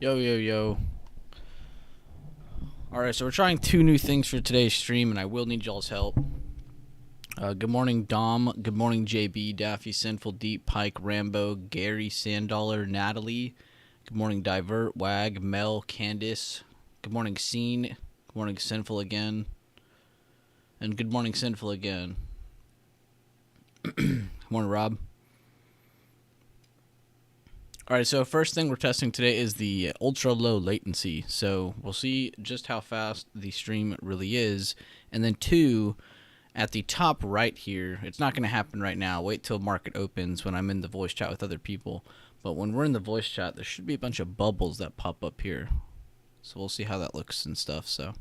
Yo, yo, yo. Alright, so we're trying two new things for today's stream, and I will need y'all's help. Good morning, Dom. Good morning, JB, Daffy, Sinful, Deep, Pike, Rambo, Gary, Sandollar, Natalie. Good morning, Divert, Wag, Mel, Candice. Good morning, Scene. Good morning, Sinful again. And good morning, Sinful again. Good morning, Rob. Alright, so first thing we're testing today is the ultra low latency. So we'll see just how fast the stream really is. And then two, at the top right here, it's not going to happen right now. Wait till market opens when I'm in the voice chat with other people. But when we're in the voice chat, there should be a bunch of bubbles that pop up here. So we'll see how that looks and stuff. So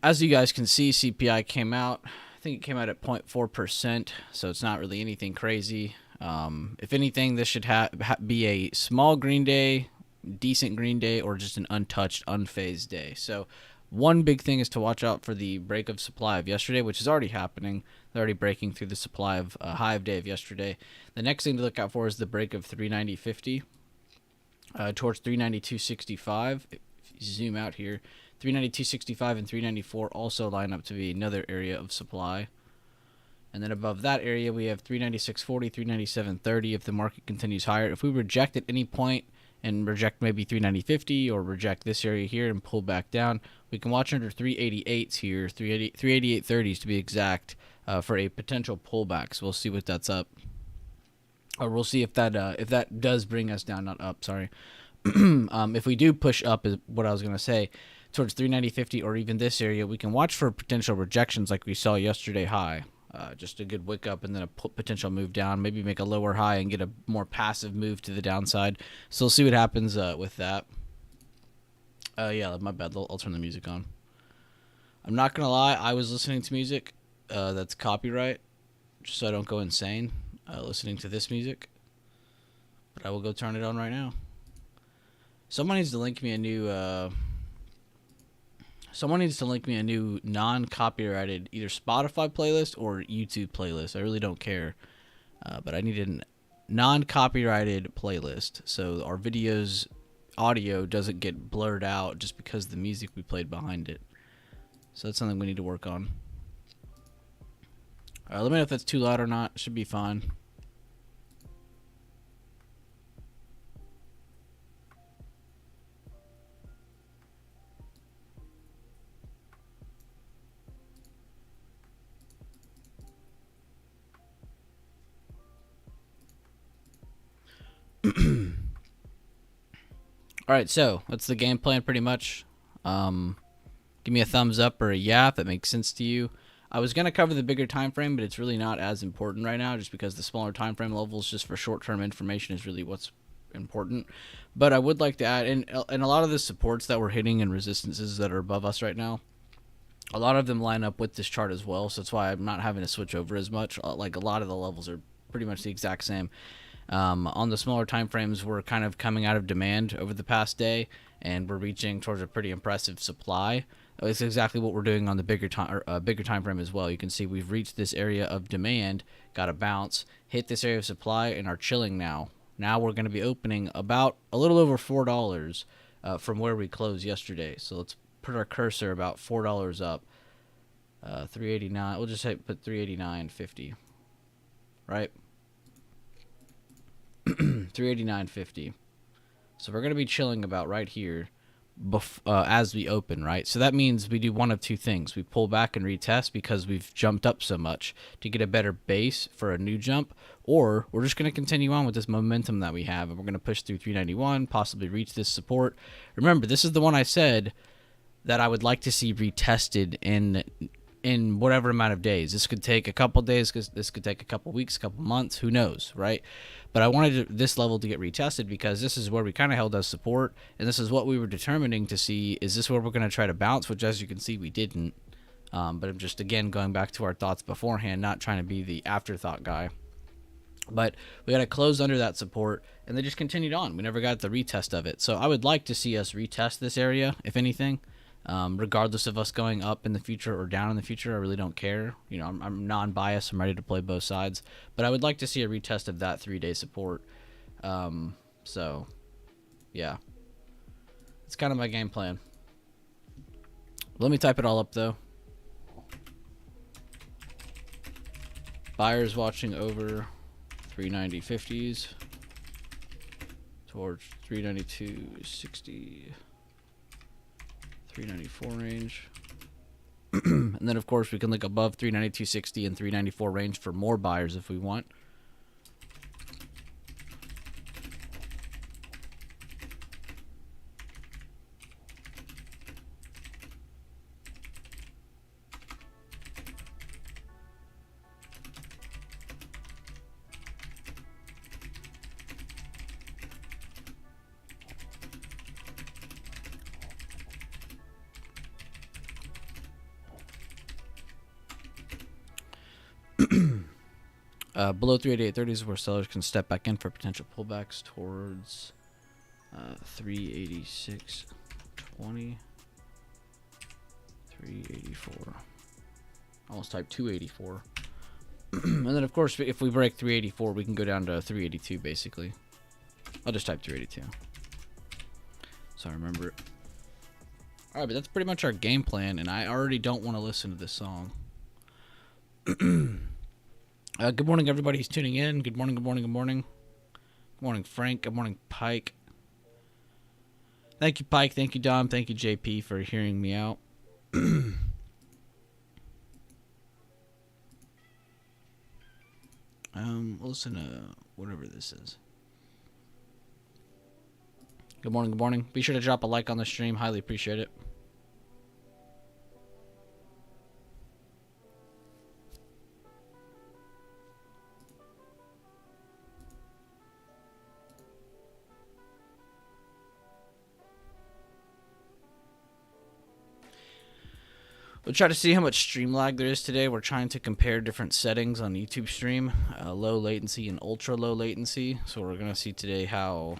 as you guys can see, CPI came out. I think it came out at 0.4%. So it's not really anything crazy. If anything, this should be a small green day, decent green day, or just an untouched, unfazed day. So one big thing is to watch out for the break of supply of yesterday, which is already happening. They're already breaking through the supply of high of day of yesterday. The next thing to look out for is the break of 390.50 towards 392.65. If you zoom out here, 392.65 and 394 also line up to be another area of supply. And then above that area, we have 396.40, 397.30 if the market continues higher. If we reject at any point and reject maybe 390.50 or reject this area here and pull back down, we can watch under 388s here, 388.30s to be exact, for a potential pullback. So we'll see what that's up. Or we'll see if that does bring us down, not up, sorry. If we do push up, is what I was going to say, towards 390.50 or even this area, we can watch for potential rejections like we saw yesterday high. Just a good wick up and then a potential move down. Maybe make a lower high and get a more passive move to the downside. So we'll see what happens with that. Yeah, my bad. I'll turn the music on. I'm not going to lie. I was listening to music that's copyright, just so I don't go insane listening to this music. But I will go turn it on right now. Someone needs to link me a new... Someone needs to link me a new non-copyrighted either Spotify playlist or YouTube playlist. I really don't care. But I need a non-copyrighted playlist so our video's audio doesn't get blurred out just because of the music we played behind it. So that's something we need to work on. Alright, let me know if that's too loud or not. It should be fine. Alright, so that's the game plan pretty much. Give me a thumbs up or a yeah if that makes sense to you. I was going to cover the bigger time frame, but it's really not as important right now just because the smaller time frame levels just for short-term information is really what's important. But I would like to add, and a lot of the supports that we're hitting and resistances that are above us right now, a lot of them line up with this chart as well, so that's why I'm not having to switch over as much. Like a lot of the levels are pretty much the exact same. On the smaller time frames, we're kind of coming out of demand over the past day, and we're reaching towards a pretty impressive supply. It's exactly what we're doing on the bigger time frame as well. You can see we've reached this area of demand, got a bounce, hit this area of supply, and are chilling now. Now we're going to be opening about a little over $4 from where we closed yesterday. So let's put our cursor about $4 up. 389. We'll just say put 389.50. Right? 389.50. So we're going to be chilling about right here as we open, right? So that means we do one of two things. We pull back and retest because we've jumped up so much to get a better base for a new jump, or we're just going to continue on with this momentum that we have, and we're going to push through 391, possibly reach this support. Remember, this is the one I said that I would like to see retested in whatever amount of days. This could take a couple days, because this could take a couple weeks, a couple months, who knows, right? But I wanted this level to get retested because this is where we kind of held as support, and this is what we were determining to see, is this where we're going to try to bounce, which as you can see we didn't. But I'm just, again, going back to our thoughts beforehand, not trying to be the afterthought guy. But we got to close under that support, and they just continued on. We never got the retest of it. So I would like to see us retest this area, if anything. Regardless of us going up in the future or down in the future, I really don't care. You know, I'm non-biased. I'm ready to play both sides. But I would like to see a retest of that 3-day support. So, yeah. It's kind of my game plan. Let me type it all up, though. Buyers watching over 390.50s towards 392.60, 394 range. And then, of course, we can look above 392.60 and 394 range for more buyers if we want. Below 388.30 is where sellers can step back in for potential pullbacks towards 386.20, 384. Almost type 284. And then, of course, if we break 384, we can go down to 382, basically. I'll just type 382. So I remember it. Alright, but that's pretty much our game plan, and I already don't want to listen to this song. Good morning, everybody who's tuning in. Good morning, good morning, good morning. Good morning, Frank. Good morning, Pike. Thank you, Pike. Thank you, Dom. Thank you, JP, for hearing me out. Listen to whatever this is. Good morning, good morning. Be sure to drop a like on the stream. Highly appreciate it. We'll try to see how much stream lag there is today. We're trying to compare different settings on YouTube stream, low latency and ultra low latency. So we're going to see today how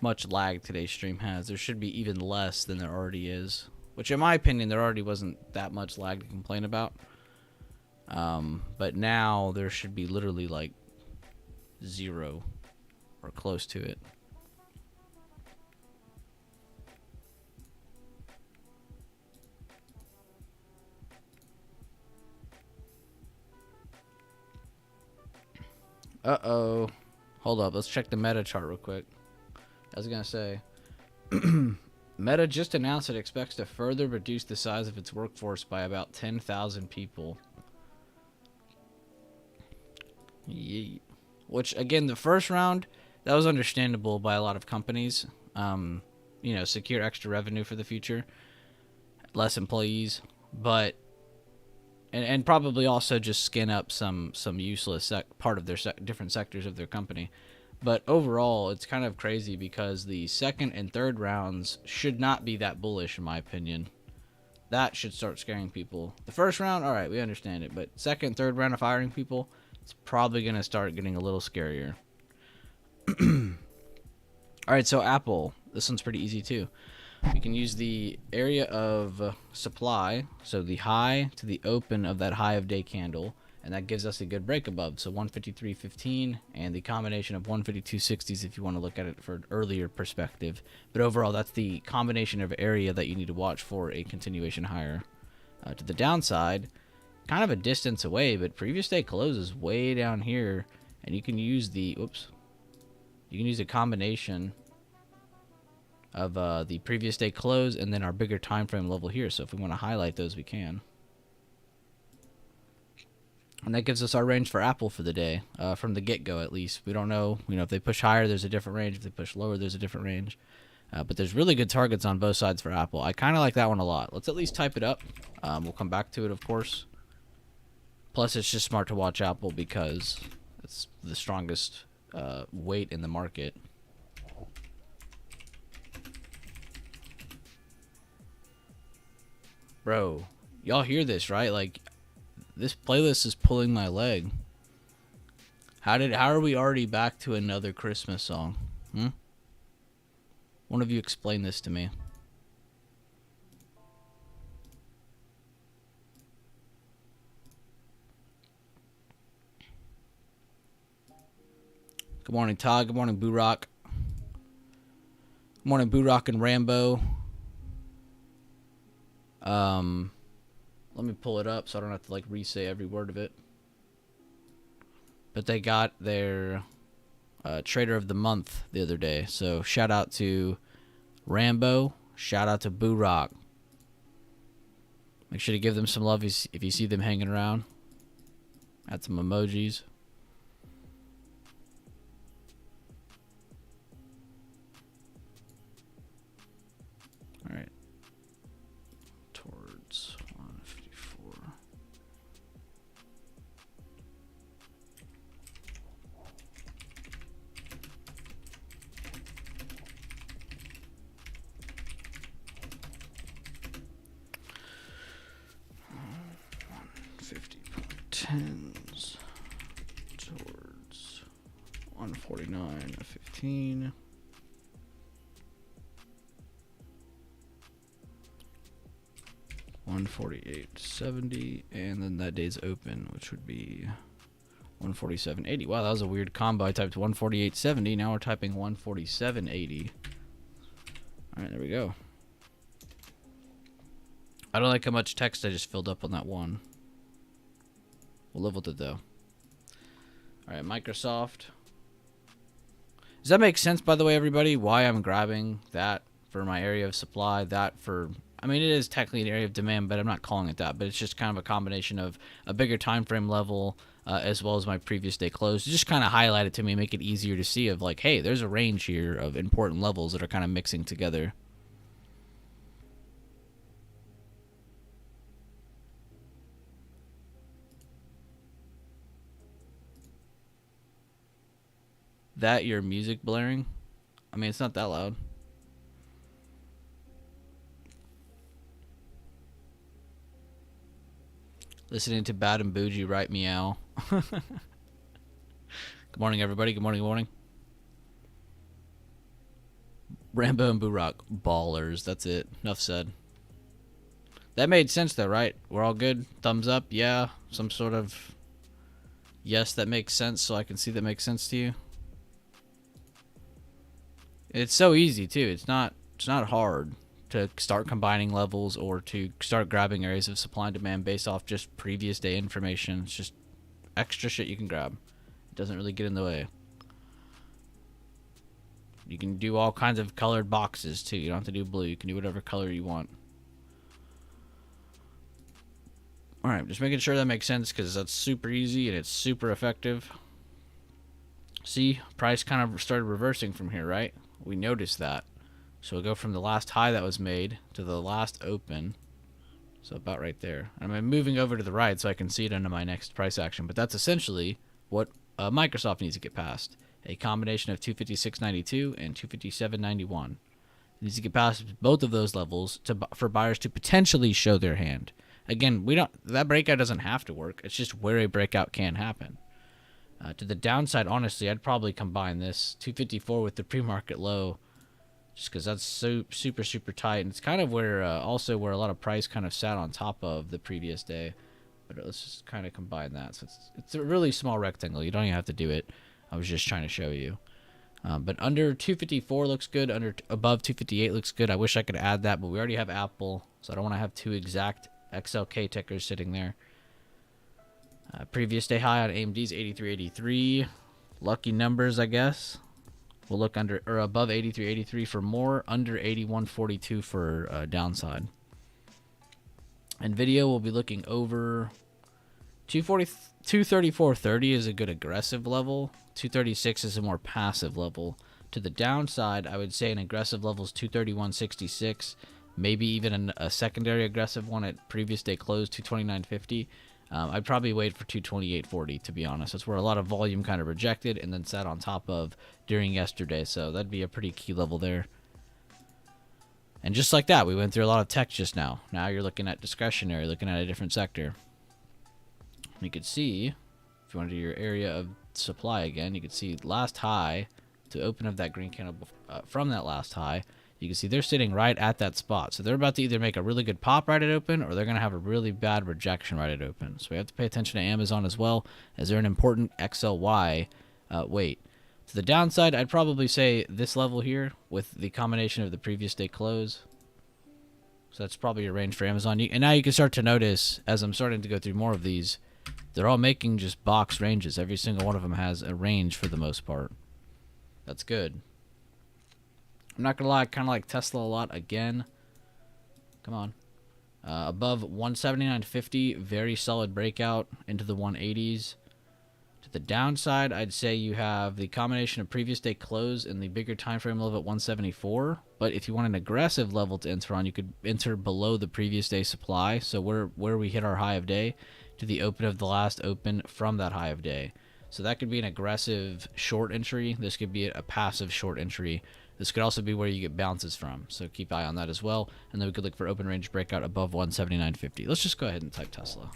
much lag today's stream has. There should be even less than there already is, which in my opinion, there already wasn't that much lag to complain about. But now there should be literally like 0 or close to it. Uh-oh. Hold up. Let's check the meta chart real quick. I was going to say, Meta just announced it expects to further reduce the size of its workforce by about 10,000 people. Yeet. Which, again, the first round, that was understandable by a lot of companies. You know, secure extra revenue for the future. Less employees. But... And probably also just skin up some useless part of their different sectors of their company. But overall, it's kind of crazy because the second and third rounds should not be that bullish, in my opinion. That should start scaring people. The first round, all right, we understand it. But second, third round of hiring people, it's probably going to start getting a little scarier. All right, so Apple. This one's pretty easy, too. We can use the area of supply, so the high to the open of that high of day candle, and that gives us a good break above. So 153.15 and the combination of 152.60s if you want to look at it for an earlier perspective. But overall, that's the combination of area that you need to watch for a continuation higher. To the downside, kind of a distance away, but previous day close is way down here, and you can use the, you can use a combination of the previous day close and then our bigger time frame level here. So if we want to highlight those, we can. And that gives us our range for Apple for the day, from the get-go at least. We don't know, if they push higher, there's a different range. If they push lower, there's a different range. But there's really good targets on both sides for Apple. I kind of like that one a lot. Let's at least type it up. We'll come back to it, of course. Plus, it's just smart to watch Apple because it's the strongest weight in the market. Bro, y'all hear this, right? Like, this playlist is pulling my leg. How are we already back to another Christmas song? One of you explain this to me. Good morning, Todd. Good morning, Boo-Rock. Good morning, Boo-Rock and Rambo. Let me pull it up so I don't have to like re-say every word of it. But they got their Trader of the Month the other day. So shout out to Rambo. Shout out to Boo-Rock. Make sure to give them some love if you see them hanging around. Add some emojis. All right. Towards 154. $50.10s towards 149.15. $148.70, and then that day's open, which would be 147.80. Wow, that was a weird combo. I typed 148.70. Now we're typing 147.80. All right, there we go. I don't like how much text I just filled up on that one. We'll live with it though. All right, Microsoft. Does that make sense, by the way, everybody? Why I'm grabbing that for my area of supply, that for... I mean, it is technically an area of demand, but I'm not calling it that. But it's just kind of a combination of a bigger time frame level as well as my previous day close. Just kind of highlight it to me, make it easier to see of like, hey, there's a range here of important levels that are kind of mixing together. That your music blaring? I mean, it's not that loud. Listening to Bad and Bougie write meow. Good morning, everybody. Good morning, good morning. Rambo and Boo-Rock, ballers. That's it. Enough said. That made sense, though, right? We're all good? Thumbs up? Yeah? Some sort of... Yes, that makes sense, so I can see that makes sense to you. It's so easy, too. It's not hard to start combining levels or to start grabbing areas of supply and demand based off just previous day information. It's just extra shit you can grab. It doesn't really get in the way. You can do all kinds of colored boxes too. You don't have to do blue. You can do whatever color you want. Alright, just making sure that makes sense because that's super easy and it's super effective. See, price kind of started reversing from here, right? We noticed that. So we'll go from the last high that was made to the last open. So about right there. I'm moving over to the right so I can see it under my next price action. But that's essentially what Microsoft needs to get past. A combination of 256.92 and 257.91. It needs to get past both of those levels for buyers to potentially show their hand. Again, that breakout doesn't have to work. It's just where a breakout can happen. To the downside, honestly, I'd probably combine this 254 with the pre-market low, just because that's so super tight, and it's kind of where also where a lot of price kind of sat on top of the previous day. But let's just kind of combine that. So it's a really small rectangle. You don't even have to do it. I was just trying to show you. But under 254 looks good. Above 258 looks good. I wish I could add that, but we already have Apple, so I don't want to have two exact XLK tickers sitting there. Previous day high on AMD's 83.83. Lucky numbers, I guess. We'll look under or above 83.83 for more. Under 81.42 for downside. Nvidia will be looking over 234.30 is a good aggressive level. 236 is a more passive level. To the downside, I would say an aggressive level is 231.66. Maybe even a secondary aggressive one at previous day close, 229.50. I'd probably wait for 228.40, to be honest. That's where a lot of volume kind of rejected and then sat on top of during yesterday. So that'd be a pretty key level there. And just like that, we went through a lot of tech just now. Now you're looking at discretionary, looking at a different sector. You could see, if you want to do your area of supply again, you could see last high to open up that green candle from that last high. You can see they're sitting right at that spot. So they're about to either make a really good pop right at open or they're going to have a really bad rejection right at open. So we have to pay attention to Amazon as well, as they're an important XLY weight. To the downside, I'd probably say this level here with the combination of the previous day close. So that's probably your range for Amazon. And now you can start to notice, as I'm starting to go through more of these, they're all making just box ranges. Every single one of them has a range for the most part. That's good. I'm not going to lie, I kind of like Tesla a lot again. Come on. Above 179.50, very solid breakout into the 180s. To the downside, I'd say you have the combination of previous day close and the bigger time frame level at 174. But if you want an aggressive level to enter on, you could enter below the previous day supply. So where we hit our high of day to the open of the last open from that high of day. So that could be an aggressive short entry. This could be a passive short entry. This could also be where you get bounces from. So keep an eye on that as well. And then we could look for open range breakout above 179.50. Let's just go ahead and type Tesla.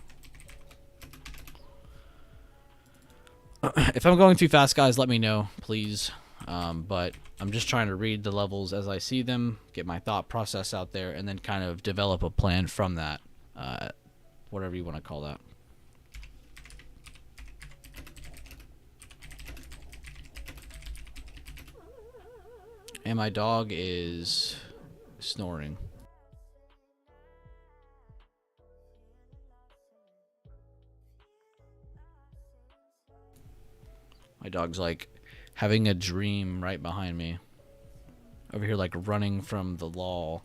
If I'm going too fast, guys, let me know, please. But I'm just trying to read the levels as I see them, get my thought process out there, and then kind of develop a plan from that. Whatever you want to call that. And my dog is snoring. My dog's like having a dream right behind me. Over here like running from the law.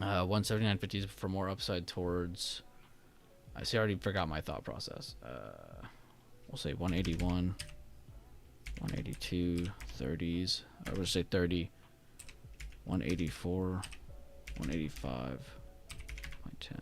179.50 for more upside towards. I see. I already forgot my thought process. We'll say 181, 182, 30s. I would say 30, 184, 185, 0.10.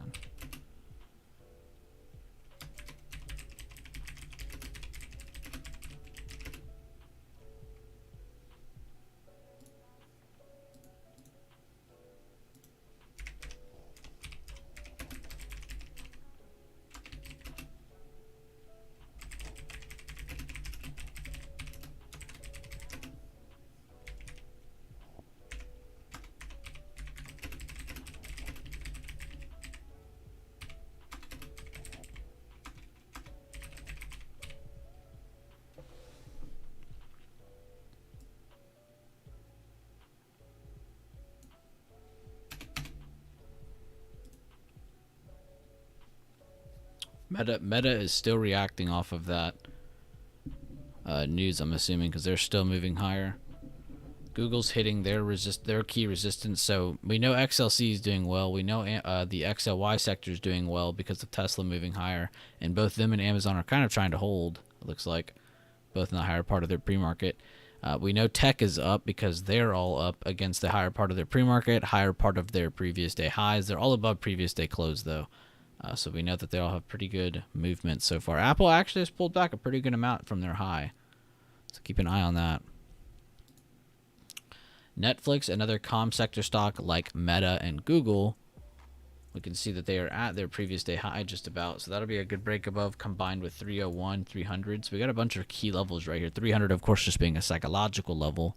Meta is still reacting off of that news, I'm assuming, because they're still moving higher. Google's hitting their key resistance, so we know XLC is doing well. We know the XLY sector is doing well because of Tesla moving higher, and both them and Amazon are kind of trying to hold. It looks like both in the higher part of their pre-market. We know tech is up because they're all up against the higher part of their pre-market, higher part of their previous day highs. They're all above previous day close though. So we know that they all have pretty good movement so far. Apple actually has pulled back a pretty good amount from their high. So keep an eye on that. Netflix, another comm sector stock like Meta and Google, we can see that they are at their previous day high just about. So that'll be a good break above combined with 301, 300. So we got a bunch of key levels right here. 300, of course, just being a psychological level.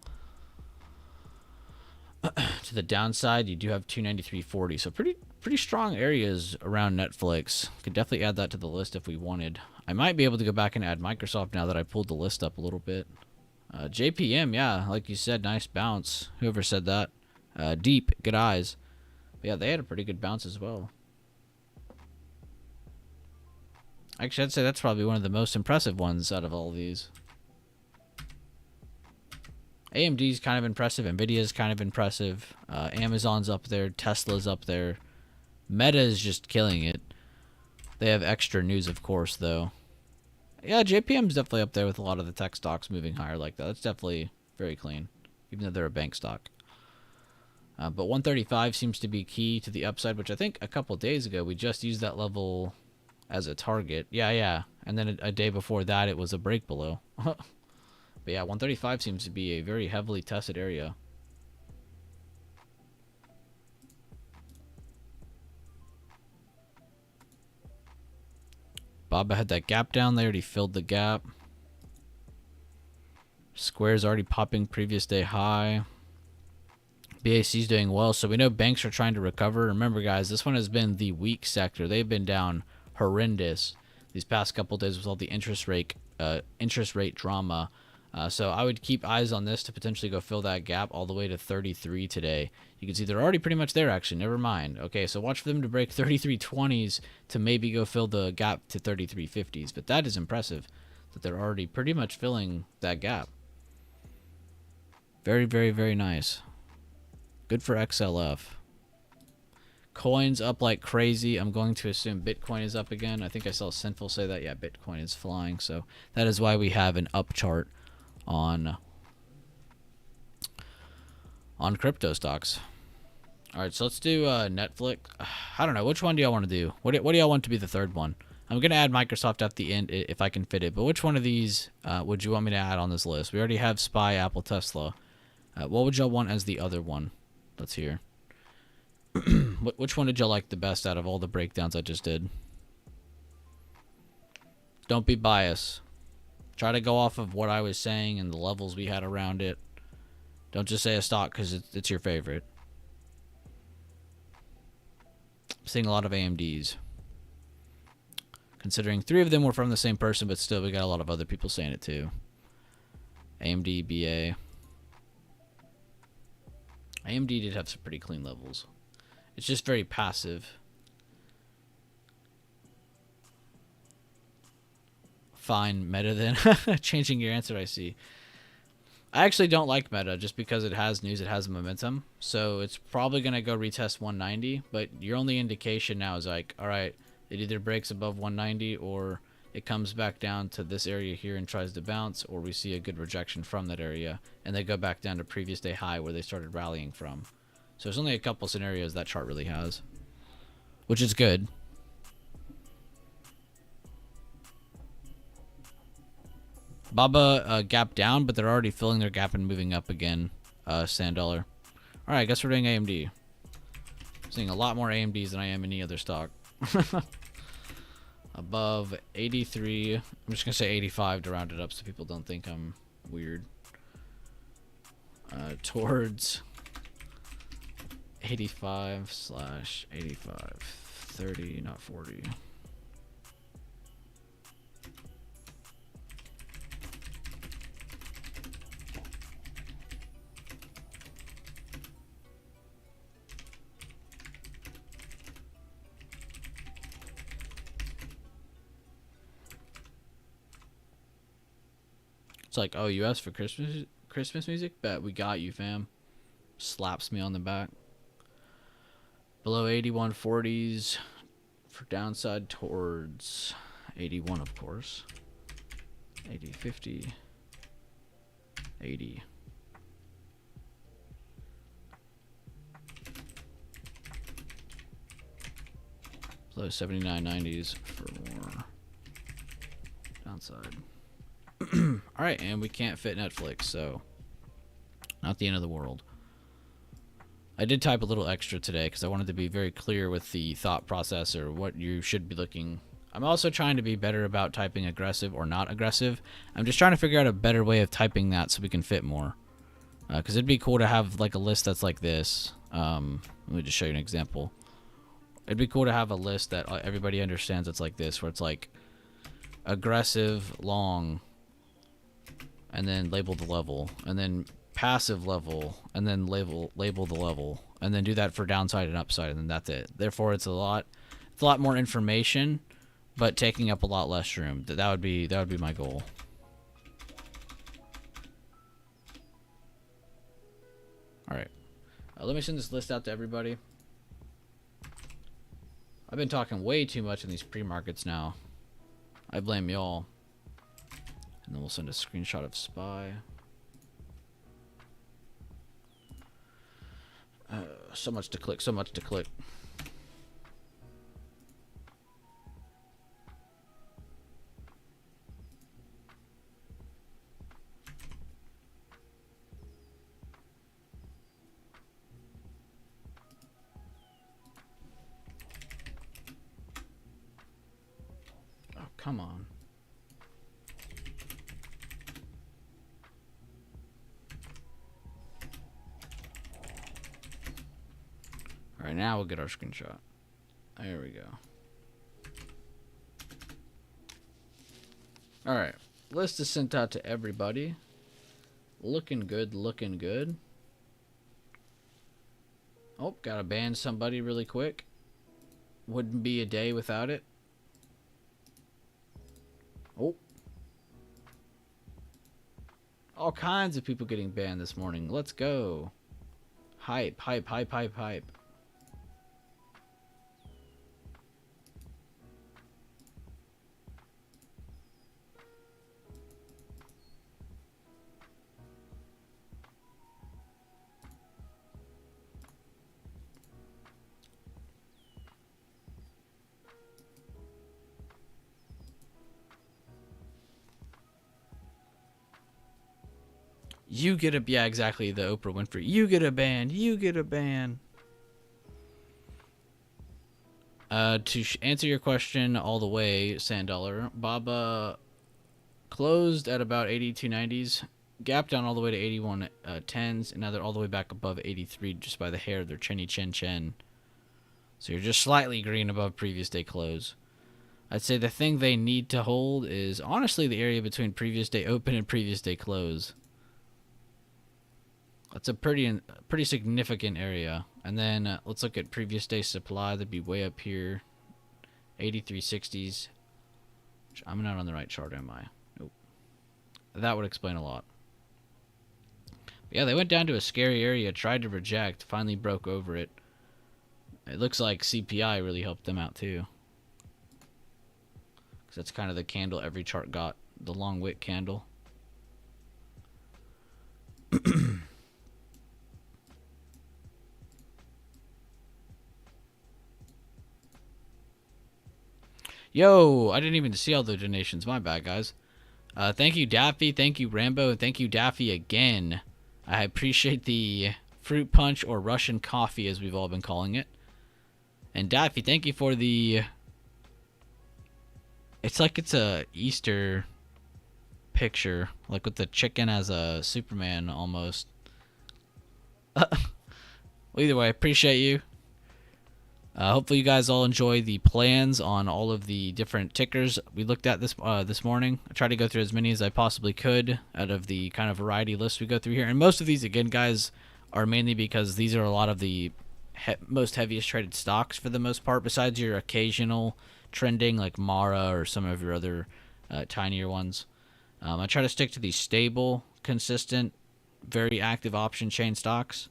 To the downside, you do have 293.40. So pretty strong areas around Netflix. Could definitely add that to the list if we wanted. I might be able to go back and add Microsoft now that I pulled the list up a little bit. JPM, yeah, like you said, nice bounce. Whoever said that. Deep, good eyes. But yeah, they had a pretty good bounce as well. Actually, I'd say that's probably one of the most impressive ones out of all of these. AMD's kind of impressive. Nvidia's kind of impressive. Amazon's up there. Tesla's up there. Meta is just killing it. They have extra news, of course, though. Yeah, JPM's definitely up there with a lot of the tech stocks moving higher like that. That's definitely very clean, even though they're a bank stock. But 135 seems to be key to the upside, which I think a couple days ago we just used that level as a target. Yeah. And then a day before that, it was a break below. But yeah, 135 seems to be a very heavily tested area. Baba had that gap down. They already filled the gap. Square's already popping previous day high. BAC's doing well, so we know banks are trying to recover. Remember, guys, this one has been the weak sector. They've been down horrendous. these past couple days with all the interest rate drama. So I would keep eyes on this to potentially go fill that gap all the way to 33 today. You can see they're already pretty much there, actually. Never mind. Okay, so watch for them to break 33.20s to maybe go fill the gap to 33.50s. But that is impressive that they're already pretty much filling that gap. Very, very, very nice. Good for XLF. Coins up like crazy. I'm going to assume Bitcoin is up again. I think I saw Sinful say that. Yeah, Bitcoin is flying. So that is why we have an up chart on crypto stocks. All right, so let's do Netflix. I don't know. Which one do y'all want to do? What do y'all want to be the third one? I'm going to add Microsoft at the end if I can fit it. But which one of these would you want me to add on this list? We already have SPY, Apple, Tesla. What would y'all want as the other one? Let's hear. Which one did y'all like the best out of all the breakdowns I just did? Don't be biased. Try to go off of what I was saying and the levels we had around it. Don't just say a stock because it's your favorite. I'm seeing a lot of AMDs. Considering 3 of them were from the same person, but still we got a lot of other people saying it too. AMD, BA. AMD did have some pretty clean levels. It's just very passive. Fine, Meta then. Changing your answer, I see. I actually don't like Meta just because it has news, it has momentum. So it's probably going to go retest 190. But your only indication now is like, all right, it either breaks above 190 or it comes back down to this area here and tries to bounce, or we see a good rejection from that area and they go back down to previous day high where they started rallying from. So there's only a couple scenarios that chart really has, which is good. Baba gap down, but they're already filling their gap and moving up again. $100. All right, I guess we're doing AMD. Seeing a lot more AMDs than I am any other stock. Above 83. I'm just gonna say 85 to round it up so people don't think I'm weird. Towards 85/85. 30, not 40. It's like, oh, you asked for Christmas music? Bet we got you, fam. Slaps me on the back. Below 81.40s for downside towards 81, of course. 80.50. 80. Below 79.90s for more downside. Alright, and we can't fit Netflix, so not the end of the world. I did type a little extra today because I wanted to be very clear with the thought process or what you should be looking. I'm also trying to be better about typing aggressive or not aggressive. I'm just trying to figure out a better way of typing that so we can fit more. Because it'd be cool to have like a list that's like this. Let me just show you an example. It'd be cool to have a list that everybody understands that's like this, where it's like aggressive, long, and then label the level, and then passive level, and then label the level, and then do that for downside and upside, and then that's it. Therefore, it's a lot more information, but taking up a lot less room. That would be my goal. All right, let me send this list out to everybody. I've been talking way too much in these pre-markets now. I blame y'all. And then we'll send a screenshot of SPY. So much to click, so much to click. Oh, come on. All right, now we'll get our screenshot. There we go. All right. List is sent out to everybody. Looking good, looking good. Oh, gotta ban somebody really quick. Wouldn't be a day without it. Oh. All kinds of people getting banned this morning. Let's go. Hype, hype, hype, hype, hype. You get a, yeah, exactly, the Oprah Winfrey. You get a ban. You get a ban. To answer your question all the way, Sandollar, Baba closed at about 82.90s, gapped down all the way to 81.10s, and now they're all the way back above 83 just by the hair of their chinny chin chin. So you're just slightly green above previous day close. I'd say the thing they need to hold is honestly the area between previous day open and previous day close. That's a pretty significant area. And then let's look at previous day supply. That'd be way up here, 83.60s. I'm not on the right chart, am I? Nope. That would explain a lot. But yeah, they went down to a scary area, tried to reject, finally broke over it. It looks like CPI really helped them out too. Because that's kind of the candle every chart got, the long wick candle. Yo, I didn't even see all the donations. My bad, guys. Thank you, Daffy. Thank you, Rambo. And thank you, Daffy, again. I appreciate the fruit punch or Russian coffee, as we've all been calling it. And Daffy, thank you for the... It's like it's a Easter picture. Like with the chicken as a Superman, almost. Well, either way, I appreciate you. Hopefully you guys all enjoy the plans on all of the different tickers we looked at this morning. I tried to go through as many as I possibly could out of the kind of variety list we go through here. And most of these, again, guys, are mainly because these are a lot of the most heaviest traded stocks for the most part, besides your occasional trending like Mara or some of your other tinier ones. I try to stick to these stable, consistent, very active option chain stocks.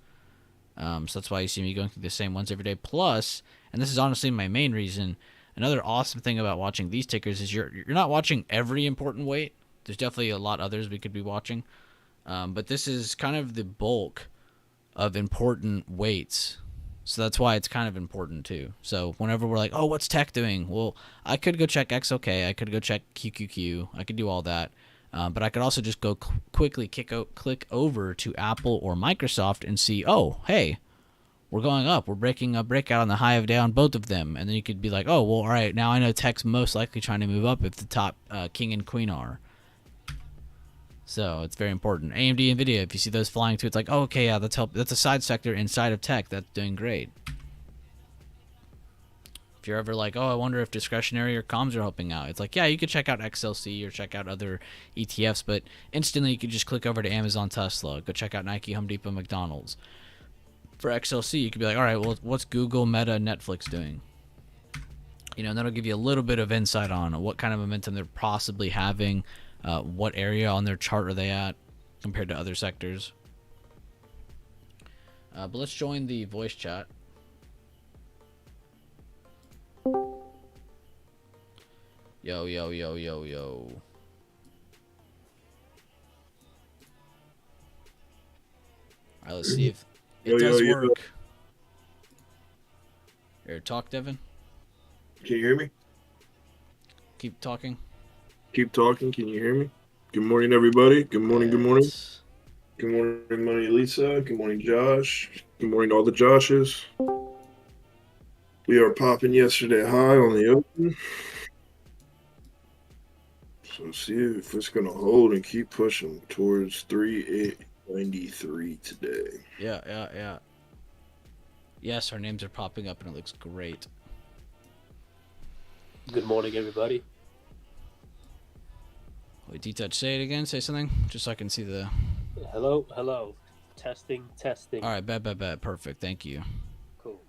So that's why you see me going through the same ones every day. Plus, and this is honestly my main reason, another awesome thing about watching these tickers is you're not watching every important weight. There's definitely a lot others we could be watching. But this is kind of the bulk of important weights. So that's why it's kind of important too. So whenever we're like, oh, what's tech doing? Well, I could go check XOK. I could go check QQQ. I could do all that. But I could also just go quickly click over to Apple or Microsoft and see, oh, hey, we're going up. We're breaking a breakout on the high of day on both of them. And then you could be like, oh, well, all right, now I know tech's most likely trying to move up if the top king and queen are. So it's very important. AMD, NVIDIA, if you see those flying too, it's like, oh, okay, yeah, that's a side sector inside of tech that's doing great. If you're ever like, oh, I wonder if discretionary or comms are helping out, it's like, yeah, you could check out XLC or check out other ETFs, but instantly you could just click over to Amazon, Tesla, go check out Nike, Home Depot, McDonald's. For XLC, you could be like, all right, well, what's Google, Meta, Netflix doing? You know, and that'll give you a little bit of insight on what kind of momentum they're possibly having, what area on their chart are they at compared to other sectors. But let's join the voice chat. Yo, yo, yo, yo, yo. Alright, let's see if it does work. Here, talk, Devin. Can you hear me? Keep talking. Keep talking. Can you hear me? Good morning, everybody. Good morning, good morning. Good morning, Lisa. Good morning, Josh. Good morning to all the Joshes. We are popping yesterday high on the open. So see if it's going to hold and keep pushing towards 3893 today. Yeah. Yes, our names are popping up and it looks great. Good morning, everybody. Wait, D-Touch, say it again. Say something, just so I can see the... Hello, hello. Testing, testing. All right, bet. Perfect, thank you. Cool.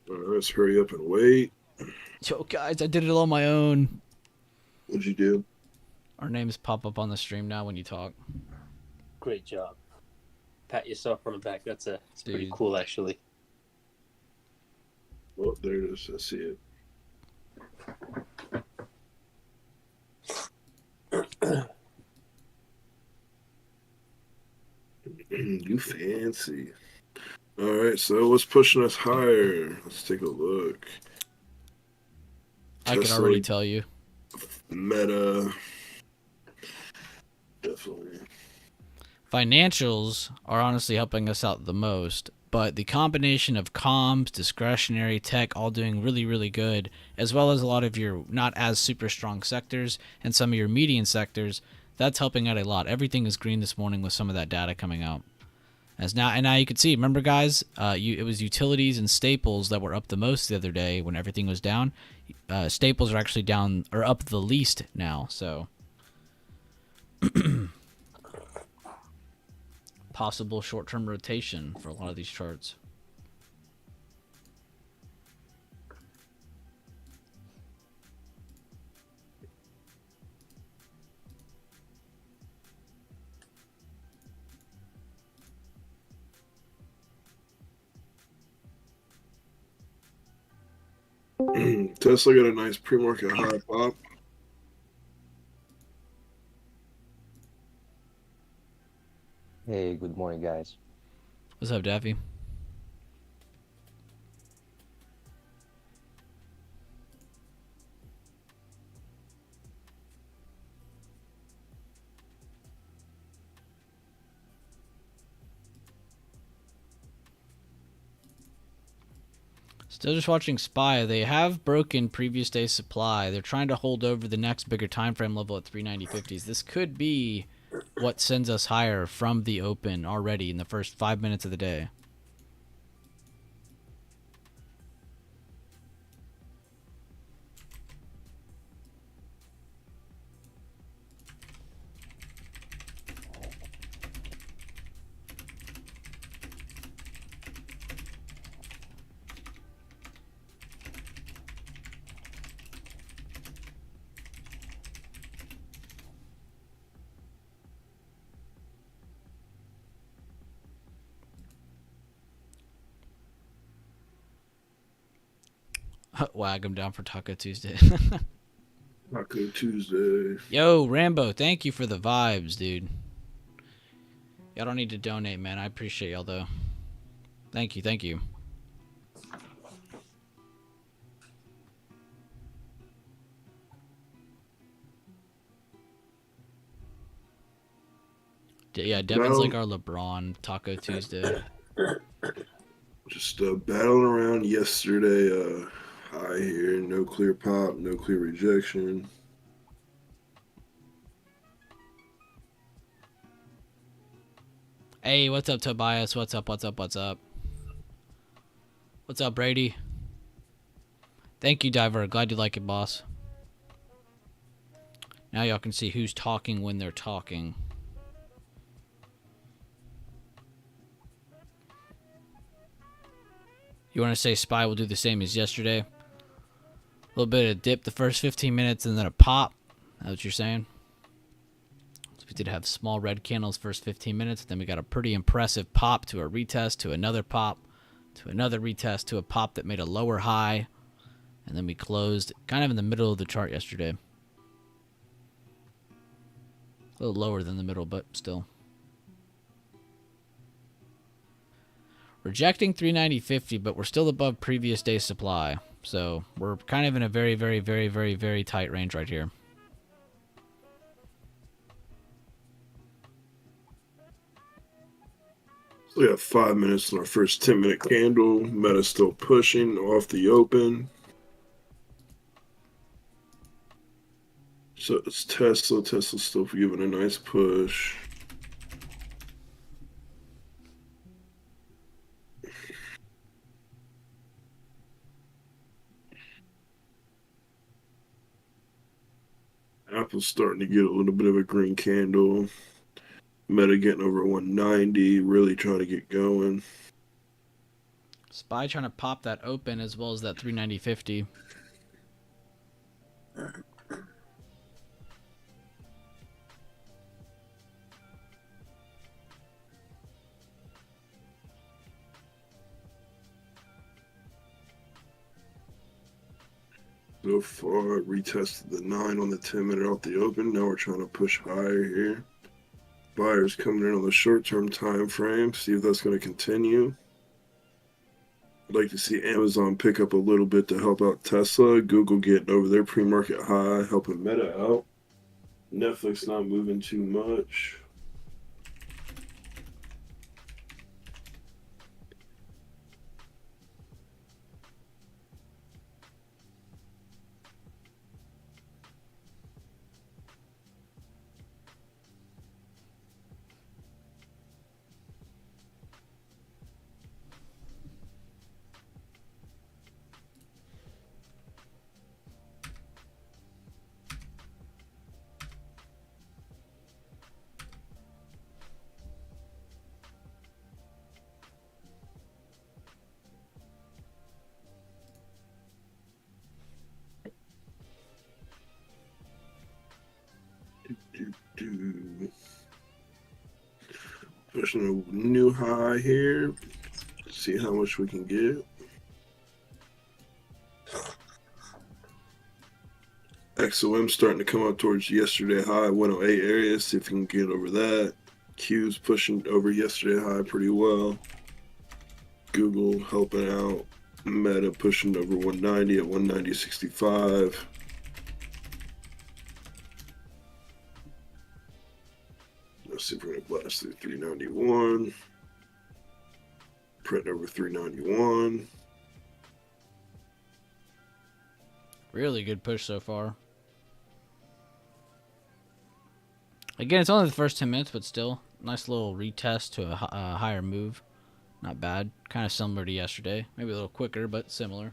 All right, let's hurry up and wait. Yo, guys, I did it on my own. What'd you do? Our names pop up on the stream now when you talk. Great job. Pat yourself on the back. It's pretty Dude. cool, actually. Well, there it is. I see it. You fancy. All right, so what's pushing us higher? Let's take a look. I can already tell you. Meta. Definitely. Financials are honestly helping us out the most, but the combination of comms, discretionary, tech, all doing really, really good, as well as a lot of your not as super strong sectors and some of your median sectors, that's helping out a lot. Everything is green this morning with some of that data coming out. And now you can see, remember guys, it was utilities and staples that were up the most the other day when everything was down. Staples are actually down or up the least now, so possible short-term rotation for a lot of these charts. Tesla got a nice pre-market high pop. Hey, good morning, guys. What's up, Daffy? Still just watching SPY. They have broken previous day supply. They're trying to hold over the next bigger time frame level at 390.50s. This could be what sends us higher from the open already in the first 5 minutes of the day. Wag him down for Taco Tuesday. Taco Tuesday. Yo, Rambo, thank you for the vibes, dude. Y'all don't need to donate, man. I appreciate y'all, though. Thank you. Yeah, Devin's like our LeBron Taco Tuesday. Just battling around yesterday. High here. No clear pop. No clear rejection. Hey, what's up, Tobias? What's up? What's up, Brady? Thank you, Diver. Glad you like it, boss. Now y'all can see who's talking when they're talking. You want to say SPY will do the same as yesterday? A little bit of dip the first 15 minutes and then a pop. That's what you're saying? So we did have small red candles first 15 minutes. Then we got a pretty impressive pop to a retest to another pop to another retest to a pop that made a lower high. And then we closed kind of in the middle of the chart yesterday. A little lower than the middle, but still. Rejecting 390.50, but we're still above previous day supply. So we're kind of in a very, very, very, very, very tight range right here. So we got 5 minutes in our first 10-minute candle. Meta still pushing off the open. So it's Tesla. Tesla's still giving a nice push. Apple's starting to get a little bit of a green candle. Meta getting over 190, really trying to get going. SPY trying to pop that open as well as that 390.50. So far, retested the 9 on the 10-minute off the open. Now we're trying to push higher here. Buyers coming in on the short-term time frame. See if that's going to continue. I'd like to see Amazon pick up a little bit to help out Tesla. Google getting over their pre-market high, helping Meta out. Netflix not moving too much. Pushing a new high here. See how much we can get. XOM starting to come up towards yesterday high, 108 area. See if we can get over that. Q's pushing over yesterday high pretty well. Google helping out. Meta pushing over 190 at 190.65. Let's see if we're going to blast through 391. Print over 391. Really good push so far. Again, it's only the first 10 minutes, but still, nice little retest to a higher move. Not bad. Kind of similar to yesterday. Maybe a little quicker, but similar.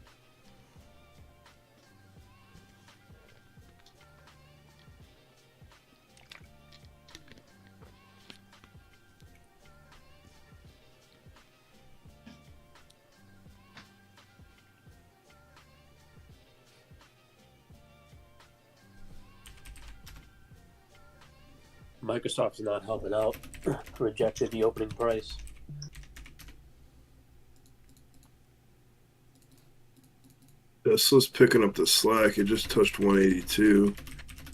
Microsoft's not helping out. Rejected the opening price. Tesla's picking up the slack. It just touched 182,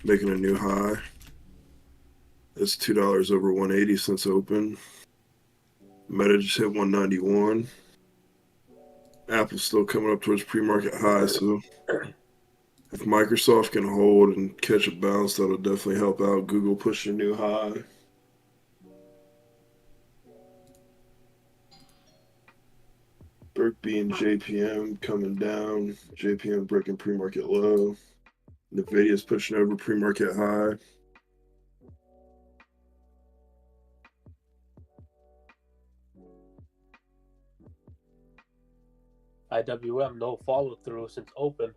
making a new high. It's $2 over 180 since open. Meta just hit 191. Apple's still coming up towards pre-market high, so if Microsoft can hold and catch a bounce, that'll definitely help out. Google pushing a new high. Berkby and JPM coming down. JPM breaking pre-market low. Nvidia's pushing over pre-market high. IWM no follow through since open.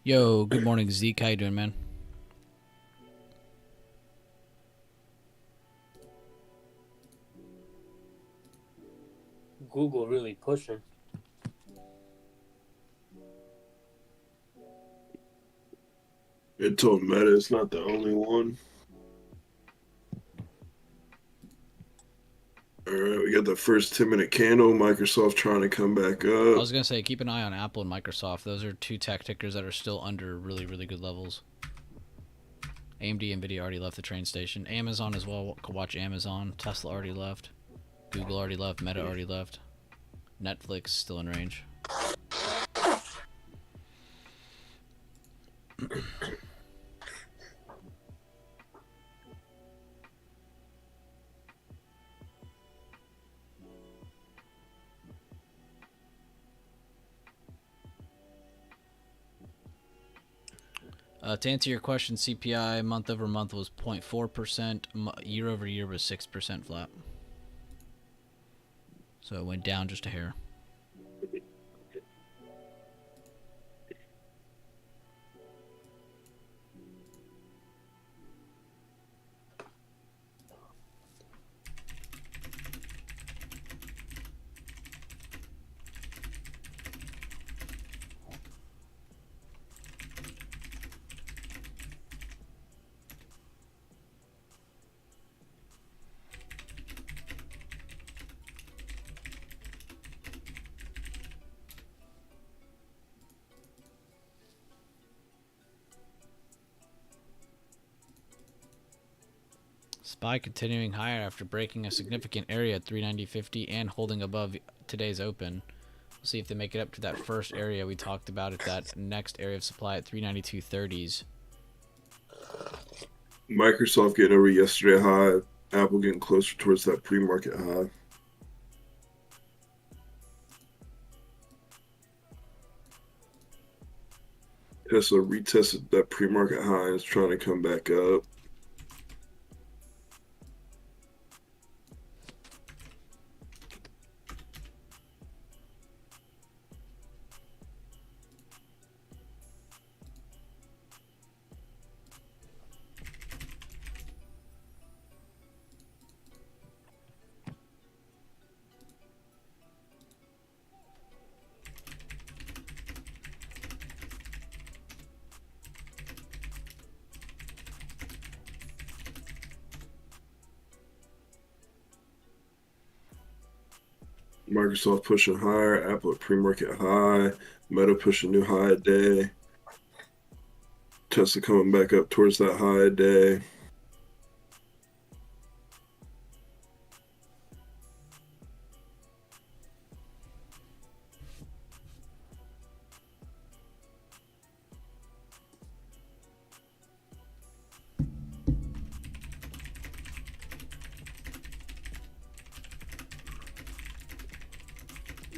Yo, good morning, Zeke. How you doing, man? Google really pushing. It told Meta it's not the only one. All right, we got the first 10-minute candle. Microsoft trying to come back I up. was gonna say keep an eye on Apple and Microsoft. Those are two tech tickers that are still under really, really good levels. AMD and Nvidia already left the train station. Amazon as well. Could watch Amazon. Tesla already left. Google already left. Meta already left. Netflix still in range. To answer your question, CPI month over month was 0.4%. Year over year was 6% flat. So it went down just a hair. SPY continuing higher after breaking a significant area at 390.50 and holding above today's open. We'll see if they make it up to that first area we talked about at that next area of supply at 392.30s. Microsoft getting over yesterday high. Apple getting closer towards that pre-market high. Tesla retested that pre-market high and is trying to come back up. Microsoft pushing higher, Apple at pre-market high, Meta pushing new high a day, Tesla coming back up towards that high a day.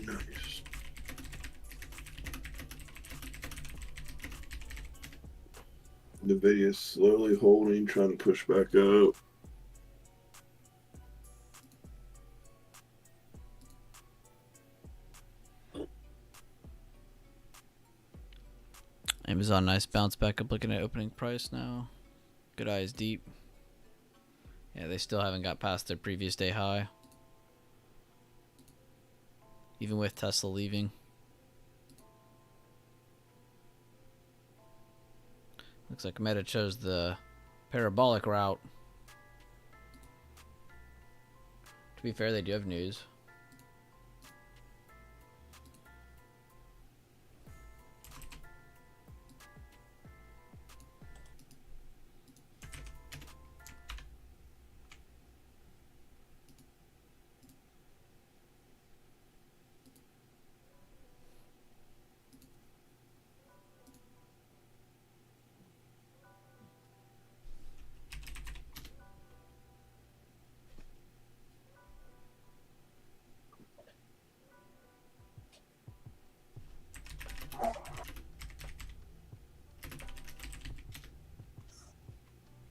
Nice. NVIDIA slowly holding, trying to push back up. Amazon, nice bounce back up looking at opening price now. Good eyes deep. Yeah, they still haven't got past their previous day high. Even with Tesla leaving. Looks like Meta chose the parabolic route. To be fair, they do have news.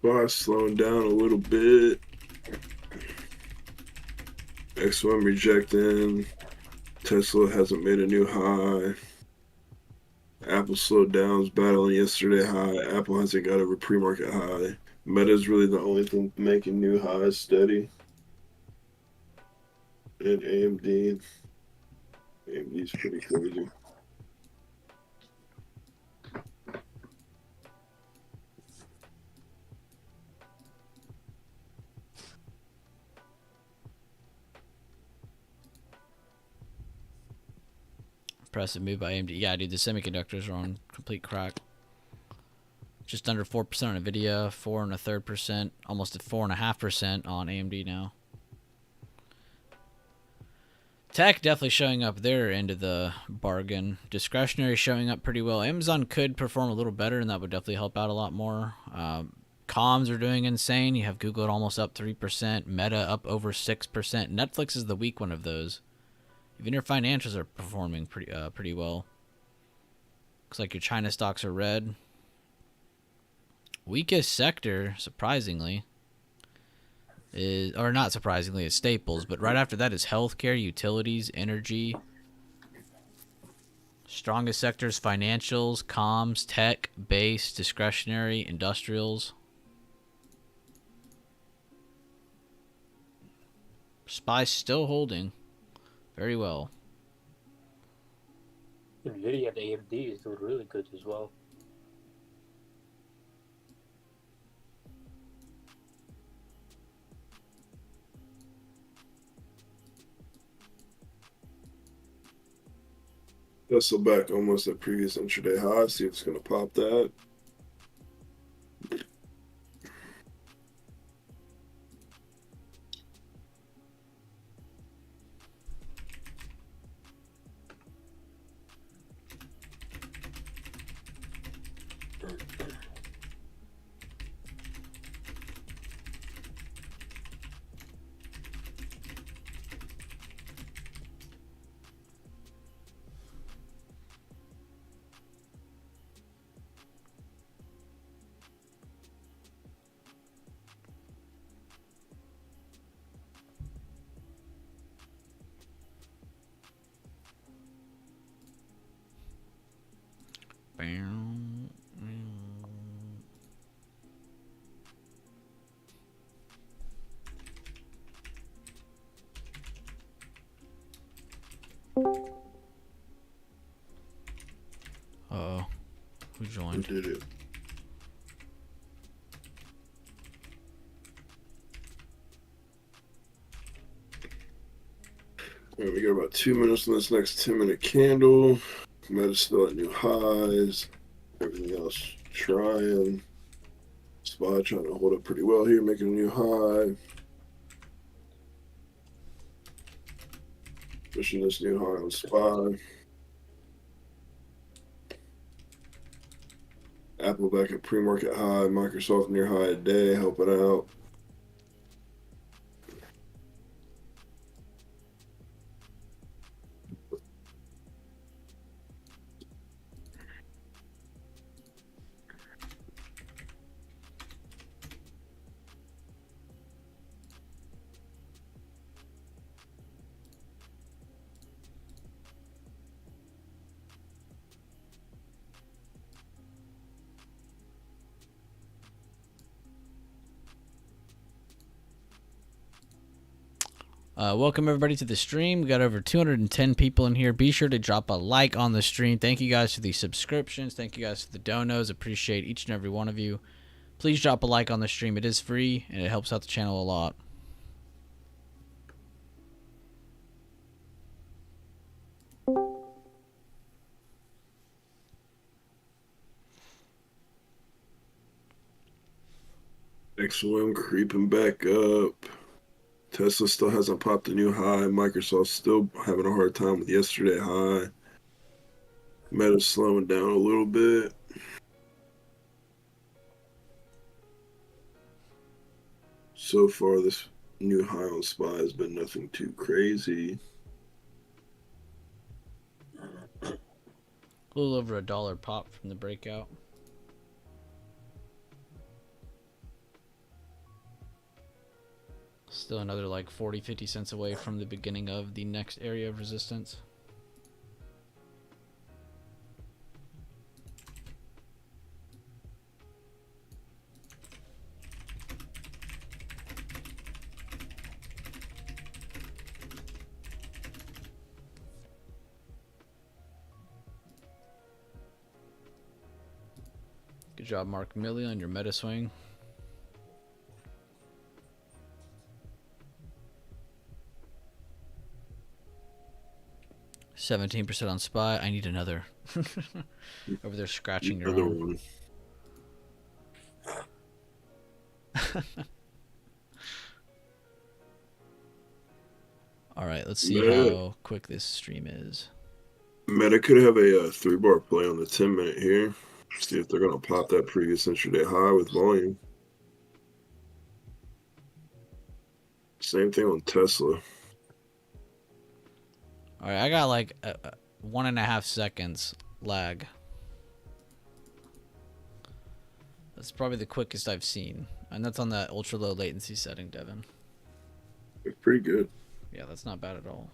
SPY slowing down a little bit. X1 rejecting. Tesla hasn't made a new high. Apple slowed down, was battling yesterday high. Apple hasn't got over pre-market high. Meta's really the only thing making new highs steady. And AMD. AMD's pretty crazy. Impressive move by AMD. Yeah, dude, the semiconductors are on complete crack. Just under 4% on Nvidia, 4.33%, almost at 4.5% on AMD now. Tech definitely showing up their end of the bargain. Discretionary showing up pretty well. Amazon could perform a little better, and that would definitely help out a lot more. Comms are doing insane. You have Google at almost up 3%, Meta up over 6%. Netflix is the weak one of those. Even your financials are performing pretty well. Looks like your China stocks are red. Weakest sector, surprisingly, is, or not surprisingly, is staples, but right after that is healthcare, utilities, energy. Strongest sectors: financials, comms, tech, base, discretionary, industrials. SPY still holding very well. NVIDIA and AMD is doing really good as well. Tesla back almost at previous intraday high. See if it's going to pop that. Uh-oh. Who joined? Who did it? All right, we got about 2 minutes on this next 10-minute candle. Meta's still at new highs. Everything else trying. SPY trying to hold up pretty well here, making a new high. Pushing this new high on SPY. Apple back at pre-market high. Microsoft near high a day, helping out. Welcome everybody to the stream. We got over 210 people in here. Be sure to drop a like on the stream. Thank you guys for the subscriptions. Thank you guys for the donos. Appreciate each and every one of you. Please drop a like on the stream. It is free and it helps out the channel a lot. XOM creeping back up. Tesla still hasn't popped a new high. Microsoft still having a hard time with yesterday high. Meta's slowing down a little bit. So far, this new high on SPY has been nothing too crazy. A little over $1 pop from the breakout. Still another like 40-50 cents away from the beginning of the next area of resistance. Good job, Mark Milley, on your meta swing. %17 on SPY. I need another. Over there scratching your arm. All right, let's see Meta, how quick this stream is. Meta could have a 3-bar play on the 10-minute here. See if they're going to pop that previous intraday high with volume. Same thing on Tesla. All right, I got like 1.5 seconds lag. That's probably the quickest I've seen. And that's on that ultra low latency setting, Devin. It's pretty good. Yeah, that's not bad at all.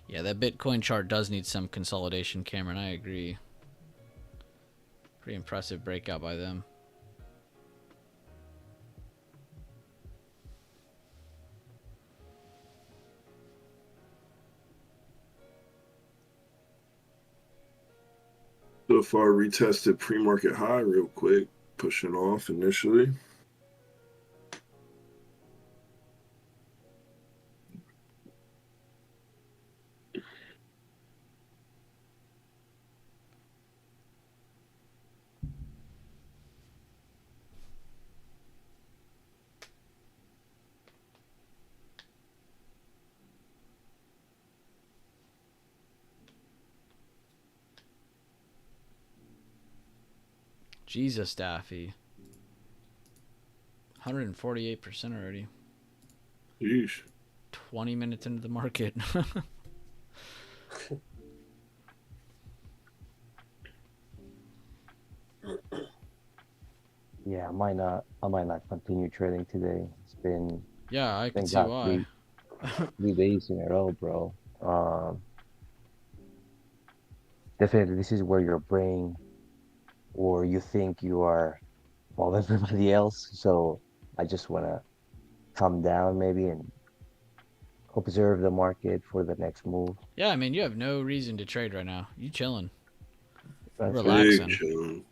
Yeah, that Bitcoin chart does need some consolidation, Cameron. I agree. Pretty impressive breakout by them. So far, retested pre-market high real quick, pushing off initially. Jesus, Daffy. 148% already. Yeesh. 20 minutes into the market. Yeah, I might not continue trading today. It's been Yeah, I can been see got why. 3 days in a row, bro. Definitely, this is where your brain or you think you are above everybody else. So I just wanna calm down maybe and observe the market for the next move. Yeah, I mean, you have no reason to trade right now. You chilling. That's right. Big Relaxing. chillin'.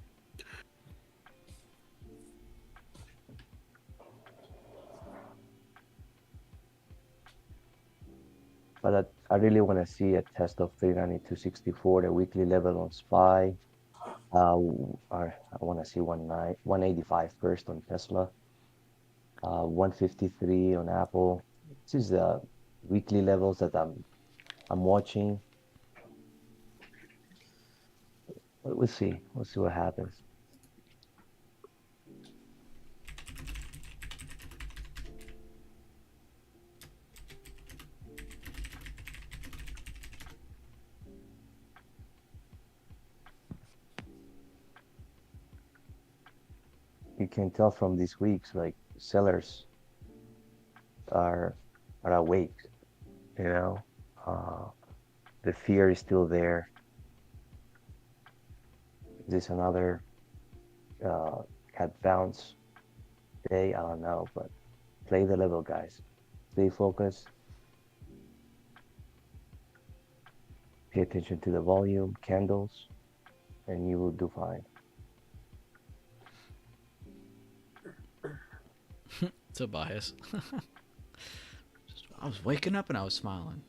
But I really want to see a test of 392.64, the weekly level on SPY. I want to see 185 first on Tesla, 153 on Apple. This is the weekly levels that I'm watching. We'll see. We'll see what happens. You can tell from these weeks, like sellers are awake. You know, the fear is still there. Is this another cat bounce day? I don't know, but play the level, guys. Stay focused. Pay attention to the volume, candles, and you will do fine. It's a bias. I was waking up and I was smiling.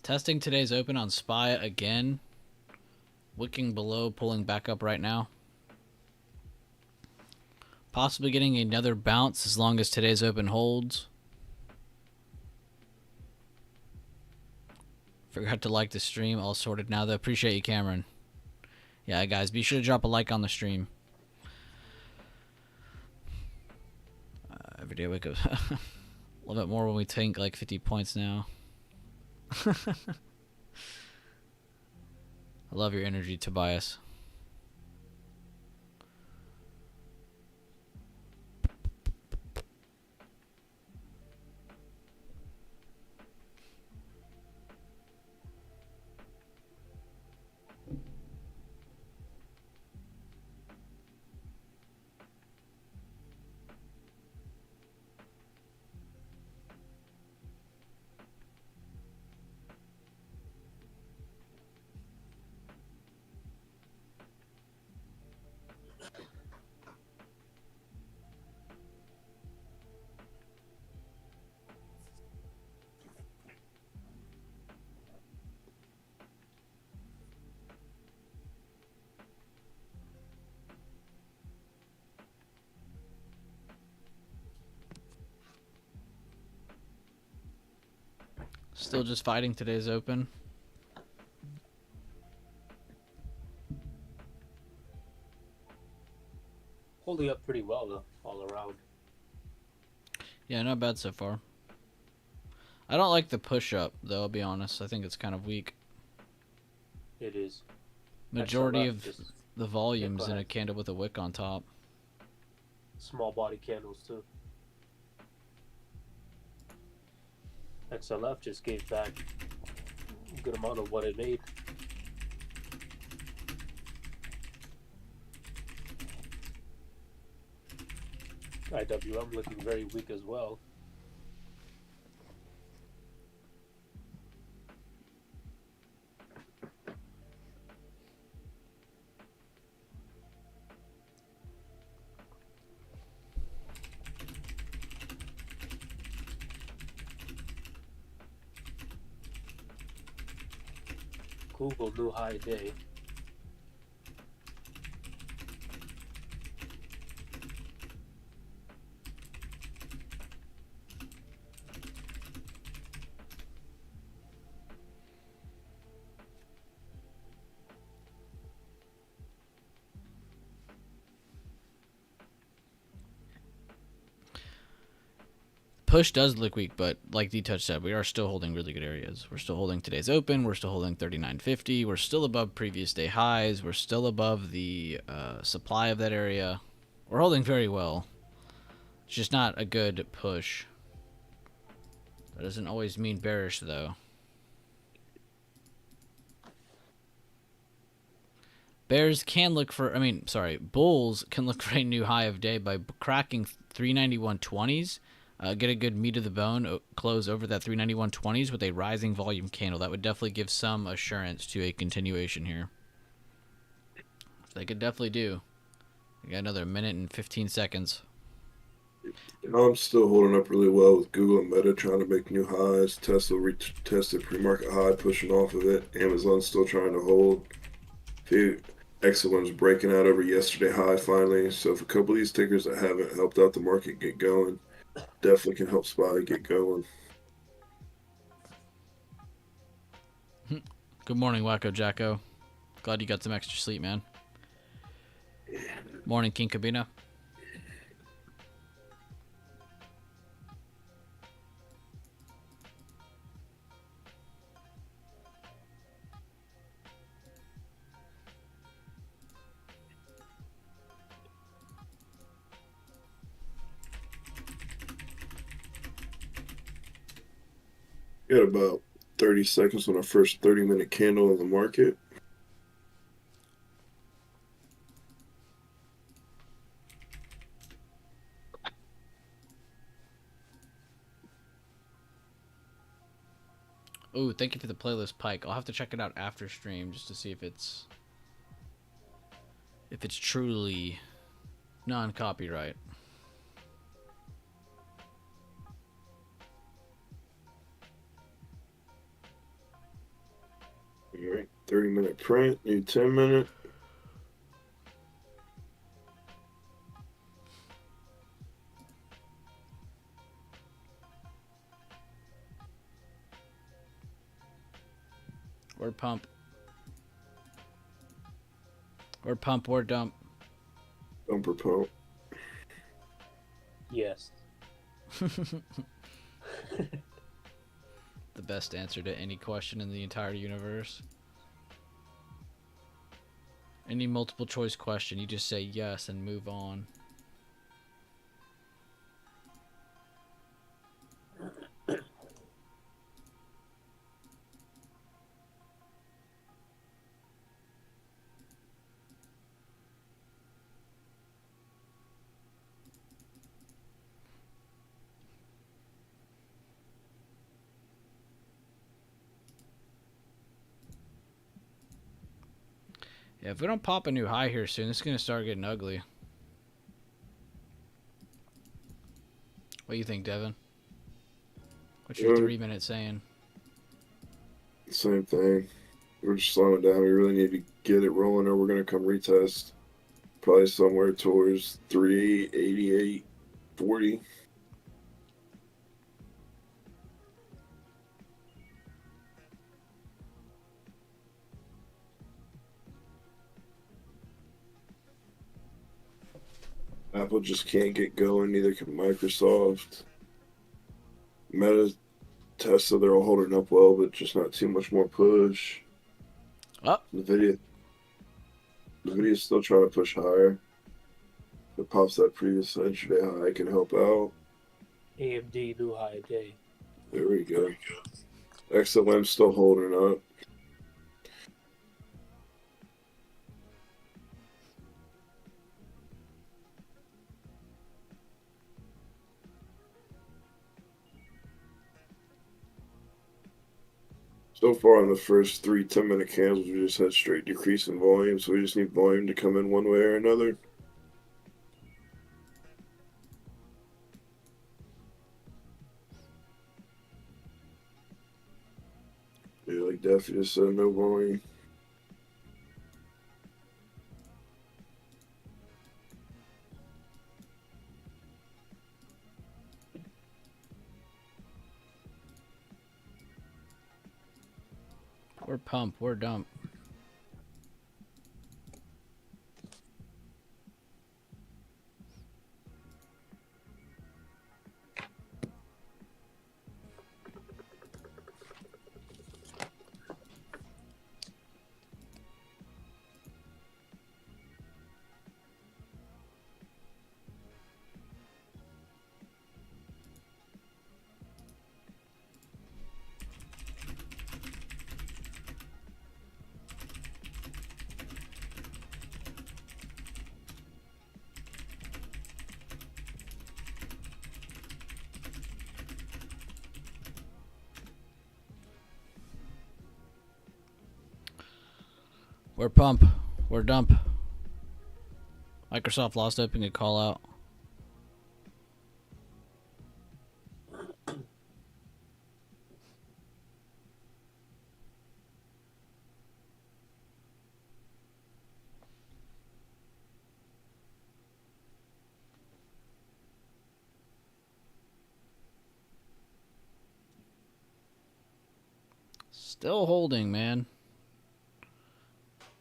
Testing today's open on SPY again. Wicking below, pulling back up right now. Possibly getting another bounce as long as today's open holds. Forgot to like the stream. All sorted now, though. Appreciate you, Cameron. Yeah, guys, be sure to drop a like on the stream. Every day I wake up a little bit more when we tank like 50 points now. I love your energy, Tobias. Still just fighting today's open. Holding up pretty well though, all around. Yeah, not bad so far. I don't like the push-up, though, I'll be honest. I think it's kind of weak. It is. Majority XLF of just the volume's in a ahead. candle with a wick on top. Small body candles too. XLF just gave back a good amount of what it made. IWM looking very weak as well. Google new high day. Push does look weak, but like D-Touch said, we are still holding really good areas. We're still holding today's open. We're still holding 39.50. We're still above previous day highs. We're still above the supply of that area. We're holding very well. It's just not a good push. That doesn't always mean bearish, though. Bulls can look for a new high of day by cracking 391.20s. Get a good meat of the bone, close over that 391.20s with a rising volume candle. That would definitely give some assurance to a continuation here. They could definitely do. We got another minute and 15 seconds. I'm still holding up really well with Google and Meta trying to make new highs. Tesla retested pre-market high, pushing off of it. Amazon's still trying to hold. Excellent's breaking out over yesterday high finally. So if a couple of these tickers that haven't helped out the market get going, definitely can help SPY get going. Good morning, Wacko Jacko. Glad you got some extra sleep, man. Morning, King Cabina. Got about 30 seconds on our first 30-minute candle in the market. Ooh, thank you for the playlist, Pike. I'll have to check it out after stream just to see if it's truly non-copyright. All right, 30-minute print, new 10-minute. Word pump. Word pump, word dump. Bumper pump. Yes. the best answer to any question in the entire universe. Any multiple choice question, you just say yes and move on. Yeah, if we don't pop a new high here soon, it's going to start getting ugly. What do you think, Devin? What's your 3 minute saying? Same thing. We're just slowing down. We really need to get it rolling, or we're going to come retest. Probably somewhere towards 388.40. Apple just can't get going. Neither can Microsoft. Meta, Tesla, they're all holding up well, but just not too much more push. Oh. Nvidia's still trying to push higher. If it pops that previous intraday high, it can help out. AMD new high day. There we go. XLM's still holding up. So far on the first 3 10-minute candles, we just had straight decrease in volume, so we just need volume to come in one way or another. Yeah, like Daffy just said, no volume. We're pump, we're dump. We're pump. We're dump. Microsoft lost opening a call out. Still holding, man.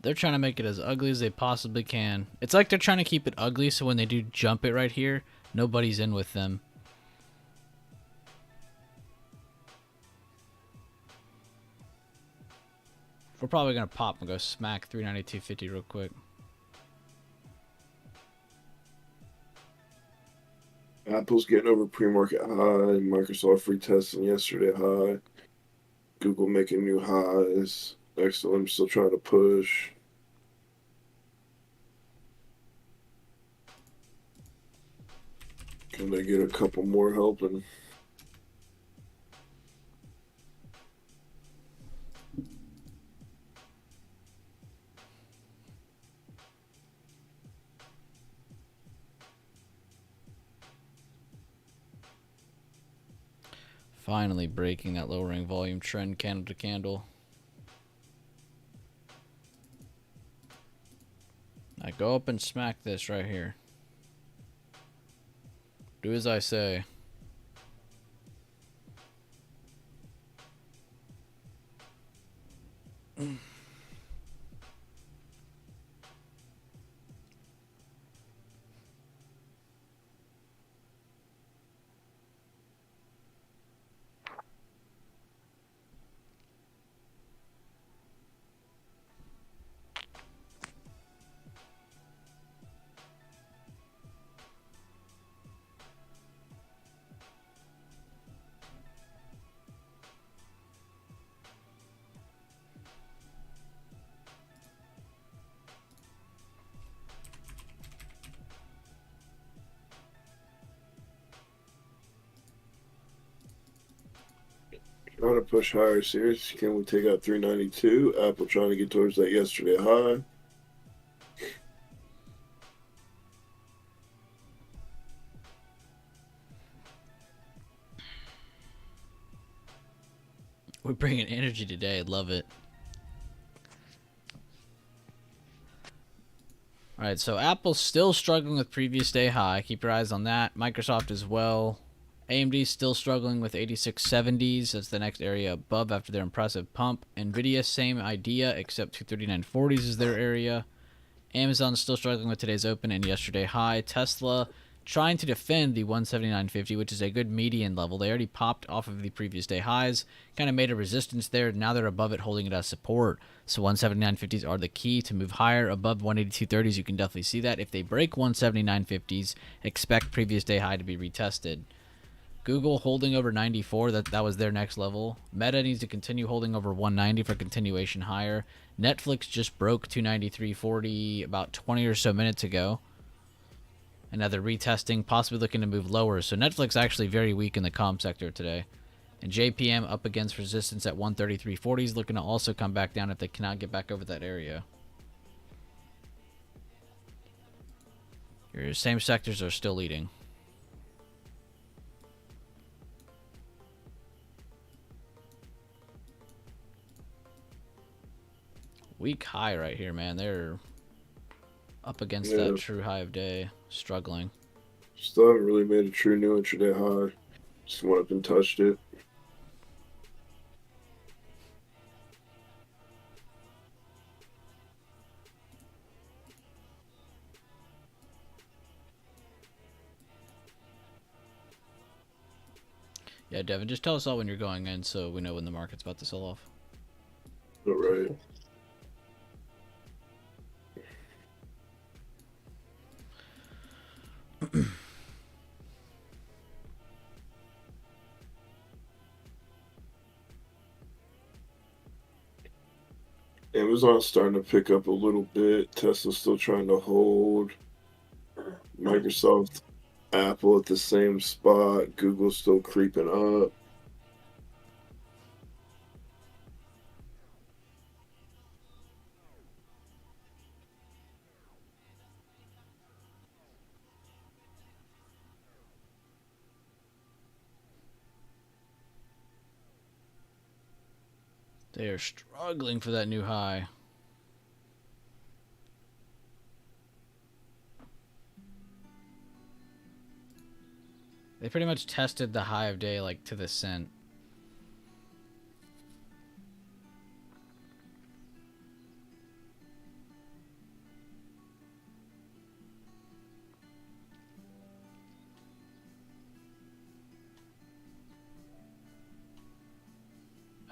They're trying to make it as ugly as they possibly can. It's like they're trying to keep it ugly so when they do jump it right here, nobody's in with them. We're probably going to pop and go smack 392.50 real quick. Apple's getting over pre-market high. Microsoft retesting yesterday high. Google making new highs. XLM still trying to push. Can they get a couple more helping? Finally breaking that lowering volume trend candle to candle. I go up and smack this right here. Do as I say. Trying to push higher. Serious? Can we take out 392? Apple trying to get towards that yesterday high. We're bringing energy today. Love it. All right, so Apple's still struggling with previous day high. Keep your eyes on that. Microsoft as well. AMD still struggling with 8670s. That's the next area above after their impressive pump. Nvidia, same idea, except 23940s is their area. Amazon still struggling with today's open and yesterday high. Tesla trying to defend the 179.50, which is a good median level. They already popped off of the previous day highs, kind of made a resistance there. Now they're above it, holding it as support. So 179.50s are the key to move higher. Above 182.30s, you can definitely see that. If they break 179.50s, expect previous day high to be retested. Google holding over 94, that was their next level. Meta needs to continue holding over 190 for continuation higher. Netflix just broke 293.40 about 20 or so minutes ago. And now they're retesting, possibly looking to move lower. So Netflix actually very weak in the comm sector today. And JPM up against resistance at 133.40 is looking to also come back down if they cannot get back over that area. Your same sectors are still leading. Weak high right here, man. They're up against that true high of day, struggling. Still haven't really made a true new intraday high. Just went up and touched it. Yeah, Devin, just tell us all when you're going in so we know when the market's about to sell off. All right. Amazon's starting to pick up a little bit. Tesla's still trying to hold. Microsoft, Apple at the same spot. Google's still creeping up. They are struggling for that new high. They pretty much tested the high of day like to the cent.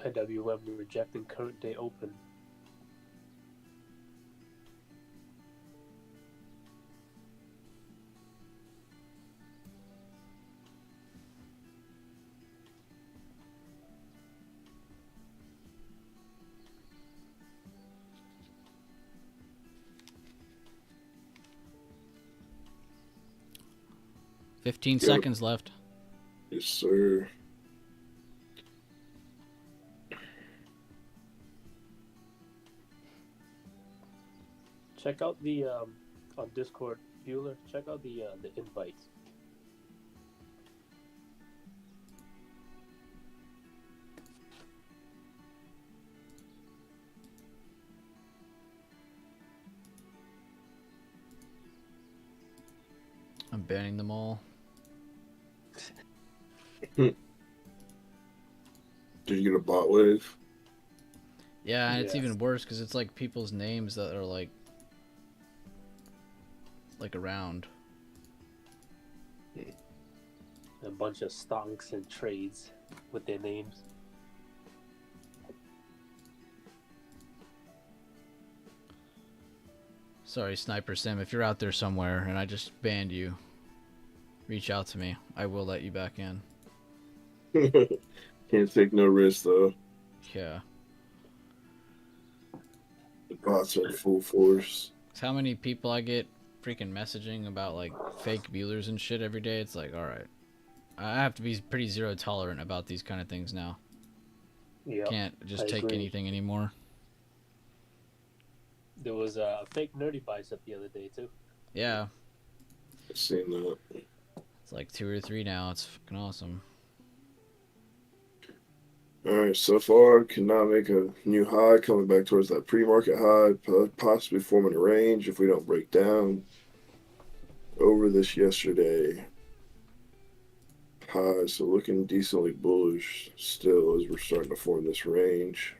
IWM rejecting current day open. Fifteen seconds left. Yes, sir. Check out the on Discord, Bueller. Check out the invites. I'm banning them all. Did you get a bot wave? Yeah, and it's Yes. even worse because it's like people's names that are like around. A bunch of stonks and trades with their names. Sorry, Sniper Sim, if you're out there somewhere and I just banned you, reach out to me. I will let you back in. Can't take no risks though. Yeah. The bots are full force. It's how many people I get freaking messaging about like fake Buellers and shit every day. It's like, all right, I have to be pretty zero tolerant about these kind of things now. Yeah, Can't just I take agree. anything anymore. There was a fake nerdy bicep the other day too. Yeah, I've seen that. it's like 2 or 3 now. It's fucking awesome. All right, so far cannot make a new high, coming back towards that pre-market high, possibly forming a range if we don't break down over this yesterday high. So looking decently bullish still as we're starting to form this range.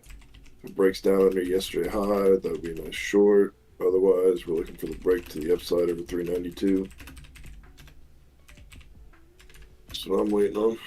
If it breaks down under yesterday high, that would be a nice short. Otherwise, we're looking for the break to the upside over 392. That's what I'm waiting on.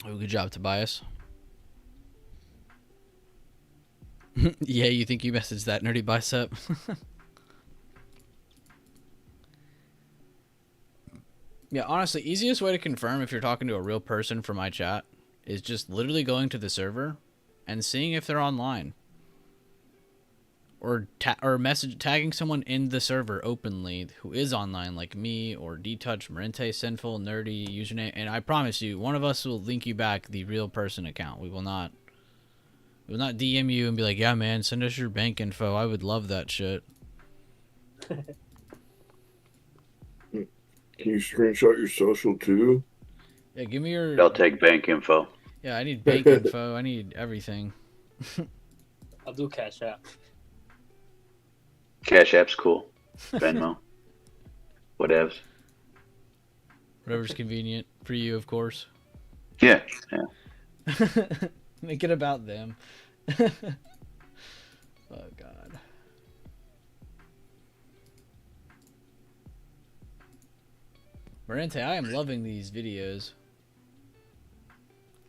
Oh, good job, Tobias. Yeah, you think you messaged that nerdy bicep? Yeah, honestly, easiest way to confirm if you're talking to a real person for my chat is just literally going to the server and seeing if they're online. Or tagging someone in the server openly who is online, like me or Detouch, Marente, Sinful, Nerdy, username, and I promise you, one of us will link you back the real person account. We will not DM you and be like, yeah, man, send us your bank info. I would love that shit. Can you screenshot your social too? Yeah, give me your. I'll take bank info. Yeah, I need bank info. I need everything. I'll do Cash App. Cash App's cool. Venmo. Whatevs. Whatever's convenient for you, of course. Yeah. Make it about them. Oh, God. Marente, I am loving these videos.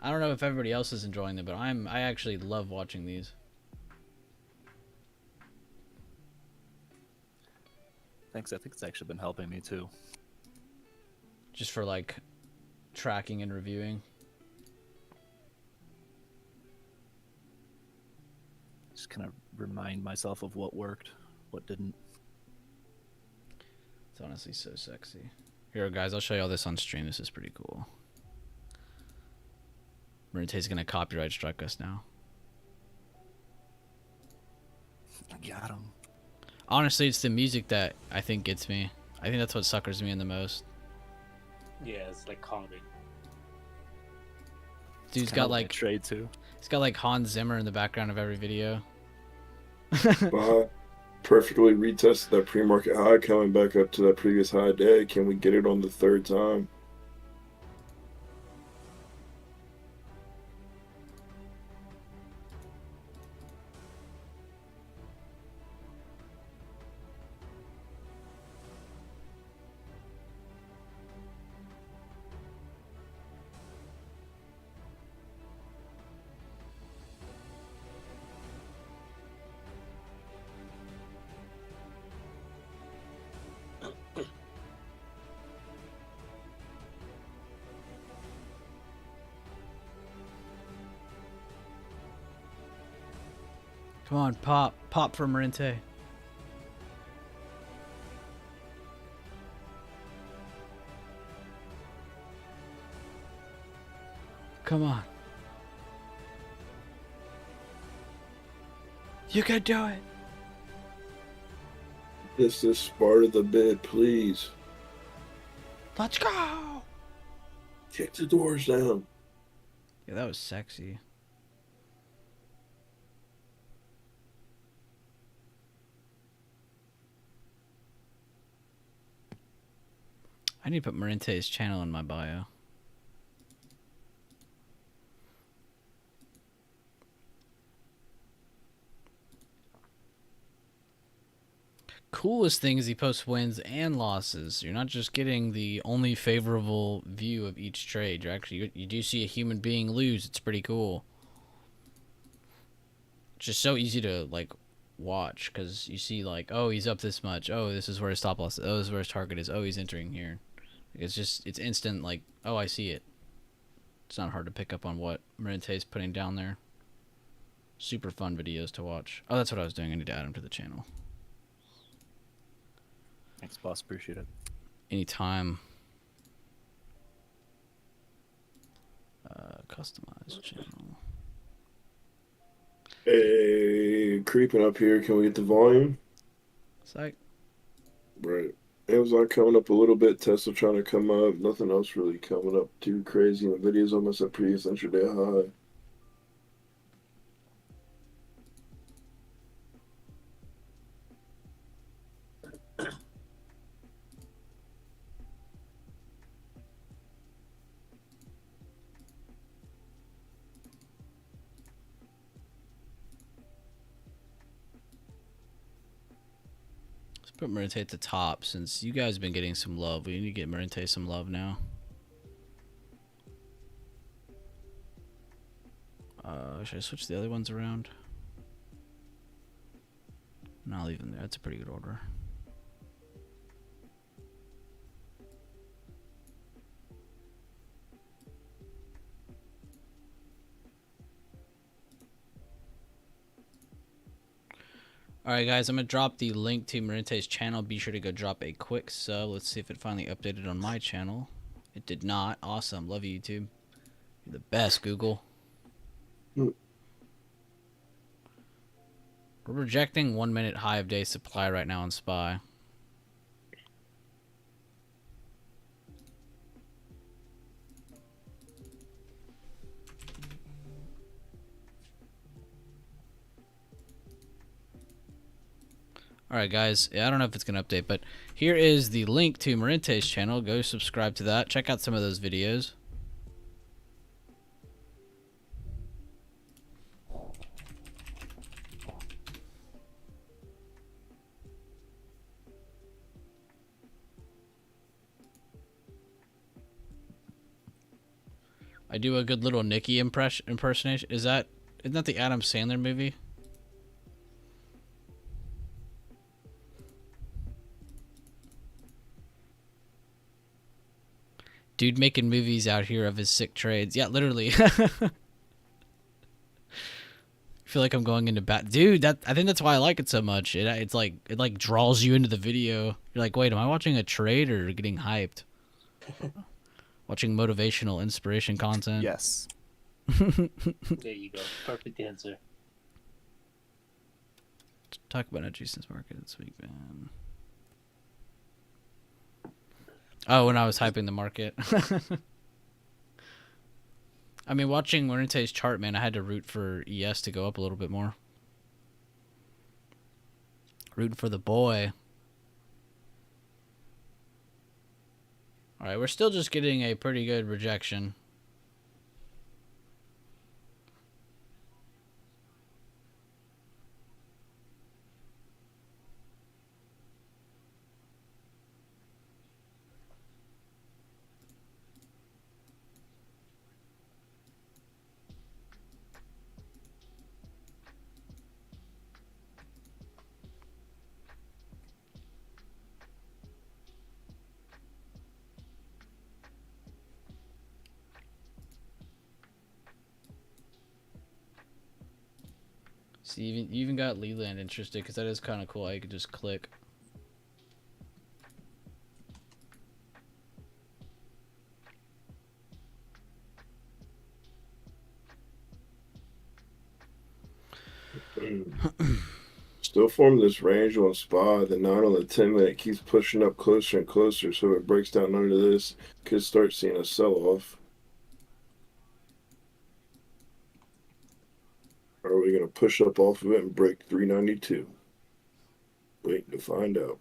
I don't know if everybody else is enjoying them, but I actually love watching these. Thanks. I think it's actually been helping me too. Just for like tracking and reviewing. Just kind of remind myself of what worked, what didn't. It's honestly so sexy. Here, guys, I'll show you all this on stream. This is pretty cool. Marente's gonna copyright strike us now. Got him. Honestly, it's the music that I think gets me. I think that's what suckers me in the most. Yeah, it's like calming. Dude's got like trade too. He's got like Hans Zimmer in the background of every video. Perfectly retested that pre-market high, coming back up to that previous high day. Can we get it on the third time? Come on, pop for Marente. Come on. You can do it. This is Sparta the bid, please. Let's go. Kick the doors down. Yeah, that was sexy. I need to put Marente's channel in my bio. Coolest thing is he posts wins and losses. You're not just getting the only favorable view of each trade. You do see a human being lose. It's pretty cool. just so easy to like watch because you see like, oh, he's up this much. Oh, this is where his stop loss is. Oh, this is where his target is. Oh, he's entering here. It's instant. Like, oh, I see it. It's not hard to pick up on what Marente's putting down there. Super fun videos to watch. Oh, that's what I was doing. I need to add him to the channel. Thanks, boss. Appreciate it. Anytime. Customize channel. Hey, creeping up here. Can we get the volume? Psych. Right. Amazon coming up a little bit. Tesla trying to come up. Nothing else really coming up too crazy. Nvidia's almost at previous intraday high. Let's put Marente at the top since you guys have been getting some love. We need to get Marente some love now. Should I switch the other ones around? No, I'll leave them there. That's a pretty good order. Alright guys, I'm going to drop the link to Marente's channel. Be sure to go drop a quick sub. Let's see if it finally updated on my channel. It did not. Awesome. Love you, YouTube. You're the best, Google. We're rejecting 1 minute high of day supply right now on SPY. Alright guys, I don't know if it's going to update, but here is the link to Marente's channel. Go subscribe to that. Check out some of those videos. I do a good little Nikki impersonation. Isn't that the Adam Sandler movie? Dude making movies out here of his sick trades. Yeah, literally. I feel like I'm going into dude, I think that's why I like it so much. It like draws you into the video. You're like, wait, am I watching a trade or getting hyped? Watching motivational inspiration content. Yes. There you go. Perfect answer. Talk about net since market this week, man. Oh, when I was hyping the market. I mean, watching Marente's chart, man, I had to root for ES to go up a little bit more. Rooting for the boy. Alright, we're still just getting a pretty good rejection. See, you even got Leland interested because that is kind of cool. You could just click. Still forming this range on SPY. The 9 on the 10-minute keeps pushing up closer and closer, so it breaks down under this. Could start seeing a sell-off. Or are we going to push up off of it and break 392? Waiting to find out.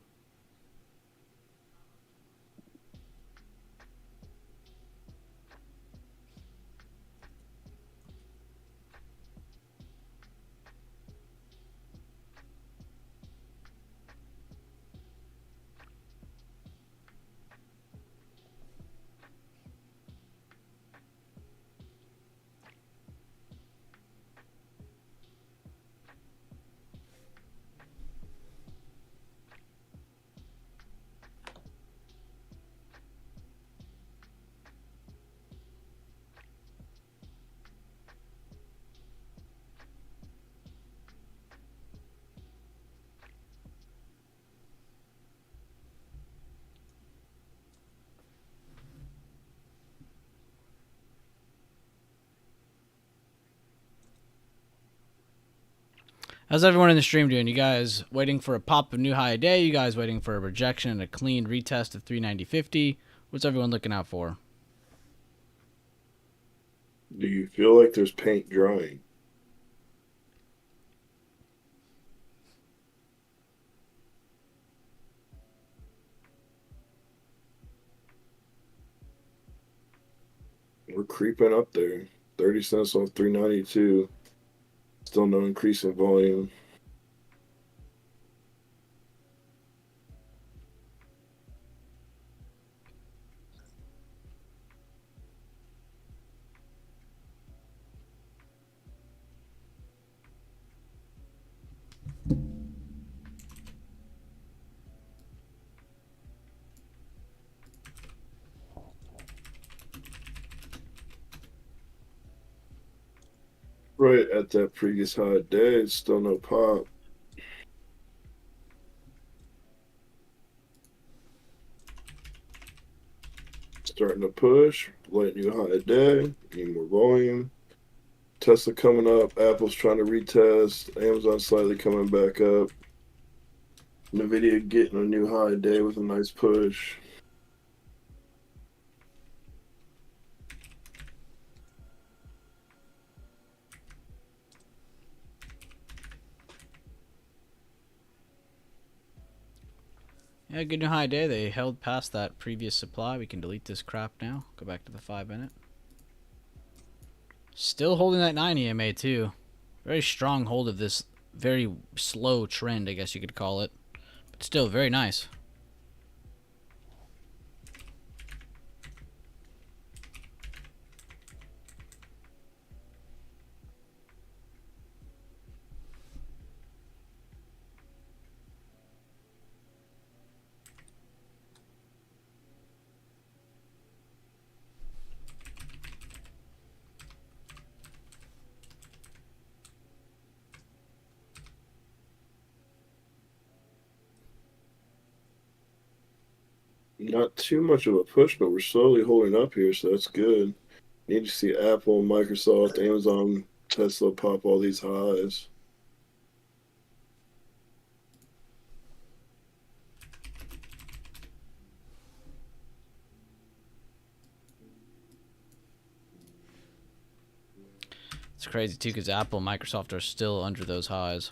How's everyone in the stream doing? You guys waiting for a pop of new high a day? You guys waiting for a rejection and a clean retest of 390.50? What's everyone looking out for? Do you feel like there's paint drying? We're creeping up there. 30 cents off 392. Still no increase in volume. Right at that previous high day, still no pop. Starting to push, light new high day, need more volume. Tesla coming up, Apple's trying to retest, Amazon slightly coming back up. Nvidia getting a new high day with a nice push. Yeah, good new high day. They held past that previous supply. We can delete this crap now. Go back to the 5-minute. Still holding that 9 EMA too. Very strong hold of this very slow trend, I guess you could call it. But still very nice. Not too much of a push, but we're slowly holding up here, so that's good. Need to see Apple, Microsoft, Amazon, Tesla pop all these highs. It's crazy too because Apple and Microsoft are still under those highs.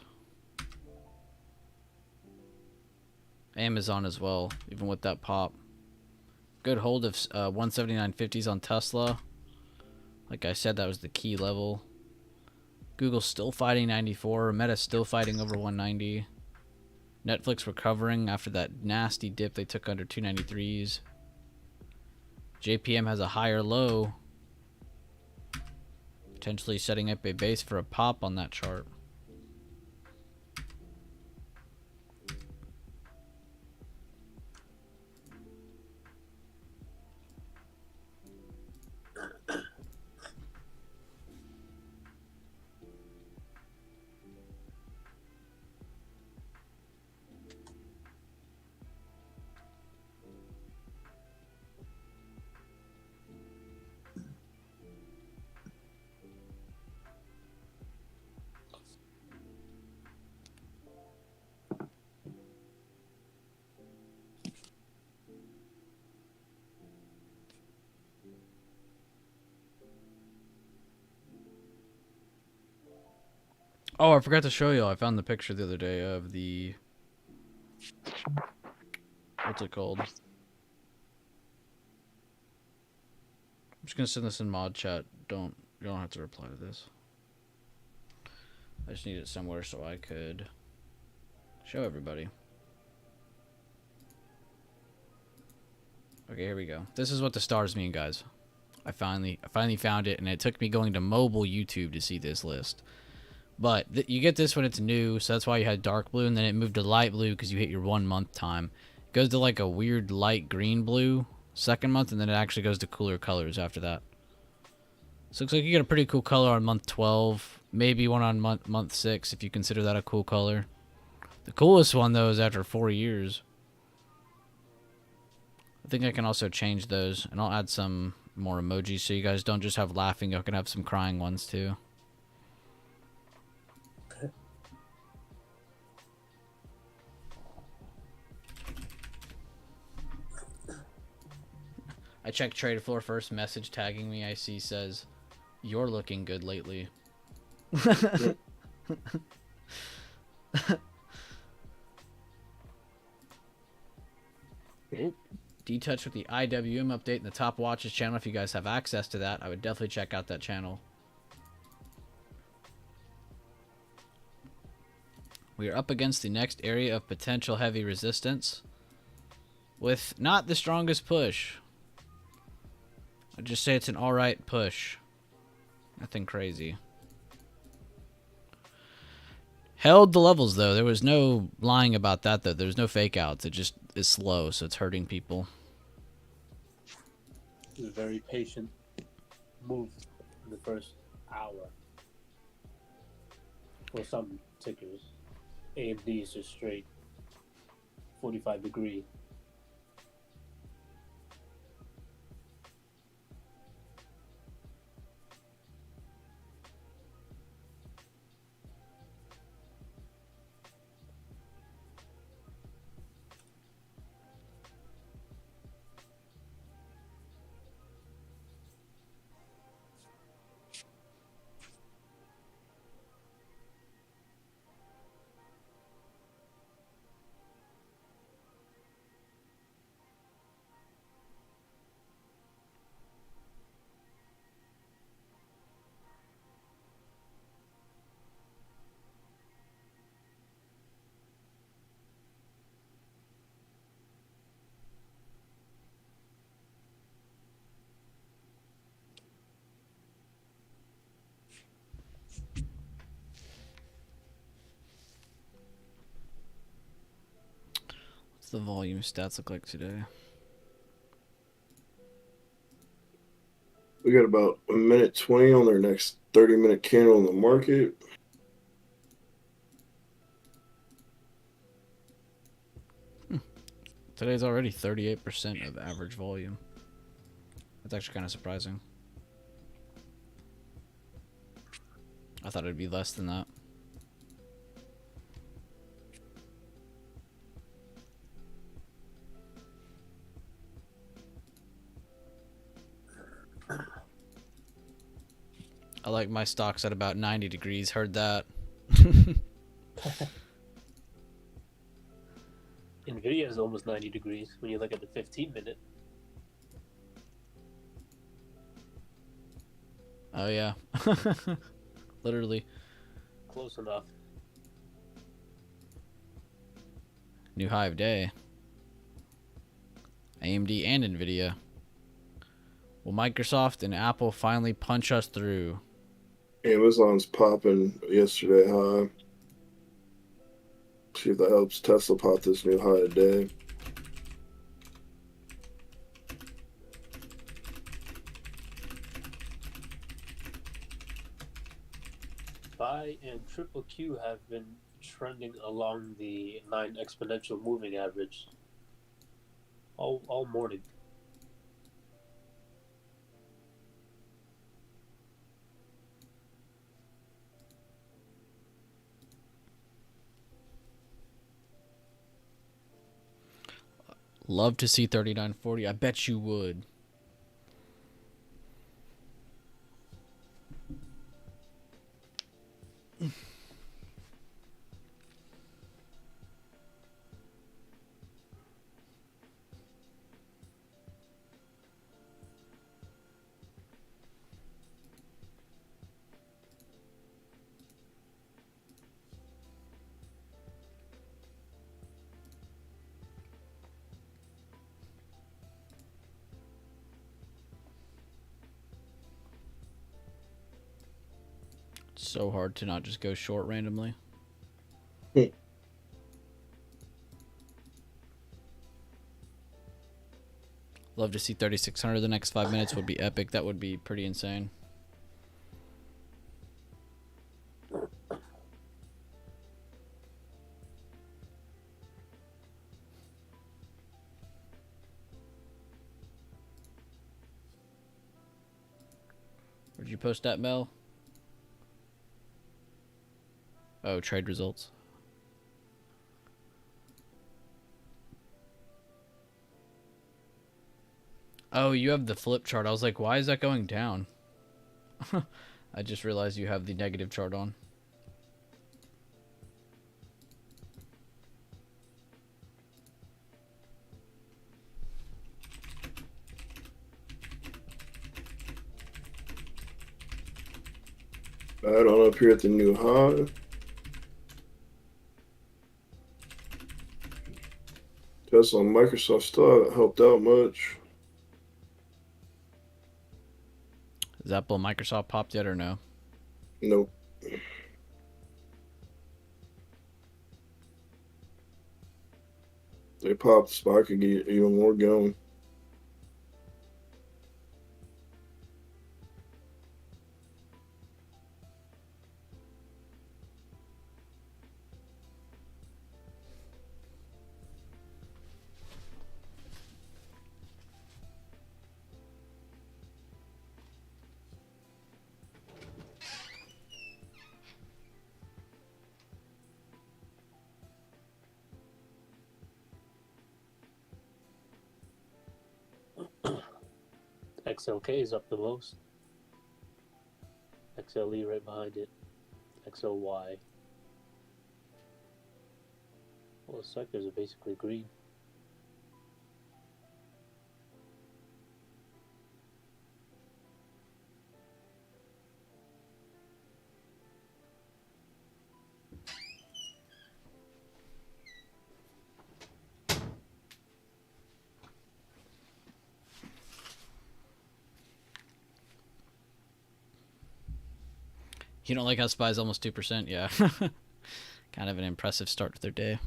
Amazon as well, even with that pop. Good hold of 179.50s on Tesla. Like I said, that was the key level. Google's still fighting 94. Meta's still fighting over 190. Netflix recovering after that nasty dip they took under 293s. JPM has a higher low. Potentially setting up a base for a pop on that chart. Oh, I forgot to show you. I found the picture the other day of the... What's it called? I'm just gonna send this in mod chat. You don't have to reply to this. I just need it somewhere so I could show everybody. Okay, here we go. This is what the stars mean, guys. I finally found it, and it took me going to mobile YouTube to see this list. But you get this when it's new, so that's why you had dark blue, and then it moved to light blue because you hit your 1 month time. It goes to like a weird light green blue second month, and then it actually goes to cooler colors after that. So it looks like you get a pretty cool color on month 12, maybe one on month 6 if you consider that a cool color. The coolest one though is after 4 years. I think I can also change those, and I'll add some more emojis so you guys don't just have laughing, you can have some crying ones too. I checked Trade Floor first message tagging me. I see says, "You're looking good lately." D-Touch with the IWM update in the Top Watches channel. If you guys have access to that, I would definitely check out that channel. We are up against the next area of potential heavy resistance with not the strongest push. I'd just say it's an alright push. Nothing crazy. Held the levels though. There was no lying about that though. There's no fake outs. It just is slow, so it's hurting people. It was a very patient move in the first hour. For some tickers, AMD is just straight 45-degree. What's the volume stats look like today? We got about a minute 20 on their next 30-minute candle in the market. Today's already 38% of average volume. That's actually kind of surprising. I thought it'd be less than that. I like my stocks at about 90 degrees. Heard that. Nvidia is almost 90 degrees when you look at the 15-minute. Oh yeah. Literally. Close enough. New high of day. AMD and Nvidia. Will Microsoft and Apple finally punch us through? Amazon's popping yesterday high. See if that helps Tesla pop this new high today. SPY and Triple Q have been trending along the 9 exponential moving average all morning. Love to see 39.40. I bet you would. So hard to not just go short randomly. Love to see 3,600 the next 5 minutes. Would be epic. That would be pretty insane. Where'd you post that, Mel? Oh, trade results. Oh, you have the flip chart. I was like, why is that going down? I just realized you have the negative chart on. Right on up here at the new high. Tesla and Microsoft still haven't helped out much. Is Apple and Microsoft popped yet or no? Nope. They popped, the spot could get even more going. XLK is up the most. XLE right behind it. XLY. All the sectors are basically green. You don't like how SPY's almost 2%? Yeah. Kind of an impressive start to their day.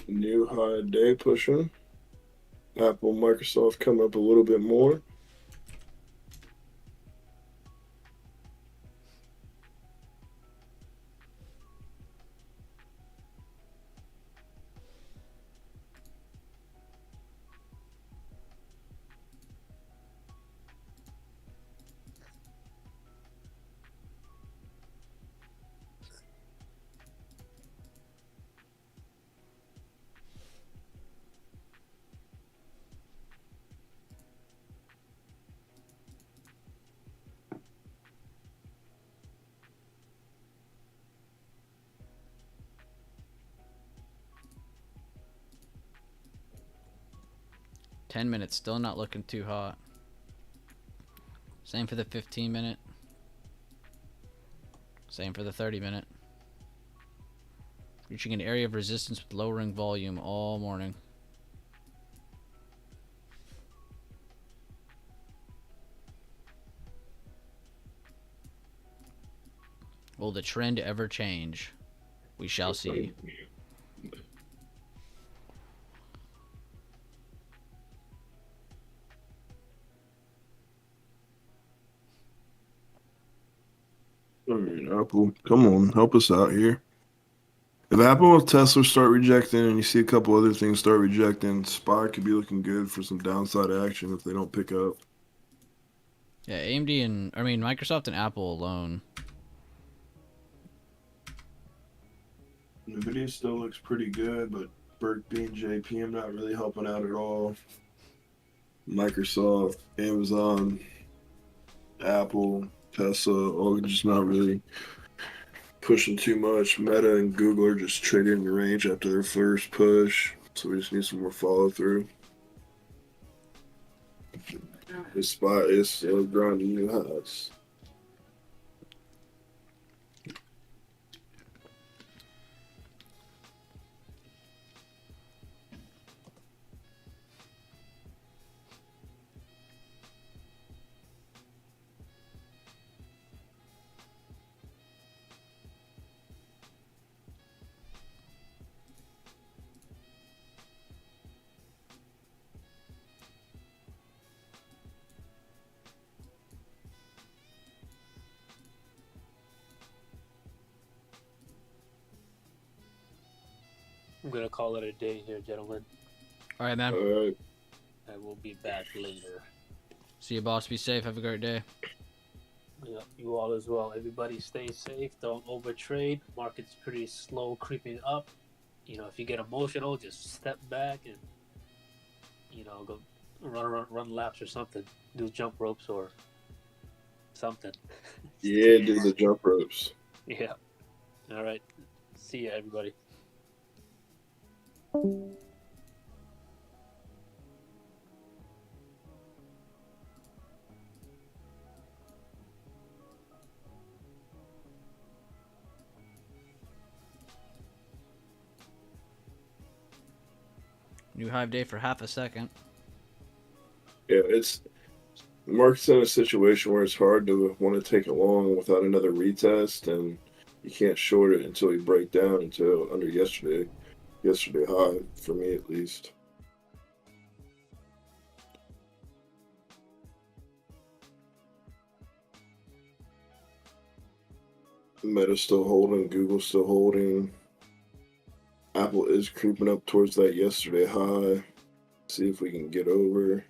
New high day pushing. Apple, Microsoft come up a little bit more. $10 still not looking too hot. Same for the 15-minute. Same for the 30-minute. Reaching an area of resistance with lowering volume all morning. Will the trend ever change? We shall see. I mean, Apple, come on, help us out here. If Apple and Tesla start rejecting and you see a couple other things start rejecting, SPY could be looking good for some downside action if they don't pick up. Yeah, AMD and Microsoft and Apple alone. NVIDIA still looks pretty good, but Burke being JPM not really helping out at all. Microsoft, Amazon, Apple, Tesla, all just not really pushing too much. Meta and Google are just trading in the range after their first push, so we just need some more follow through. This spot is still grinding new highs. gonna call it a day here, gentlemen. All right, man. All right. I will be back later. See you, boss. Be safe. Have a great day. Yeah, you all as well. Everybody stay safe. Don't overtrade. Market's pretty slow creeping up. You know, if you get emotional, just step back and, you know, go run laps or something. Do jump ropes or something. Yeah, do the jump ropes. Yeah. All right. See ya, everybody. New hive day for half a second. Yeah, it's the market's in a situation where it's hard to want to take it long without another retest, and you can't short it until you break down until under yesterday high, for me at least. Meta still holding, Google still holding. Apple is creeping up towards that yesterday high. See if we can get over.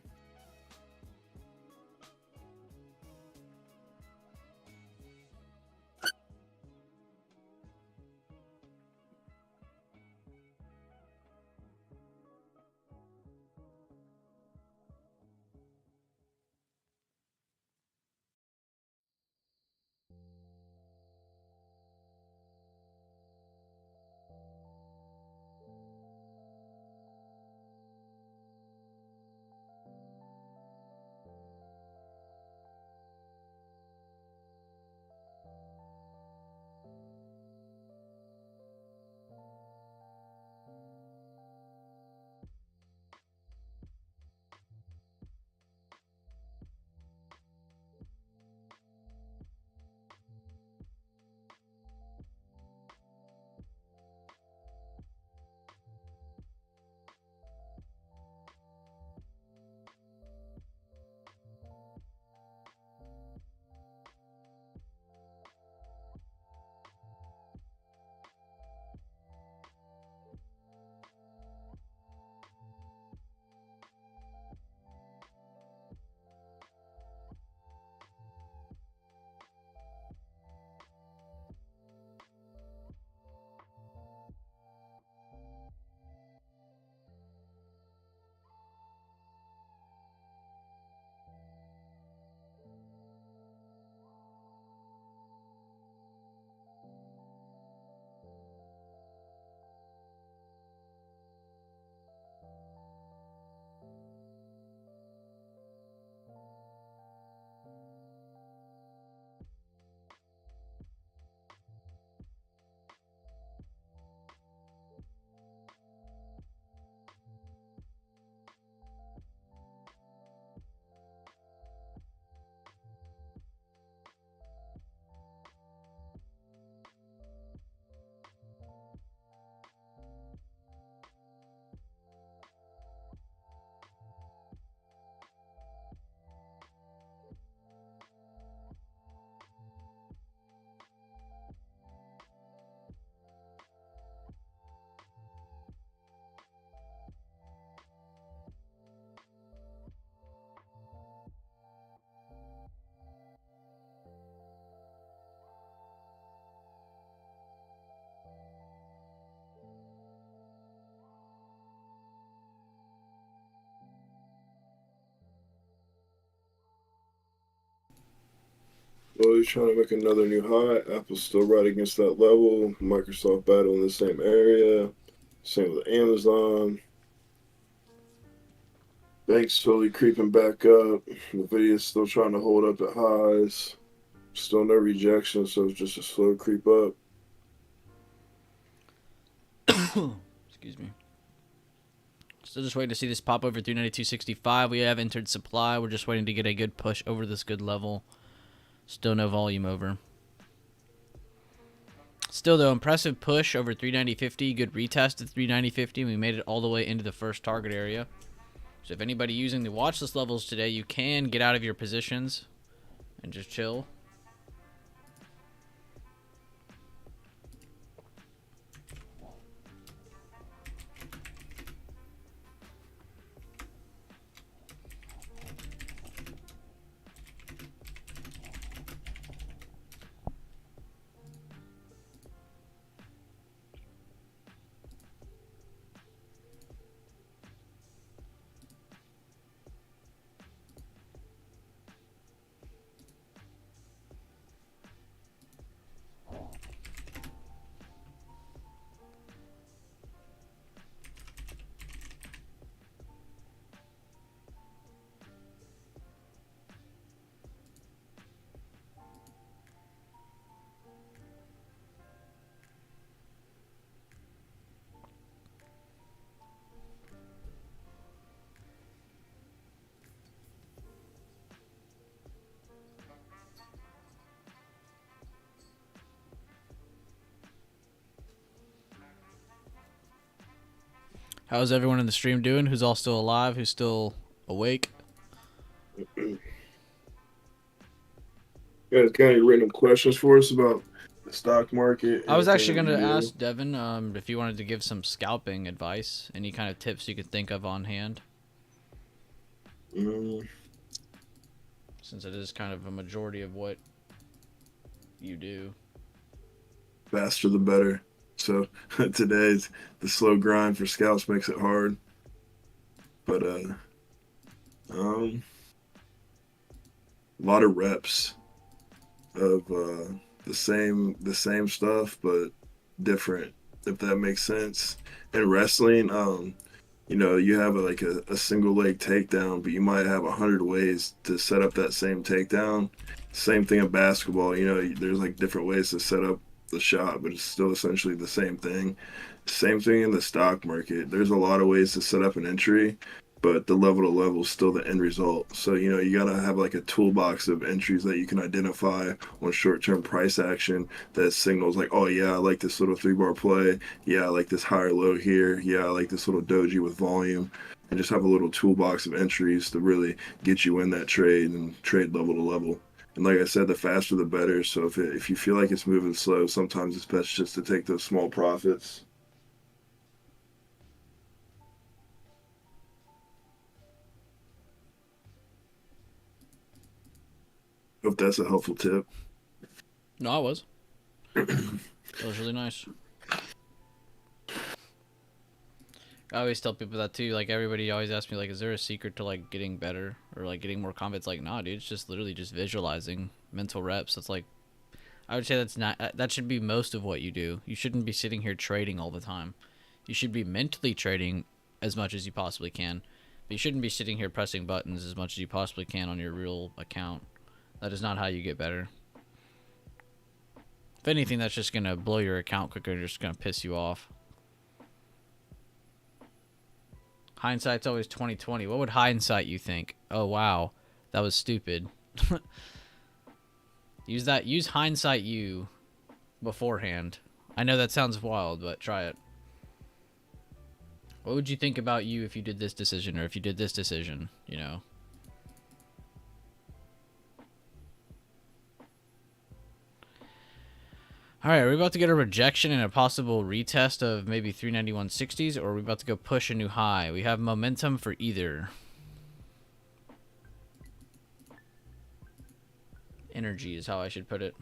Well, he's trying to make another new high. Apple's still right against that level. Microsoft battling the same area. Same with Amazon. Banks slowly creeping back up. Nvidia's still trying to hold up at highs. Still no rejection, so it's just a slow creep up. Excuse me. Still just waiting to see this pop over 392.65. We have entered supply. We're just waiting to get a good push over this good level. Still no volume over. Still, though, impressive push over 390.50. Good retest at 390.50. We made it all the way into the first target area. So if anybody using the watch list levels today, you can get out of your positions and just chill. How's everyone in the stream doing? Who's all still alive? Who's still awake? You guys got any random questions for us about the stock market? I was actually anything going to that we ask Devin if you wanted to give some scalping advice, any kind of tips you could think of on hand, do? since it is kind of a majority of what you do. Faster the better. So today's the slow grind for scouts makes it hard. But a lot of reps of the same stuff but different, if that makes sense. In wrestling, you have a single leg takedown, but you might have 100 ways to set up that same takedown. Same thing in basketball. There's like different ways to set up the shot, but it's still essentially the same thing. Same thing in the stock market. There's a lot of ways to set up an entry, but the level to level is still the end result. So, you gotta have like a toolbox of entries that you can identify on short-term price action that signals like, oh yeah, I like this little 3-bar play. Yeah, I like this higher low here. Yeah, I like this little doji with volume. And just have a little toolbox of entries to really get you in that trade and trade level to level. And like I said, the faster the better. So if you feel like it's moving slow, sometimes it's best just to take those small profits. Hope that's a helpful tip. No, I was. That was really nice. I always tell people that too. Like, everybody always asks me, like, is there a secret to like getting better or like getting more confidence? Like, nah, dude, it's just literally just visualizing mental reps. That's like, I would say that should be most of what you do. You shouldn't be sitting here trading all the time. You should be mentally trading as much as you possibly can, but you shouldn't be sitting here pressing buttons as much as you possibly can on your real account. That is not how you get better. If anything, that's just gonna blow your account quicker and just gonna piss you off. Hindsight's always 20/20. What would hindsight you think? Oh wow, that was stupid. Use hindsight you beforehand. I know that sounds wild, but try it. What would you think about you if you did this decision or if you did this decision, Alright, are we about to get a rejection and a possible retest of maybe 391.60s, or are we about to go push a new high? We have momentum for either. Energy is how I should put it.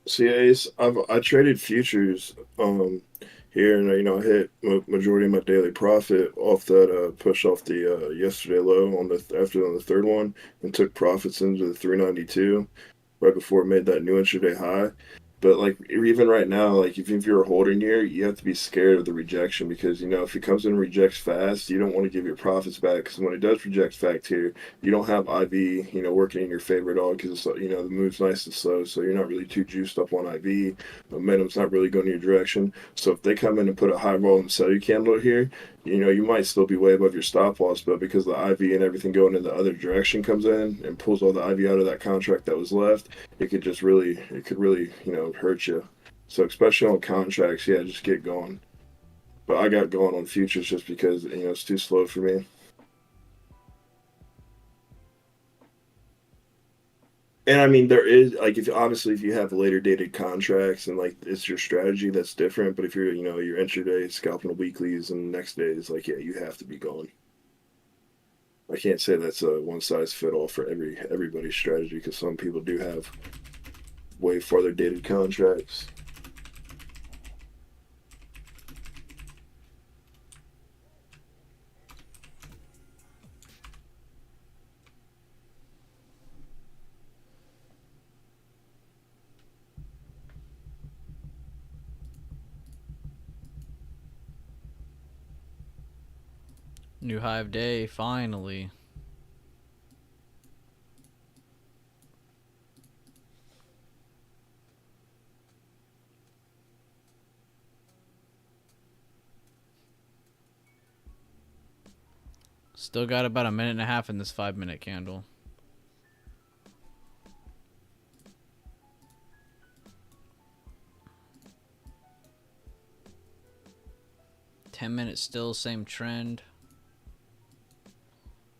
See, Ace, I traded futures here, and I hit majority of my daily profit off that push off the yesterday low on the third one, and took profits into the 392 right before it made that new intraday high. But like even right now, like if you're holding here, you have to be scared of the rejection because if it comes in and rejects fast, you don't want to give your profits back because when it does reject fast here, you don't have IV working in your favor at all because the move's nice and slow, so you're not really too juiced up on IV. Momentum's not really going your direction. So if they come in and put a high volume sell candle here, you might still be way above your stop loss, but because the IV and everything going in the other direction comes in and pulls all the IV out of that contract that was left, it could really, hurt you. So especially on contracts, yeah, just get going. But I got going on futures just because, it's too slow for me. And I mean, there is like if you have later dated contracts and like it's your strategy, that's different. But if you're your intraday scalping the weeklies and next days, like yeah, you have to be going. I can't say that's a one size fit all for everybody's strategy because some people do have way farther dated contracts. New high of day, finally. Still got about a minute and a half in this 5-minute candle. $10 still same trend.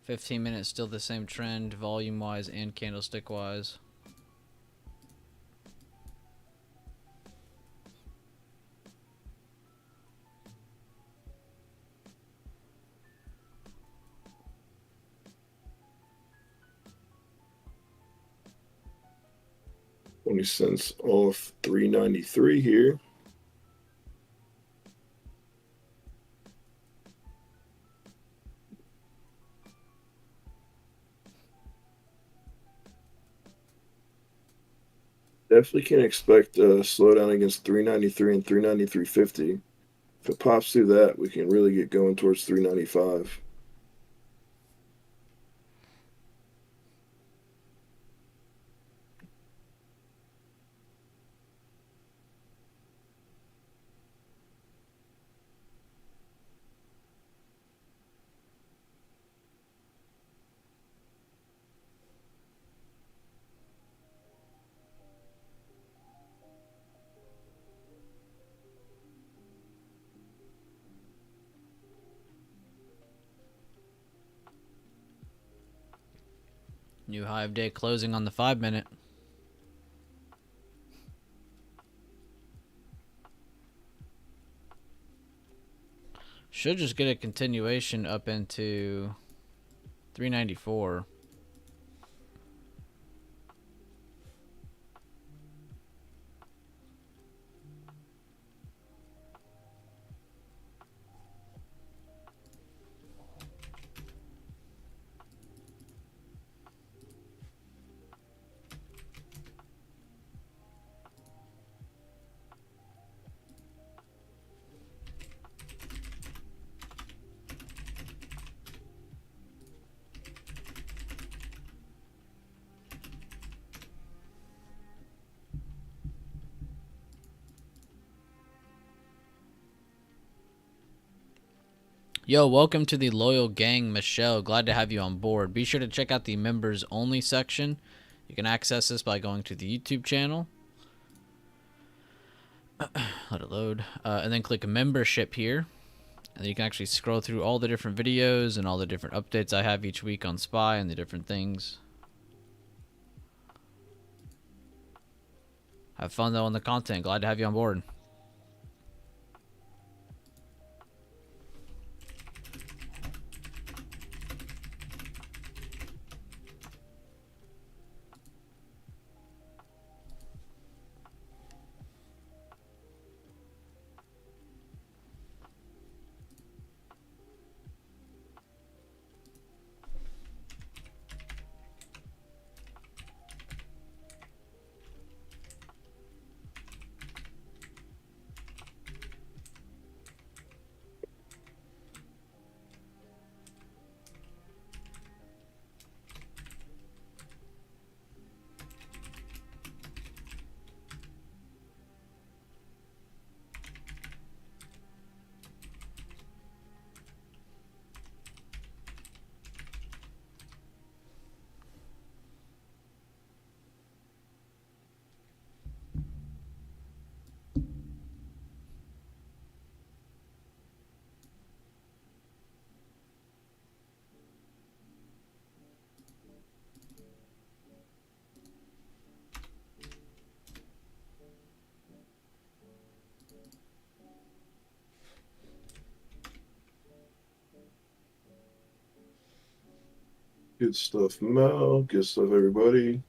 15 minutes still the same trend, volume wise and candlestick wise. $0.20 off 393 here. Definitely can expect a slowdown against 393 and 393.50. If it pops through that, we can really get going towards 395. New high of day closing on the 5-minute. Should just get a continuation up into 394. Yo, welcome to the Loyal Gang, Michelle. Glad to have you on board. Be sure to check out the members only section. You can access this by going to the YouTube channel. Let it load. And then click membership here. And then you can actually scroll through all the different videos and all the different updates I have each week on SPY and the different things. Have fun though on the content. Glad to have you on board. Good stuff, Mel. Good stuff, everybody.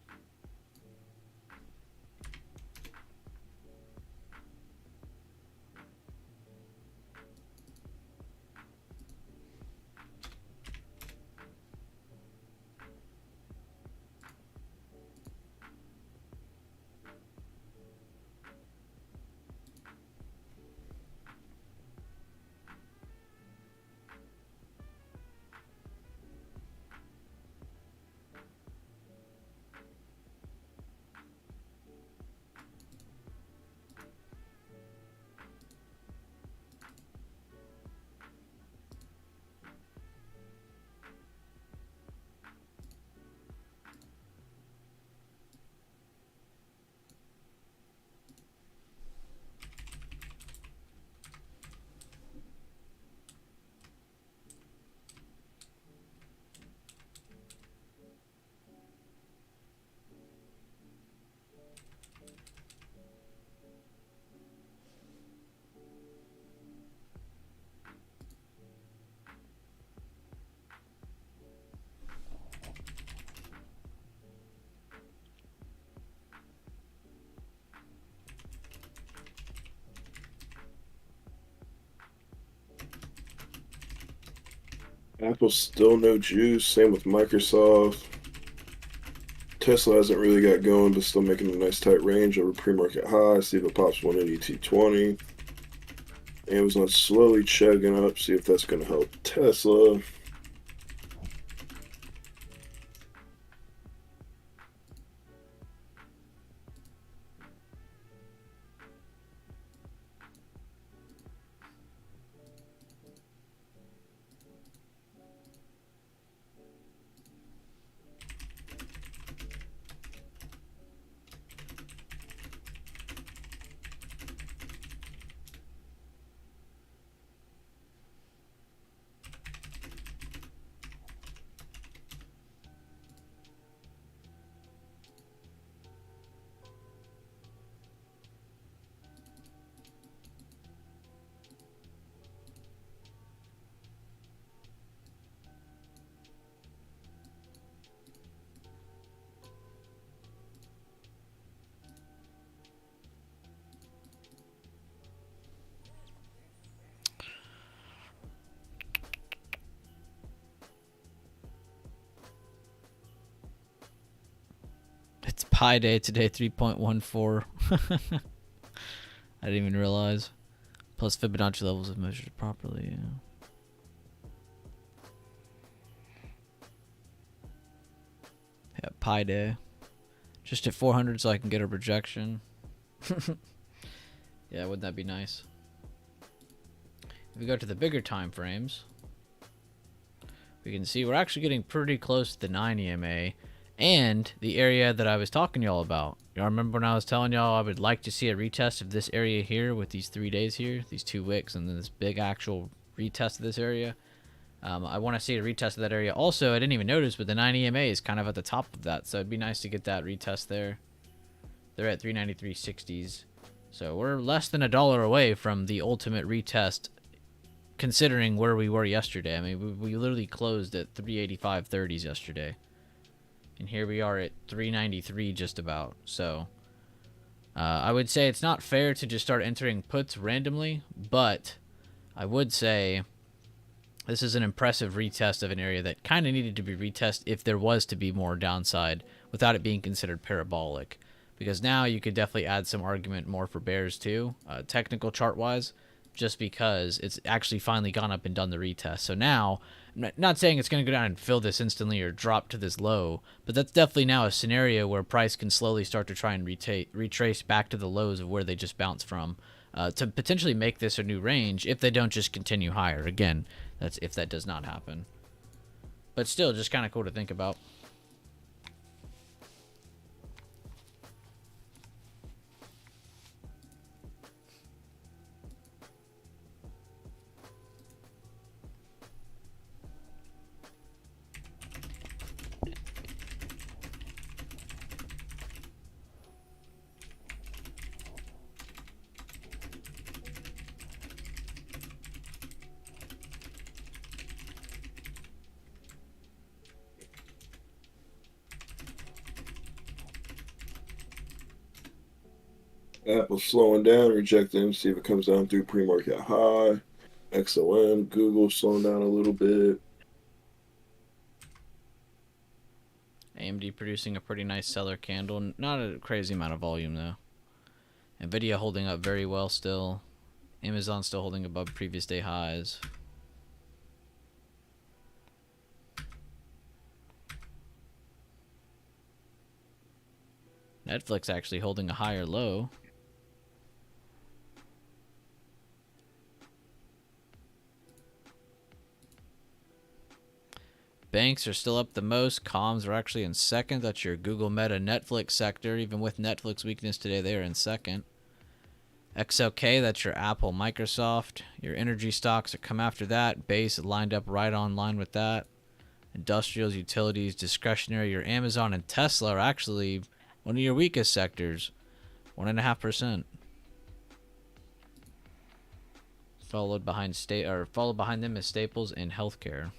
Apple's still no juice. Same with Microsoft. Tesla hasn't really got going, but still making a nice tight range over pre-market high. See if it pops 180, 220. Amazon's slowly chugging up. See if that's going to help Tesla. It's Pi Day today, 3.14. I didn't even realize. Plus Fibonacci levels have measured properly. Yeah. Yeah, Pi Day. Just at 400 so I can get a projection. Yeah, wouldn't that be nice? If we go to the bigger time frames, we can see we're actually getting pretty close to the 9 EMA and the area that I was talking to y'all about. Y'all remember when I was telling y'all I would like to see a retest of this area here with these 3 days here, these 2 wicks, and then this big actual retest of this area? I want to see a retest of that area. Also, I didn't even notice, but the 9 EMA is kind of at the top of that, so it'd be nice to get that retest there. They're at 393.60s, so we're less than $1 away from the ultimate retest, considering where we were yesterday. I mean, we literally closed at 385.30s yesterday, and here we are at 393 just about. So I would say it's not fair to just start entering puts randomly, but I would say this is an impressive retest of an area that kind of needed to be retested if there was to be more downside without it being considered parabolic. Because now you could definitely add some argument more for bears too, technical chart wise, just because it's actually finally gone up and done the retest. So now, I'm not saying it's going to go down and fill this instantly or drop to this low, but that's definitely now a scenario where price can slowly start to try and retrace back to the lows of where they just bounced from, to potentially make this a new range if they don't just continue higher. Again, that's if that does not happen. But still, just kind of cool to think about. Apple's slowing down, rejecting. See if it comes down through pre-market high. XOM, Google slowing down a little bit. AMD producing a pretty nice seller candle. Not a crazy amount of volume though. Nvidia holding up very well still. Amazon still holding above previous day highs. Netflix actually holding a higher low. Banks are still up the most. Comms are actually in second. That's your Google, Meta, Netflix sector. Even with Netflix weakness today, they are in second. XLK, that's your Apple, Microsoft. Your energy stocks that come after that. Base lined up right on line with that. Industrials, utilities, discretionary. Your Amazon and Tesla are actually one of your weakest sectors. 1.5%. Followed behind them is Staples and healthcare.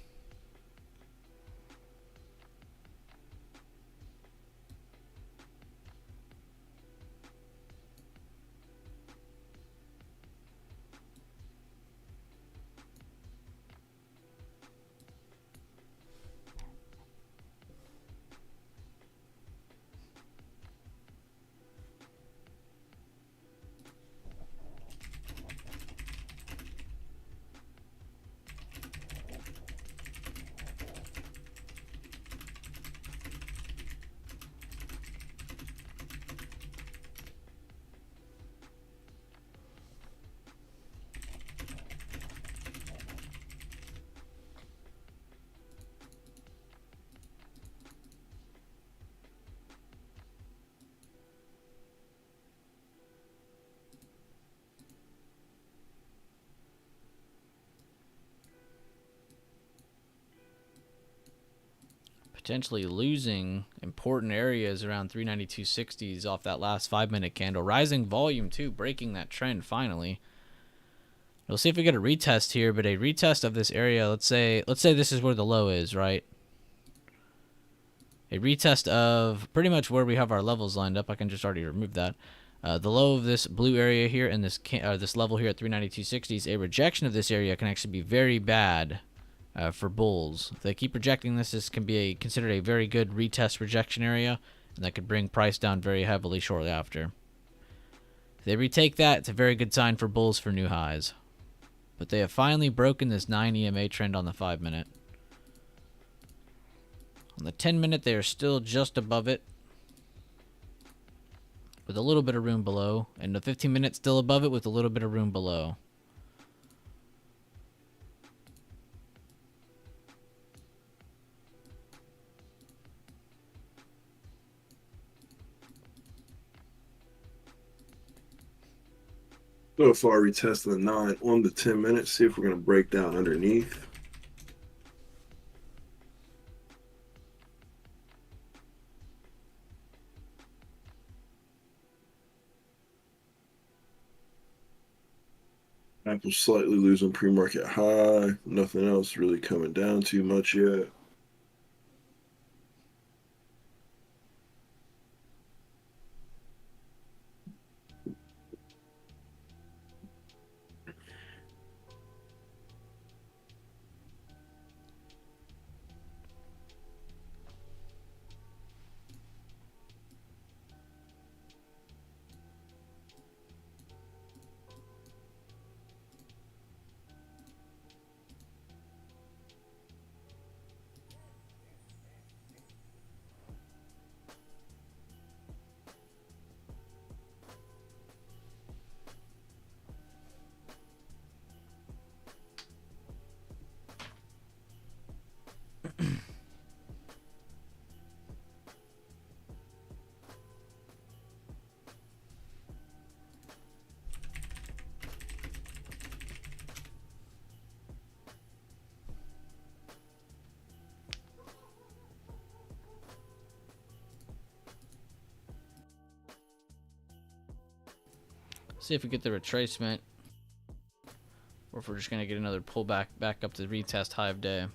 potentially losing important areas around 392.60s off that last 5-minute candle. Rising volume too, breaking that trend finally. We'll see if we get a retest here, but a retest of this area, let's say this is where the low is, right? A retest of pretty much where we have our levels lined up. I can just already remove that. The low of this blue area here and this level here at 392.60s, a rejection of this area can actually be very bad for bulls. If they keep rejecting this can be considered a very good retest rejection area, and that could bring price down very heavily shortly after. If they retake that, it's a very good sign for bulls for new highs. But they have finally broken this 9 EMA trend on the 5-minute. On the 10-minute, they are still just above it, with a little bit of room below. And the 15-minute still above it with a little bit of room below. So far, retesting the 9 on the 10 minutes. See if we're going to break down underneath. Apple slightly losing pre-market high. Nothing else really coming down too much yet. See if we get the retracement, or if we're just going to get another pullback back up to the retest high of day.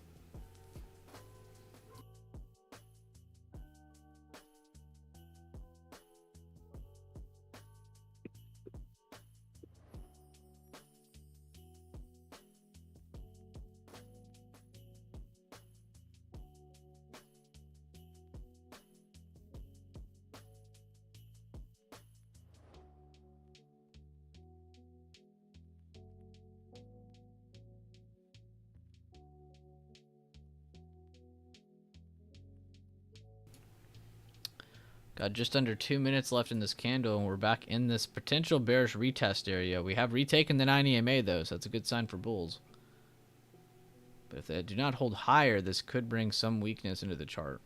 Got just under 2 minutes left in this candle, and we're back in this potential bearish retest area. We have retaken the 9 EMA, though, so that's a good sign for bulls. But if they do not hold higher, this could bring some weakness into the chart.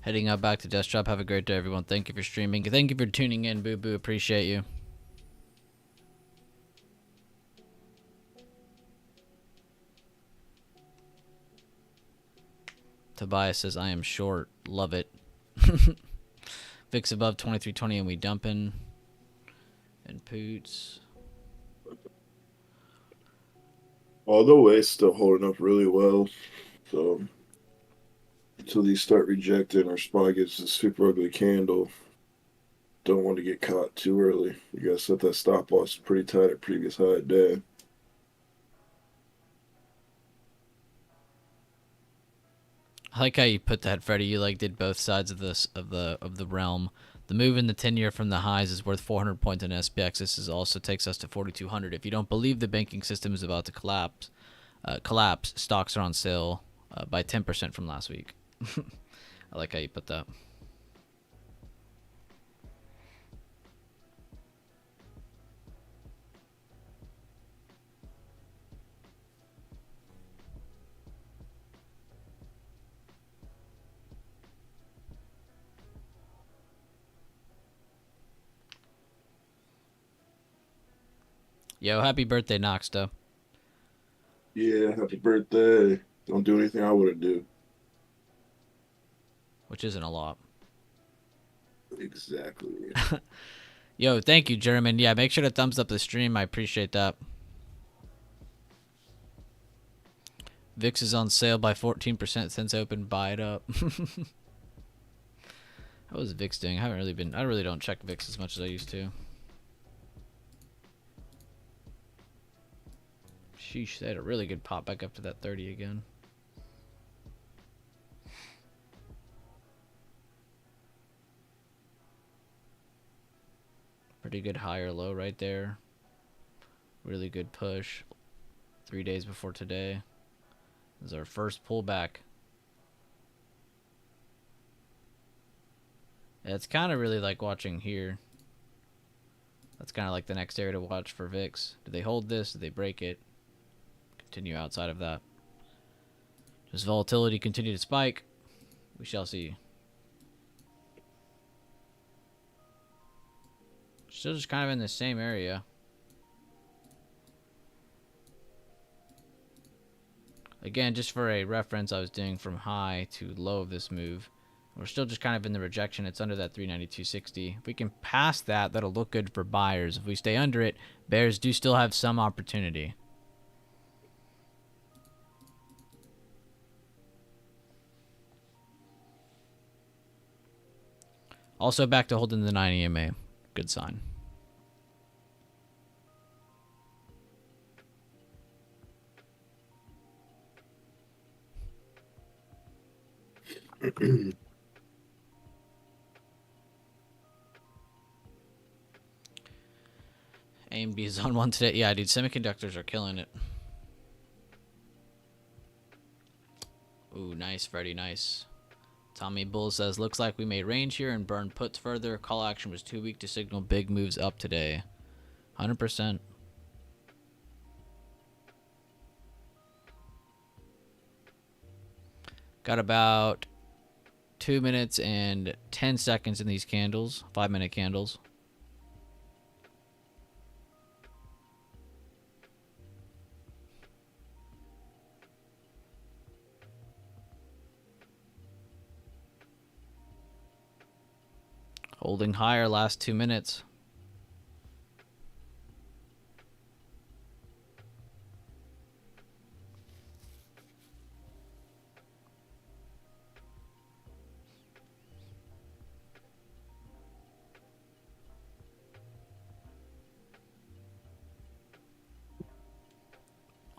Heading up back to desktop. Have a great day, everyone. Thank you for streaming. Thank you for tuning in, Boo Boo. Appreciate you. Tobias says, I am short. Love it. Vix above 2320 and we dumping. And Poots. All the way, still holding up really well. So until these start rejecting or SPY gives a super ugly candle, don't want to get caught too early. You gotta set that stop loss pretty tight at previous high day. I like how you put that, Freddie. You like did both sides of this of the realm. The move in the 10-year from the highs is worth 400 points in SPX. This is also takes us to 4,200. If you don't believe the banking system is about to collapse, collapse, stocks are on sale by 10% from last week. I like how you put that. Yo, happy birthday, Noxta. Yeah, happy birthday. Don't do anything I wouldn't do. Which isn't a lot. Exactly. Yo, thank you, German. Yeah, make sure to thumbs up the stream. I appreciate that. VIX is on sale by 14% since open. Buy it up. How was VIX doing? I really don't check VIX as much as I used to. Sheesh, they had a really good pop back up to that 30 again. Pretty good high or low right there. Really good push. 3 days before today. This is our first pullback. Yeah, it's kind of really like watching here. That's kind of like the next area to watch for VIX. Do they hold this? Do they break it? Continue outside of that. Does volatility continue to spike? We shall see. Still just kind of in the same area. Again, just for a reference, I was doing from high to low of this move. We're still just kind of in the rejection. It's under that 392.60. If we can pass that, that'll look good for buyers. If we stay under it, bears do still have some opportunity. Also back to holding the 9 EMA. Good sign. AMD is on one today. Yeah, dude, semiconductors are killing it. Ooh, nice, Freddy, nice. Tommy Bull says, looks like we made range here and burn puts further. Call action was too weak to signal big moves up today. 100%. Got about 2 minutes and 10 seconds in these candles. 5-minute candles. Holding higher last 2 minutes.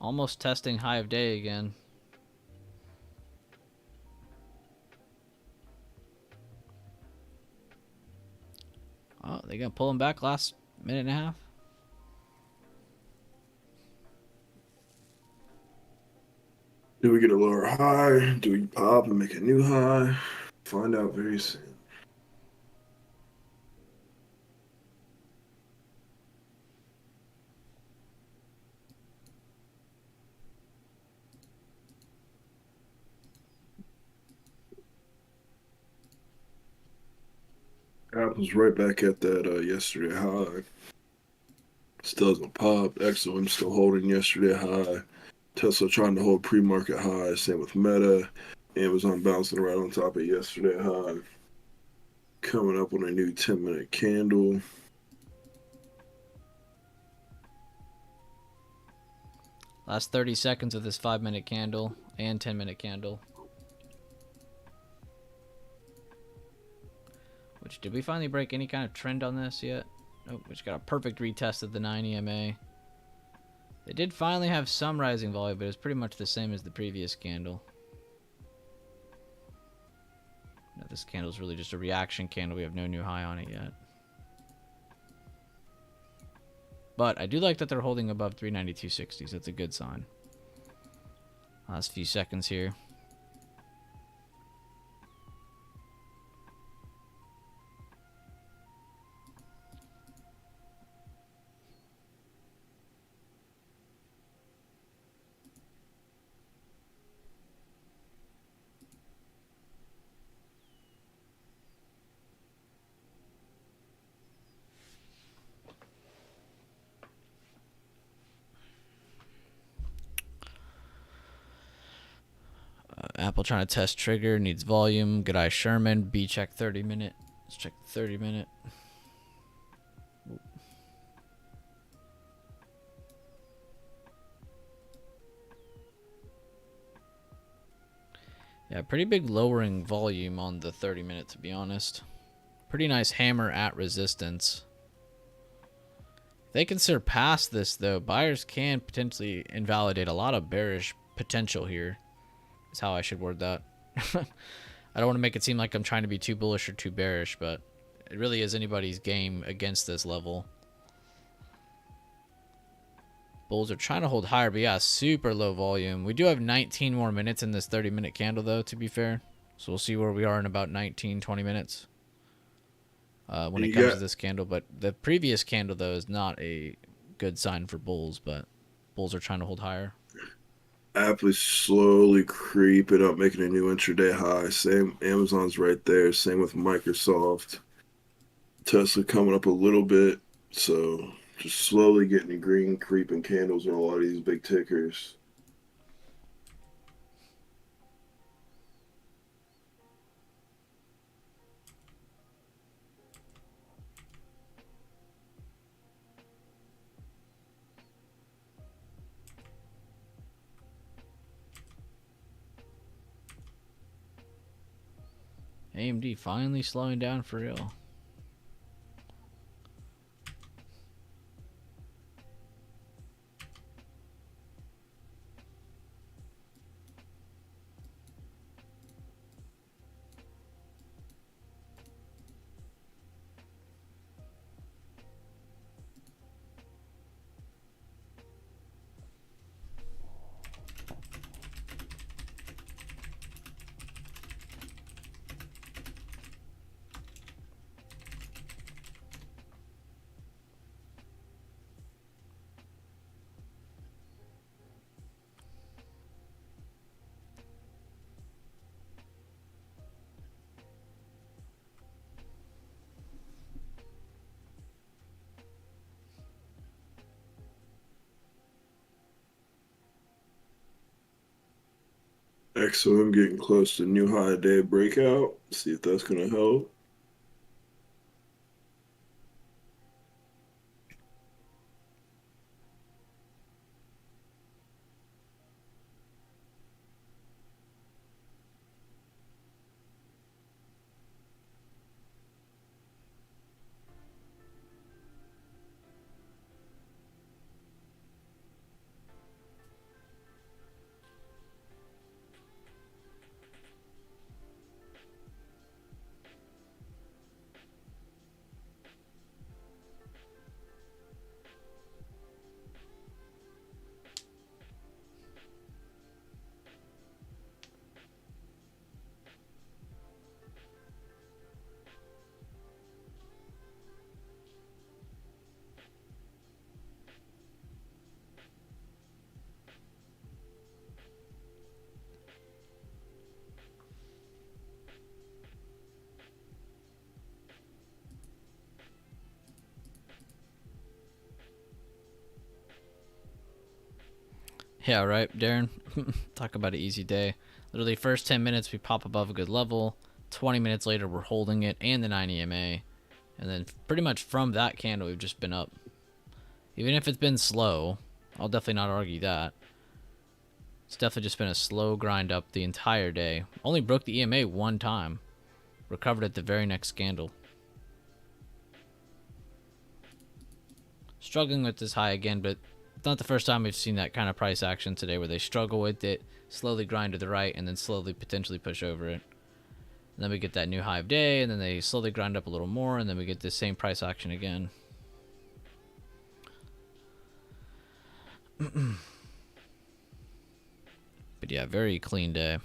Almost testing high of day again. Oh, they gonna pull him back last minute and a half? Do we get a lower high? Do we pop and make a new high? Find out very soon. Apple's right back at that yesterday high. Still doesn't pop. XOM still holding yesterday high. Tesla trying to hold pre-market high. Same with Meta. Amazon bouncing right on top of yesterday high. Coming up on a new 10-minute candle. Last 30 seconds of this 5-minute candle and 10-minute candle. Which, did we finally break any kind of trend on this yet? Nope, we just got a perfect retest of the 9 EMA. They did finally have some rising volume, but it's pretty much the same as the previous candle. Now, this candle is really just a reaction candle. We have no new high on it yet. But I do like that they're holding above 392.60s. That's a good sign. Last few seconds here. Apple trying to test trigger, needs volume. Good eye Sherman. B check 30 minute. Let's check the 30 minute. Yeah, pretty big lowering volume on the 30 minute, to be honest. Pretty nice hammer at resistance. If they can surpass this, though, buyers can potentially invalidate a lot of bearish potential here. Is how I should word that. I don't want to make it seem like I'm trying to be too bullish or too bearish, but it really is anybody's game against this level. Bulls are trying to hold higher, but yeah, super low volume. We do have 19 more minutes in this 30-minute candle, though, to be fair. So we'll see where we are in about 19, 20 minutes when it comes to this candle. But the previous candle, though, is not a good sign for bulls, but bulls are trying to hold higher. Apple is slowly creeping up, making a new intraday high. Same, Amazon's right there. Same with Microsoft. Tesla coming up a little bit. So just slowly getting the green creeping candles on a lot of these big tickers. AMD finally slowing down for real. XOM getting close to new high day breakout. See if that's going to help. Yeah, right, Darren. Talk about an easy day. Literally, first 10 minutes we pop above a good level. 20 minutes later we're holding it and the 9 EMA, and then pretty much from that candle we've just been up. Even if it's been slow, I'll definitely not argue that. It's definitely just been a slow grind up the entire day. Only broke the EMA one time. Recovered at the very next candle. Struggling with this high again, but it's not the first time we've seen that kind of price action today where they struggle with it, slowly grind to the right, and then slowly potentially push over it. And then we get that new high of day, and then they slowly grind up a little more, and then we get this same price action again. But But yeah, very clean day.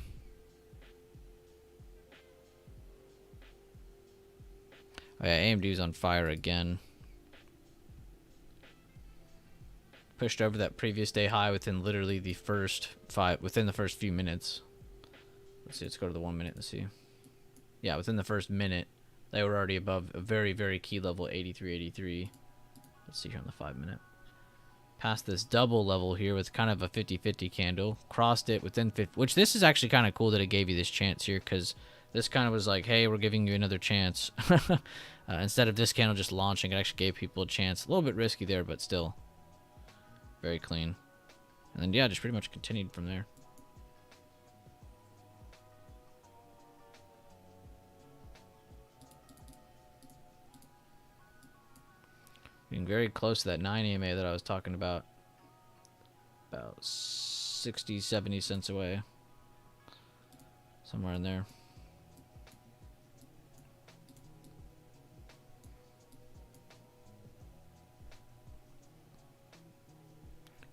Oh yeah, AMD's on fire again. Pushed over that previous day high within literally the first few minutes. Let's see, let's go to the 1 minute and see. Yeah, within the first minute, they were already above a very, very key level, 83.83. Let's see here on the 5 minute. Past this double level here with kind of a 50-50 candle. Crossed it within 50, which this is actually kind of cool that it gave you this chance here, because this kind of was like, hey, we're giving you another chance. Instead of this candle just launching, it actually gave people a chance. A little bit risky there, but still very clean. And then, yeah, just pretty much continued from there. Getting very close to that 9 EMA that I was talking about. About 60, 70 cents away. Somewhere in there.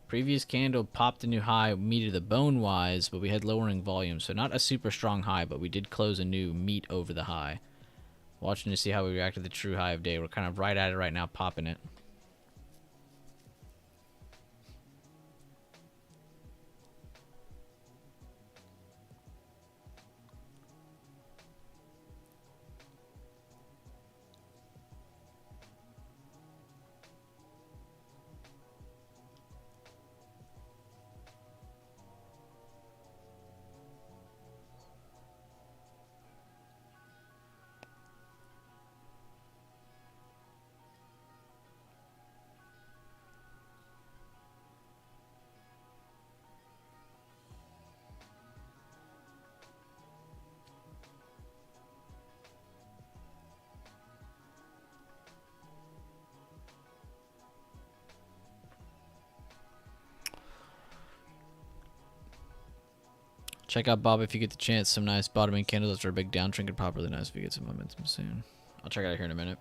Previous candle popped a new high, meted the bone wise, but we had lowering volume. So not a super strong high, but we did close a new meet over the high. Watching to see how we react to the true high of day. We're kind of right at it right now, popping it. Check out Bob if you get the chance. Some nice bottoming candles after a big downtrend could pop really nice if you get some momentum soon. I'll check it out here in a minute.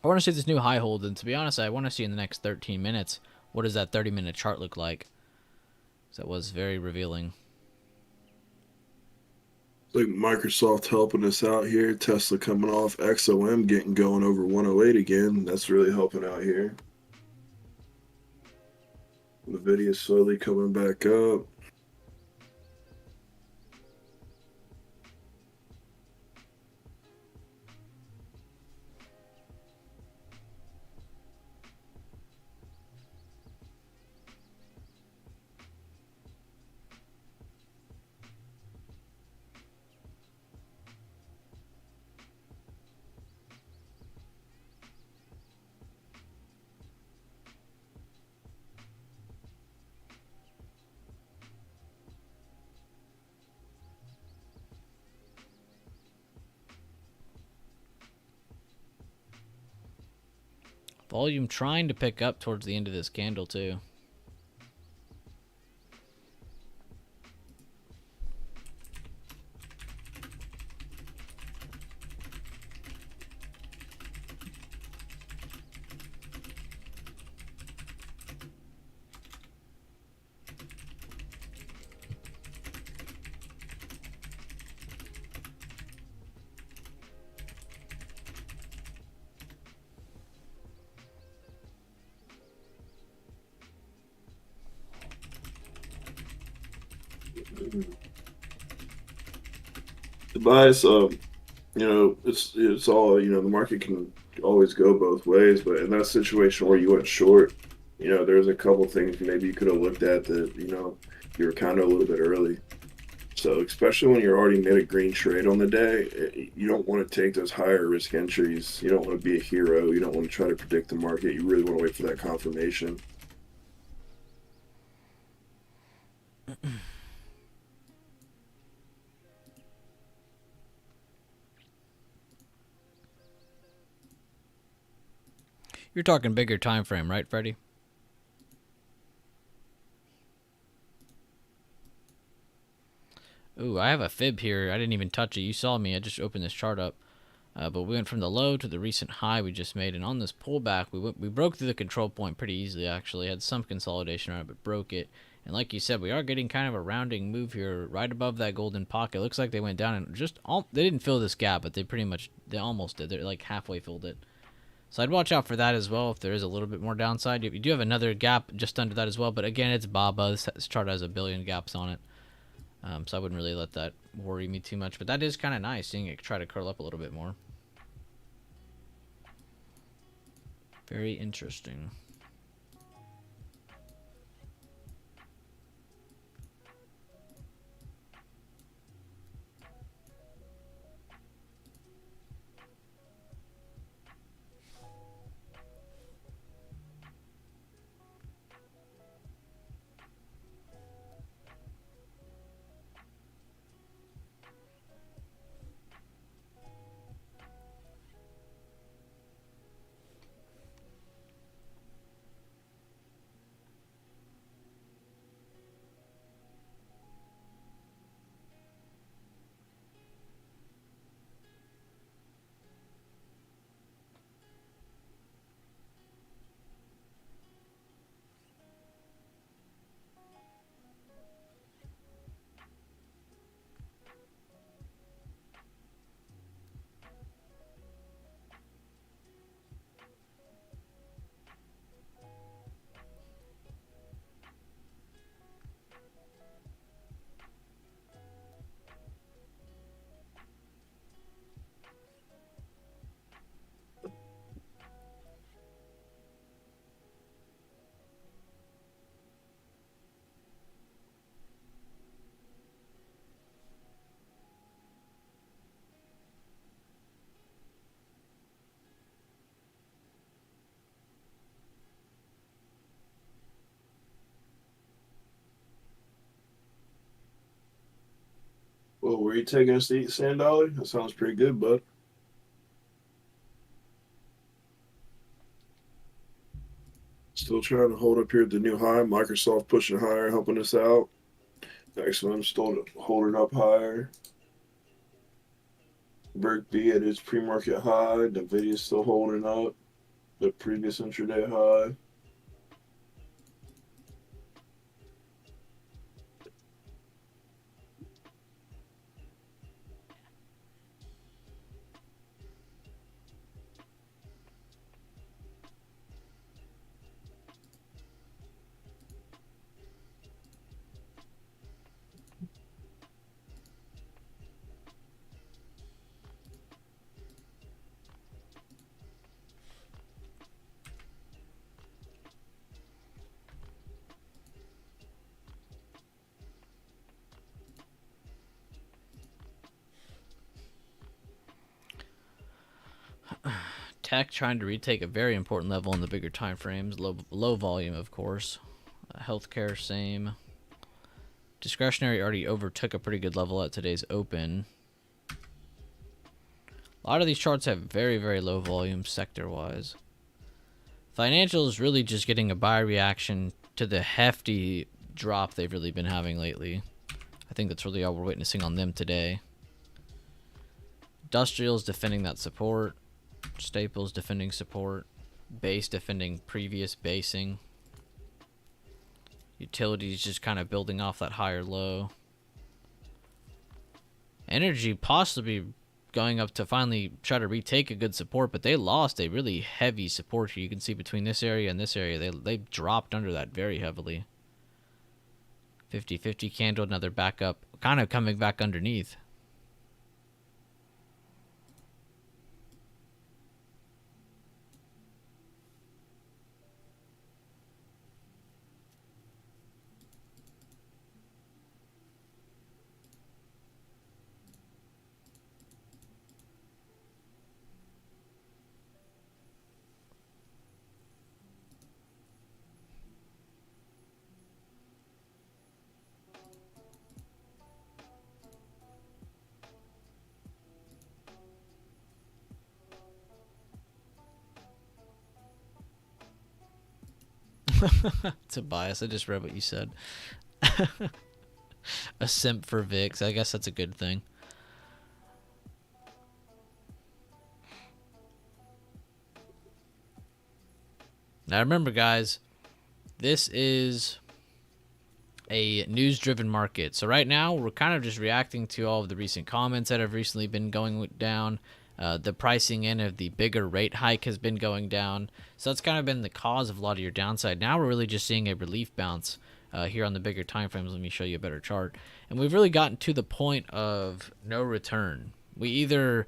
I want to see this new high hold, and to be honest, I want to see in the next 13 minutes, what does that 30-minute chart look like? That was very revealing. Like Microsoft helping us out here. Tesla coming off. XOM getting going over 108 again. That's really helping out here. NVIDIA slowly coming back up. Volume trying to pick up towards the end of this candle too. The bias, it's all, the market can always go both ways, but in that situation where you went short, there's a couple things maybe you could have looked at that, you were kind of a little bit early. So especially when you're already made a green trade on the day, you don't want to take those higher risk entries. You don't want to be a hero. You don't want to try to predict the market. You really want to wait for that confirmation. You're talking bigger time frame, right, Freddie? Ooh, I have a fib here. I didn't even touch it. You saw me. I just opened this chart up. But we went from the low to the recent high we just made, and on this pullback, we broke through the control point pretty easily. Actually, had some consolidation around it, but broke it. And like you said, we are getting kind of a rounding move here, right above that golden pocket. Looks like they went down and they didn't fill this gap, but they almost did. They're like halfway filled it. So I'd watch out for that as well if there is a little bit more downside. You do have another gap just under that as well, but again, it's BABA. This chart has a billion gaps on it. So I wouldn't really let that worry me too much. But that is kind of nice, seeing it try to curl up a little bit more. Very interesting. Well, where you taking us to eat, Sand Dolly? That sounds pretty good, bud. Still trying to hold up here at the new high. Microsoft pushing higher, helping us out. Excellent. Still holding up higher. Berk B at its pre-market high. Nvidia still holding up the previous intraday high. Tech trying to retake a very important level in the bigger time frames. Low volume, of course. Healthcare, same. Discretionary already overtook a pretty good level at today's open. A lot of these charts have very, very low volume sector-wise. Financial is really just getting a buy reaction to the hefty drop they've really been having lately. I think that's really all we're witnessing on them today. Industrials defending that support. Staples defending support. Base defending previous basing. Utilities just kind of building off that higher low. Energy possibly going up to finally try to retake a good support, but they lost a really heavy support here. You can see between this area and this area, they dropped under that very heavily. 50-50 candle, another backup, kind of coming back underneath. Tobias, I just read what you said. A simp for VIX. I guess that's a good thing. Now remember, guys, this is a news-driven market. So right now, we're kind of just reacting to all of the recent comments that have recently been going down. The pricing in of the bigger rate hike has been going down. So that's kind of been the cause of a lot of your downside. Now we're really just seeing a relief bounce here on the bigger time frames. Let me show you a better chart. And we've really gotten to the point of no return. We either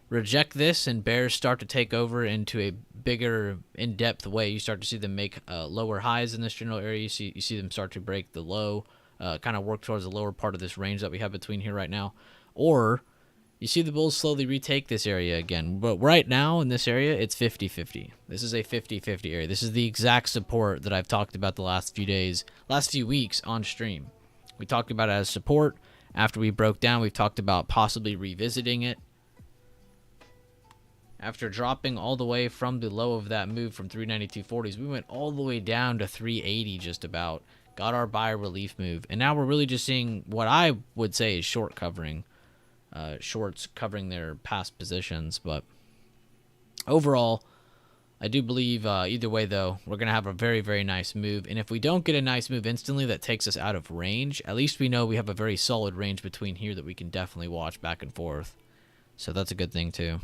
reject this and bears start to take over into a bigger in-depth way. You start to see them make lower highs in this general area. You see them start to break the low, kind of work towards the lower part of this range that we have between here right now. Or you see the bulls slowly retake this area again. But right now in this area, it's 50-50. This is a 50-50 area. This is the exact support that I've talked about the last few days, last few weeks on stream. We talked about it as support. After we broke down, we've talked about possibly revisiting it. After dropping all the way from the low of that move from 392.40s, we went all the way down to 380 just about. Got our buy relief move. And now we're really just seeing what I would say is short covering. Shorts covering their past positions. But overall, I do believe either way, though, we're going to have a very, very nice move. And if we don't get a nice move instantly that takes us out of range, at least we know we have a very solid range between here that we can definitely watch back and forth. So that's a good thing, too.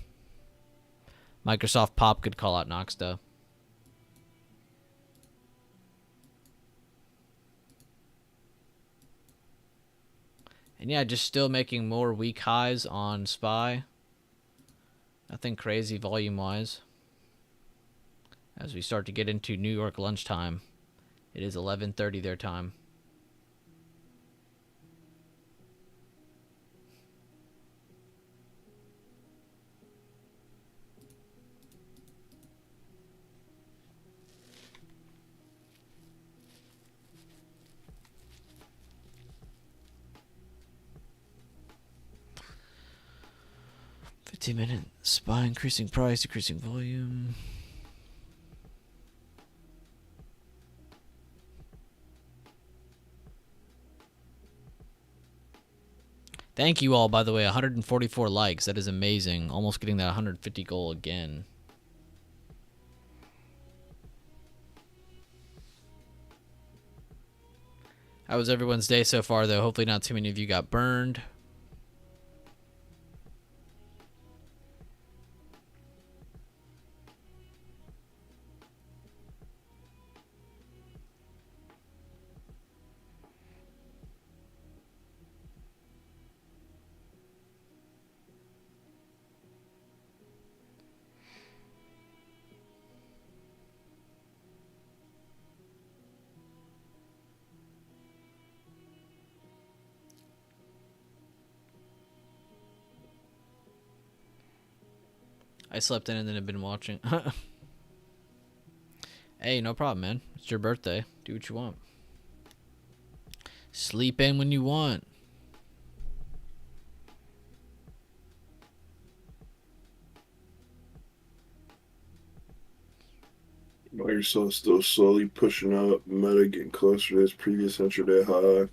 Microsoft Pop could call out Noxta. And yeah, just still making more weak highs on SPY. Nothing crazy volume-wise. As we start to get into New York lunchtime. It is 11:30 their time. Minute SPY increasing price, decreasing volume. Thank you all, by the way. 144 likes. That is amazing. Almost getting that 150 goal again. How was everyone's day so far, though? Hopefully not too many of you got burned. I slept in and then have been watching. Hey, no problem, man. It's your birthday. Do what you want. Sleep in when you want. Microsoft still slowly pushing up. Meta getting closer to its previous intraday high.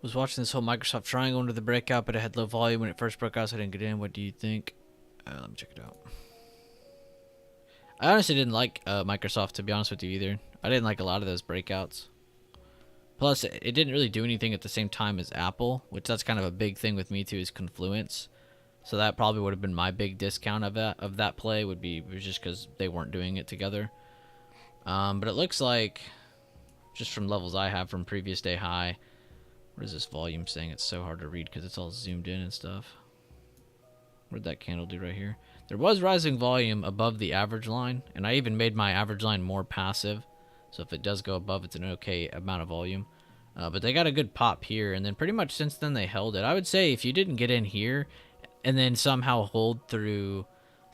Was watching this whole Microsoft triangle into the breakout, but it had low volume when it first broke out, so I didn't get in. What do you think? Let me check it out. I honestly didn't like Microsoft, to be honest with you, either. I didn't like a lot of those breakouts. Plus, it didn't really do anything at the same time as Apple, which that's kind of a big thing with me, too, is confluence. So that probably would have been my big discount of that play, was just because they weren't doing it together. But it looks like, just from levels I have from previous day high, what is this volume saying? It's so hard to read because it's all zoomed in and stuff. What did that candle do right here? There was rising volume above the average line, and I even made my average line more passive. So if it does go above, it's an okay amount of volume. But they got a good pop here, and then pretty much since then they held it. I would say if you didn't get in here and then somehow hold through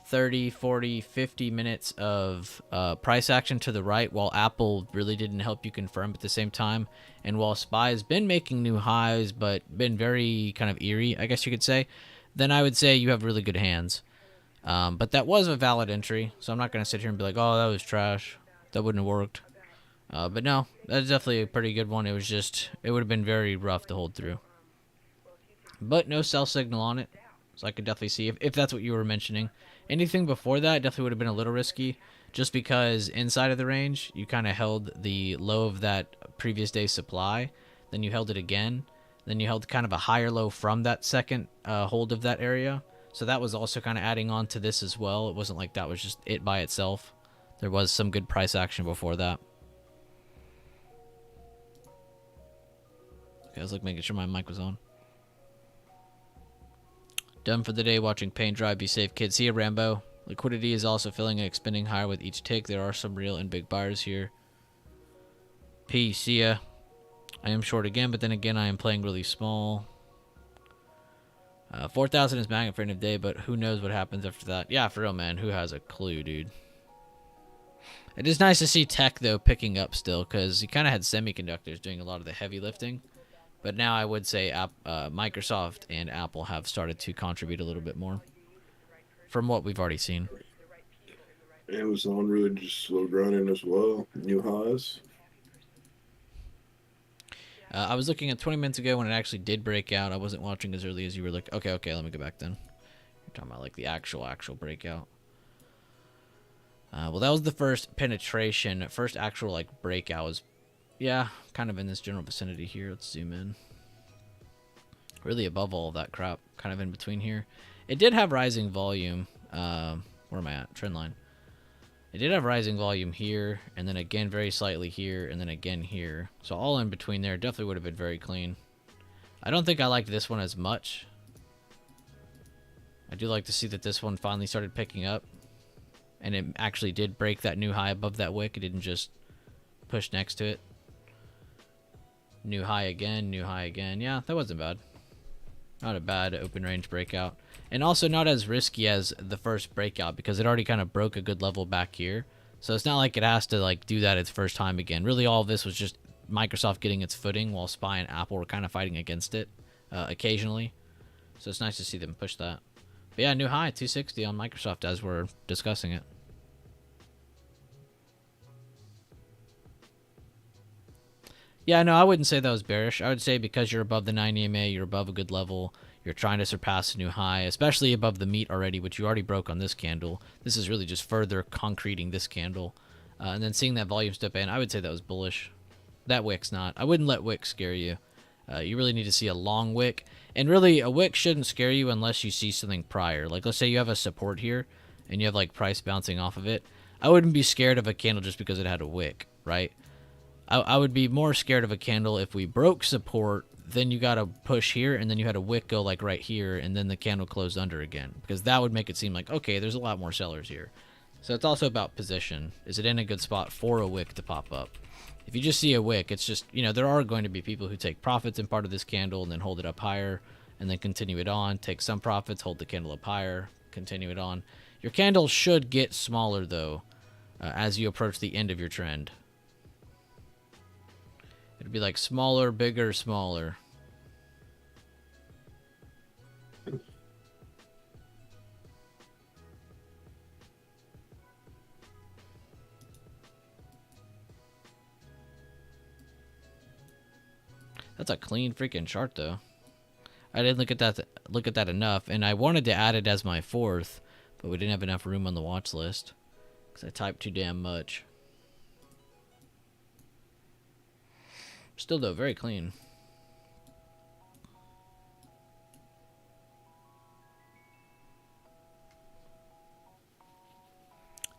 30, 40, 50 minutes of price action to the right while Apple really didn't help you confirm at the same time, and while SPY has been making new highs but been very kind of eerie, I guess you could say, then I would say you have really good hands. But that was a valid entry, so I'm not going to sit here and be like, oh, that was trash. That wouldn't have worked. But no, that's definitely a pretty good one. It would have been very rough to hold through. But no sell signal on it, so I could definitely see if that's what you were mentioning. Anything before that definitely would have been a little risky, just because inside of the range, you kind of held the low of that previous day's supply, then you held it again, then you held kind of a higher low from that second hold of that area. So that was also kind of adding on to this as well. It wasn't like that was just it by itself. There was some good price action before that. Okay, I was like making sure my mic was on. Done for the day watching Pain Drive. Be safe, kids. See ya, Rambo. Liquidity is also filling and expanding higher with each tick. There are some real and big buyers here. Peace. See ya. I am short again, but then again, I am playing really small. 4,000 is magnet for end of day, but who knows what happens after that. Yeah, for real, man. Who has a clue, dude? It is nice to see tech, though, picking up still, because you kind of had semiconductors doing a lot of the heavy lifting. But now I would say Microsoft and Apple have started to contribute a little bit more from what we've already seen. Amazon really just slow grinding as well. New highs. I was looking at 20 minutes ago when it actually did break out. I wasn't watching as early as you were looking. Okay, let me go back then. You're talking about like the actual breakout. Well, that was the first penetration. First actual like breakout was, yeah, kind of in this general vicinity here. Let's zoom in. Really above all of that crap, kind of in between here. It did have rising volume. Where am I at? Trend line. It did have rising volume here, and then again very slightly here, and then again here. So all in between there definitely would have been very clean. I don't think I liked this one as much. I do like to see that this one finally started picking up. And it actually did break that new high above that wick. It didn't just push next to it. New high again, new high again. Yeah, that wasn't bad. Not a bad open range breakout. And also not as risky as the first breakout because it already kind of broke a good level back here. So it's not like it has to like do that its first time again. Really all of this was just Microsoft getting its footing while SPY and Apple were kind of fighting against it occasionally. So it's nice to see them push that. But yeah, new high, 260 on Microsoft as we're discussing it. Yeah, no, I wouldn't say that was bearish. I would say because you're above the 9 EMA, you're above a good level, you're trying to surpass a new high, especially above the meat already, which you already broke on this candle. This is really just further concreting this candle. And then seeing that volume step in, I would say that was bullish. That wick's not. I wouldn't let wick scare you. You really need to see a long wick. And really, a wick shouldn't scare you unless you see something prior. Like, let's say you have a support here, and you have, like, price bouncing off of it. I wouldn't be scared of a candle just because it had a wick, right? I would be more scared of a candle if we broke support, then you got to push here, and then you had a wick go like right here, and then the candle closed under again. Because that would make it seem like, okay, there's a lot more sellers here. So it's also about position. Is it in a good spot for a wick to pop up? If you just see a wick, it's just, you know, there are going to be people who take profits in part of this candle and then hold it up higher, and then continue it on, take some profits, hold the candle up higher, continue it on. Your candle should get smaller, though, as you approach the end of your trend. It'd be like smaller, bigger, smaller. That's a clean freaking chart, though. I didn't look at that enough, and I wanted to add it as my fourth, but we didn't have enough room on the watch list because I typed too damn much. Still, though, very clean.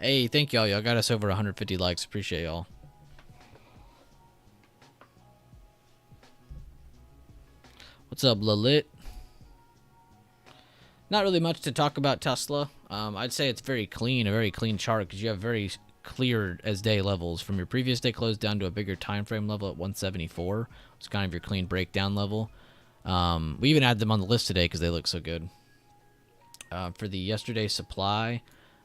Hey, thank y'all. Y'all got us over 150 likes. Appreciate y'all. What's up, Lalit? Not really much to talk about Tesla. I'd say it's very clean, a very clean chart, because you have very clear as day levels from your previous day close down to a bigger time frame level at 174. It's kind of your clean breakdown level. We even had them on the list today because they look so good. For the yesterday supply,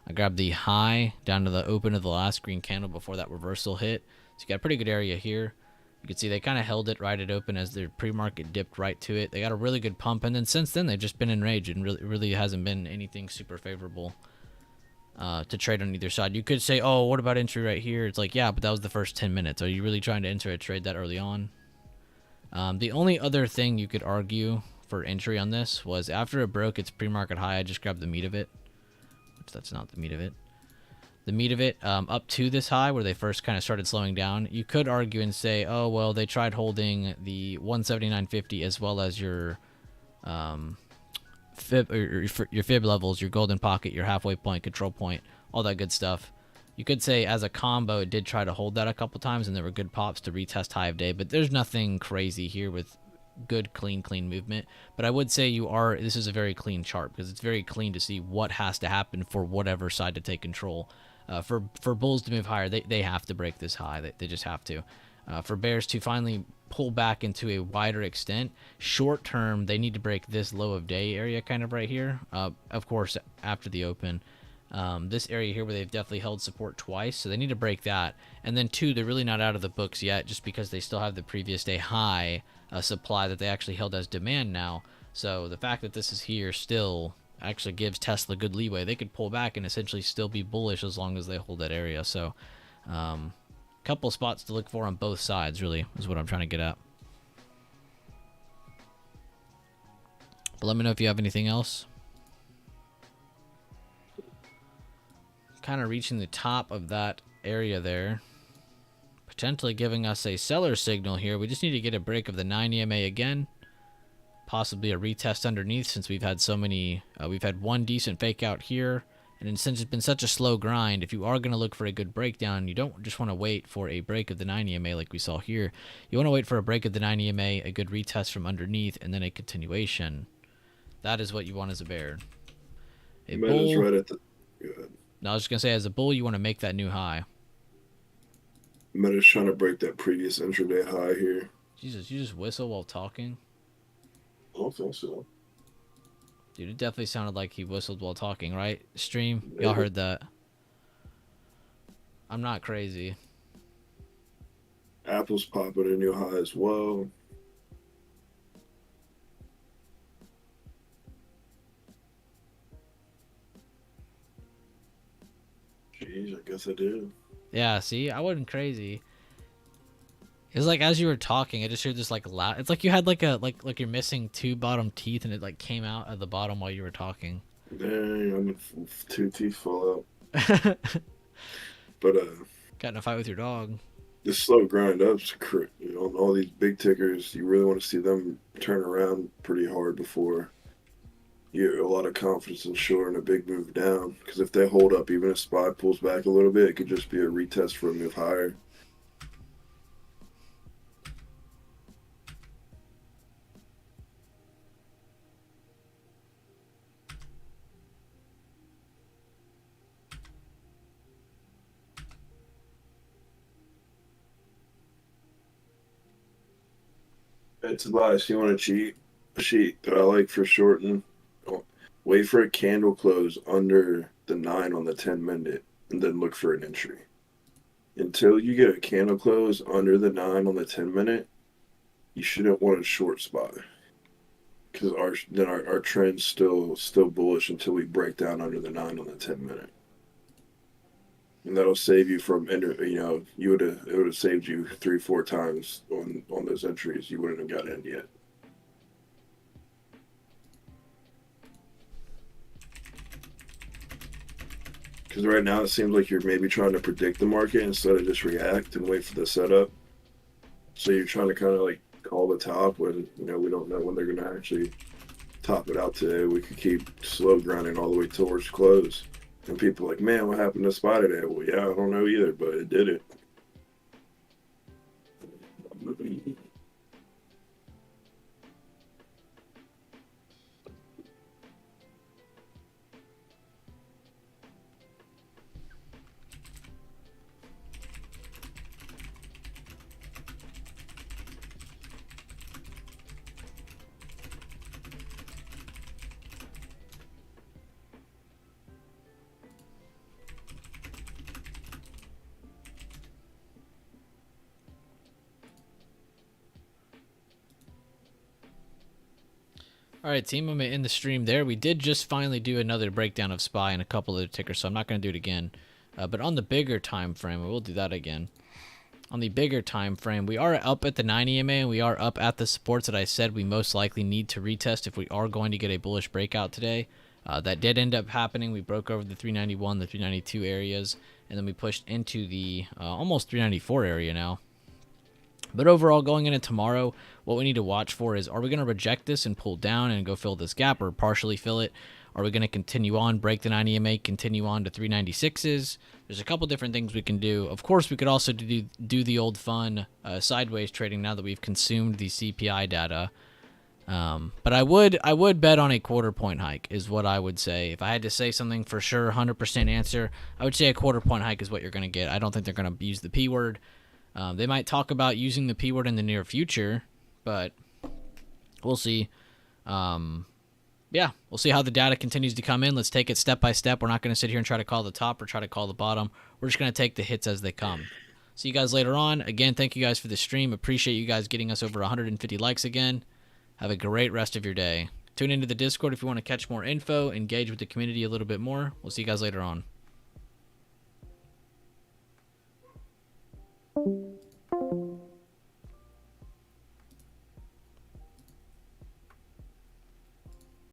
I grabbed the high down to the open of the last green candle before that reversal hit. So you got a pretty good area here. You can see they kind of held it right at open as their pre-market dipped right to it. They got a really good pump, and then since then they've just been in rage, and really hasn't been anything super favorable to trade on either side. You could say, oh, what about entry right here? It's like, yeah, but that was the first 10 minutes. Are you really trying to enter a trade that early on? The only other thing you could argue for entry on this was after it broke its pre-market high, I just grabbed the meat of it. Which that's not the meat of it. The meat of it up to this high where they first kind of started slowing down. You could argue and say, oh, well, they tried holding the 179.50 as well as your fib, or your fib levels, your golden pocket, your halfway point, control point, all that good stuff. You could say as a combo, it did try to hold that a couple times, and there were good pops to retest high of day, but there's nothing crazy here with good, clean movement. But I would say this is a very clean chart because it's very clean to see what has to happen for whatever side to take control. For bulls to move higher, they have to break this high. They just have to. For bears to finally pull back into a wider extent, short term, they need to break this low of day area kind of right here. Of course, after the open. This area here where they've definitely held support twice, so they need to break that. And then two, they're really not out of the books yet just because they still have the previous day high supply that they actually held as demand now. So the fact that this is here still actually gives Tesla good leeway. They could pull back and essentially still be bullish as long as they hold that area. So couple spots to look for on both sides really is what I'm trying to get at. But let me know if you have anything else. Kind of reaching the top of that area there, potentially giving us a seller signal here. We just need to get a break of the 9 EMA again, possibly a retest underneath, since we've had so many we've had one decent fake out here, and then since it's been such a slow grind, if you are going to look for a good breakdown, you don't just want to wait for a break of the 9 EMA like we saw here. You want to wait for a break of the 9 EMA, a good retest from underneath, and then a continuation. That is what you want as a bear. A bull, right at the good. No, I was just going to say, as a bull, you want to make that new high. Meta's trying to break that previous intraday high here. Jesus, you just whistle while talking? I don't think so. Dude, it definitely sounded like he whistled while talking, right? Stream? Y'all heard that. I'm not crazy. Apple's popping a new high as well. Jeez, I guess I did. Yeah, see? I wasn't crazy. It was like as you were talking, I just heard this like loud. It's like you had like you're missing two bottom teeth and it like came out of the bottom while you were talking. Dang, I'm two teeth fall out. But got in a fight with your dog. This slow grind up's all these big tickers, you really want to see them turn around pretty hard before you get a lot of confidence in short and a big move down. Because if they hold up, even if SPY pulls back a little bit, it could just be a retest for a move higher. It's advice. You want to cheat? A sheet that I like for shorting. Wait for a candle close under the 9 on the 10-minute and then look for an entry. Until you get a candle close under the 9 on the 10-minute, you shouldn't want to short SPY. Because our trend's still bullish until we break down under the 9 on the 10-minute. And that'll save you from, it would have saved you 3-4 times on those entries. You wouldn't have got in yet. Because right now it seems like you're maybe trying to predict the market instead of just react and wait for the setup. So you're trying to kind of like call the top when, we don't know when they're going to actually top it out today. We could keep slow grinding all the way towards close And people are like, man, what happened to SPY today? Well, yeah, I don't know either, but it did it. All right, team, I'm going to end the stream there. We did just finally do another breakdown of SPY and a couple of the tickers, so I'm not going to do it again. But on the bigger time frame, we'll do that again. On the bigger time frame, we are up at the 9 EMA, and we are up at the supports that I said we most likely need to retest if we are going to get a bullish breakout today. That did end up happening. We broke over the 391, the 392 areas, and then we pushed into the almost 394 area now. But overall, going into tomorrow, what we need to watch for is, are we going to reject this and pull down and go fill this gap or partially fill it? Are we going to continue on, break the 9 EMA, continue on to 396s? There's a couple different things we can do. Of course, we could also do the old fun sideways trading now that we've consumed the CPI data. But I would bet on a quarter point hike is what I would say. If I had to say something for sure, 100% answer, I would say a quarter point hike is what you're going to get. I don't think they're going to use the P word. They might talk about using the P word in the near future, but we'll see. Yeah, we'll see how the data continues to come in. Let's take it step by step. We're not going to sit here and try to call the top or try to call the bottom. We're just going to take the hits as they come. See you guys later on. Again, thank you guys for the stream. Appreciate you guys getting us over 150 likes again. Have a great rest of your day. Tune into the Discord if you want to catch more info, engage with the community a little bit more. We'll see you guys later on.